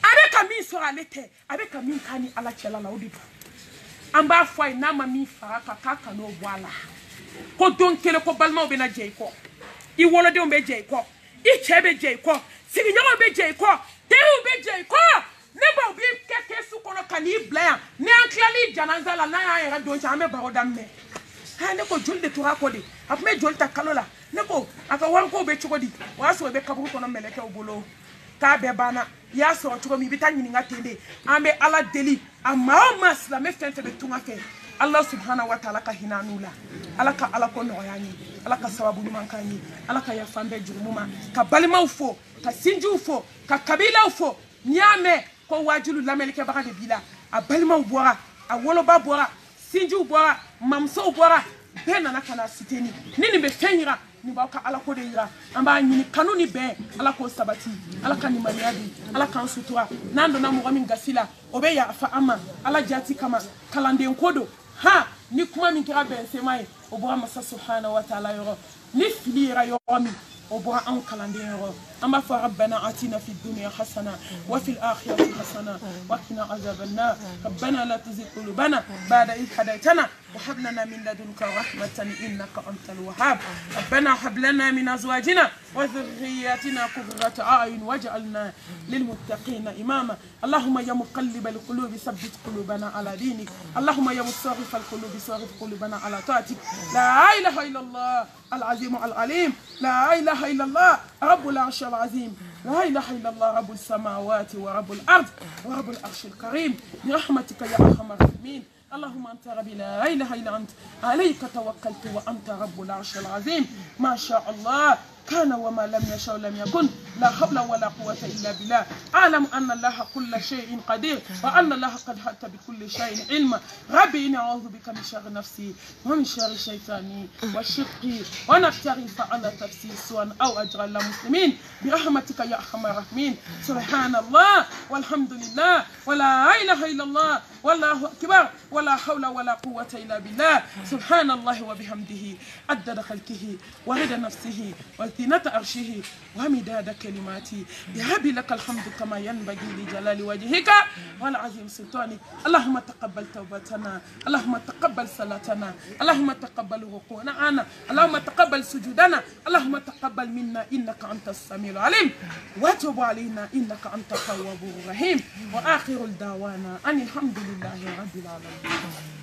Speaker 2: a bɛ ka min sɔrɔ ale tɛ a bɛ ka min k'a ni ala cɛla la o de don an b'a fɔ a ye n'a ma min fara kan k'a ka n'o bɔ a la ko don kelen ko balimaw bɛ na jɛ i kɔ i wolodenw bɛ jɛ i kɔ i cɛ bɛ jɛ i kɔ sigiɲɔgɔnw bɛ jɛ i kɔ teriw bɛ jɛ i kɔ ne b'aw b'i kɛ kɛsu kɔnɔ ka n'i bila yan ni an tilali janaza la n'a y'an yɛrɛ don cɛ an bɛ baro daminɛ ne ko joli de tora kɔ de a tun bɛ joli ta kalo la ne ko a ka wariko bɛ cogo di o y'a sɔrɔ i bɛ kaburu kɔnɔ mɛlɛkɛw bolo k'a bɛɛ banna i y'a sɔrɔ cogo min i bɛ taa ɲininka ten de an bɛ ala deli a maa o maa silamɛ fɛn fɛn bɛ tunga fɛ ala subhanahu wa ta'ala ka hinɛ n'u la ala ka ala ko nɔgɔya an ye ala ka sababu ɲuman k'an ye ala ka yafa an bɛɛ jurumu ma ka balimaw fo ka sinjiw fo ka kabilaw fo n'i y'a mɛn ko wajilu lamɛnnikɛbaga de b'i la a balimaw bɔra a woloba bɔra sinjiw bɔra mamusow bɔra bɛɛ nana ka na siteni ni nin bɛ fɛn yira nin b'aw ka ala ko de yira an b'a ɲini kanu ni bɛn ala k'o sabati ala ka nimaniya di ala k'an sutura n'an donna mɔgɔ min gasi la o bɛ yafa an ma ala jati kama kalanden ko don ni kuma min kɛra bɛn sema ye o bɔra masa subhanahu wa ta'ala yɔrɔ ni fili yera yɔrɔ min o bɔra anw kalanden yɔrɔ an b'a fɔ rabbana atina fid dunya hasana wa fil akhirati hasana wa qina azaban nar rabbana la tuzigh qulubana ba'da idh hadaytana وهب لنا من لدنك رحمة إنك أنت الوهاب ربنا هب لنا من أزواجنا وذرياتنا قرة أعين واجعلنا للمتقين إماما اللهم يا مقلب القلوب ثبت قلوبنا على دينك اللهم يا مصرف القلوب صرف قلوبنا على طاعتك لا إله إلا الله العظيم العليم لا إله إلا الله رب العرش العظيم لا إله إلا الله رب السماوات ورب الأرض ورب العرش الكريم برحمتك يا أرحم الراحمين اللهم أنت ربي لا إله إلا أنت عليك توكلت وأنت رب العرش العظيم ما شاء الله كان وما لم يشاء لم يكن لا حول ولا قوة إلا بالله أعلم أن الله كل شيء قدير وأن الله قد حط بكل شيء علما ربي إني أعوذ بك من شر نفسي ومن شر شيطاني وشقي ونفتري فعل تفسير سوءا أو أجر المسلمين برحمتك يا أرحم الراحمين سبحان الله والحمد لله ولا إله إلا الله والله أكبر ولا حول ولا قوة إلا بالله سبحان الله وبحمده عدد خلقه ورضا نفسه وزينة عرشه ومداد كلماتي يهب لك الحمد كما ينبغي لجلال وجهك والعظيم سلطانك اللهم تقبل توبتنا اللهم تقبل صلاتنا اللهم تقبل ركوعنا اللهم تقبل سجودنا اللهم تقبل منا إنك أنت السميع العليم وتب علينا إنك أنت التواب الرحيم وآخر الدعوانا أن الحمد لله رب العالمين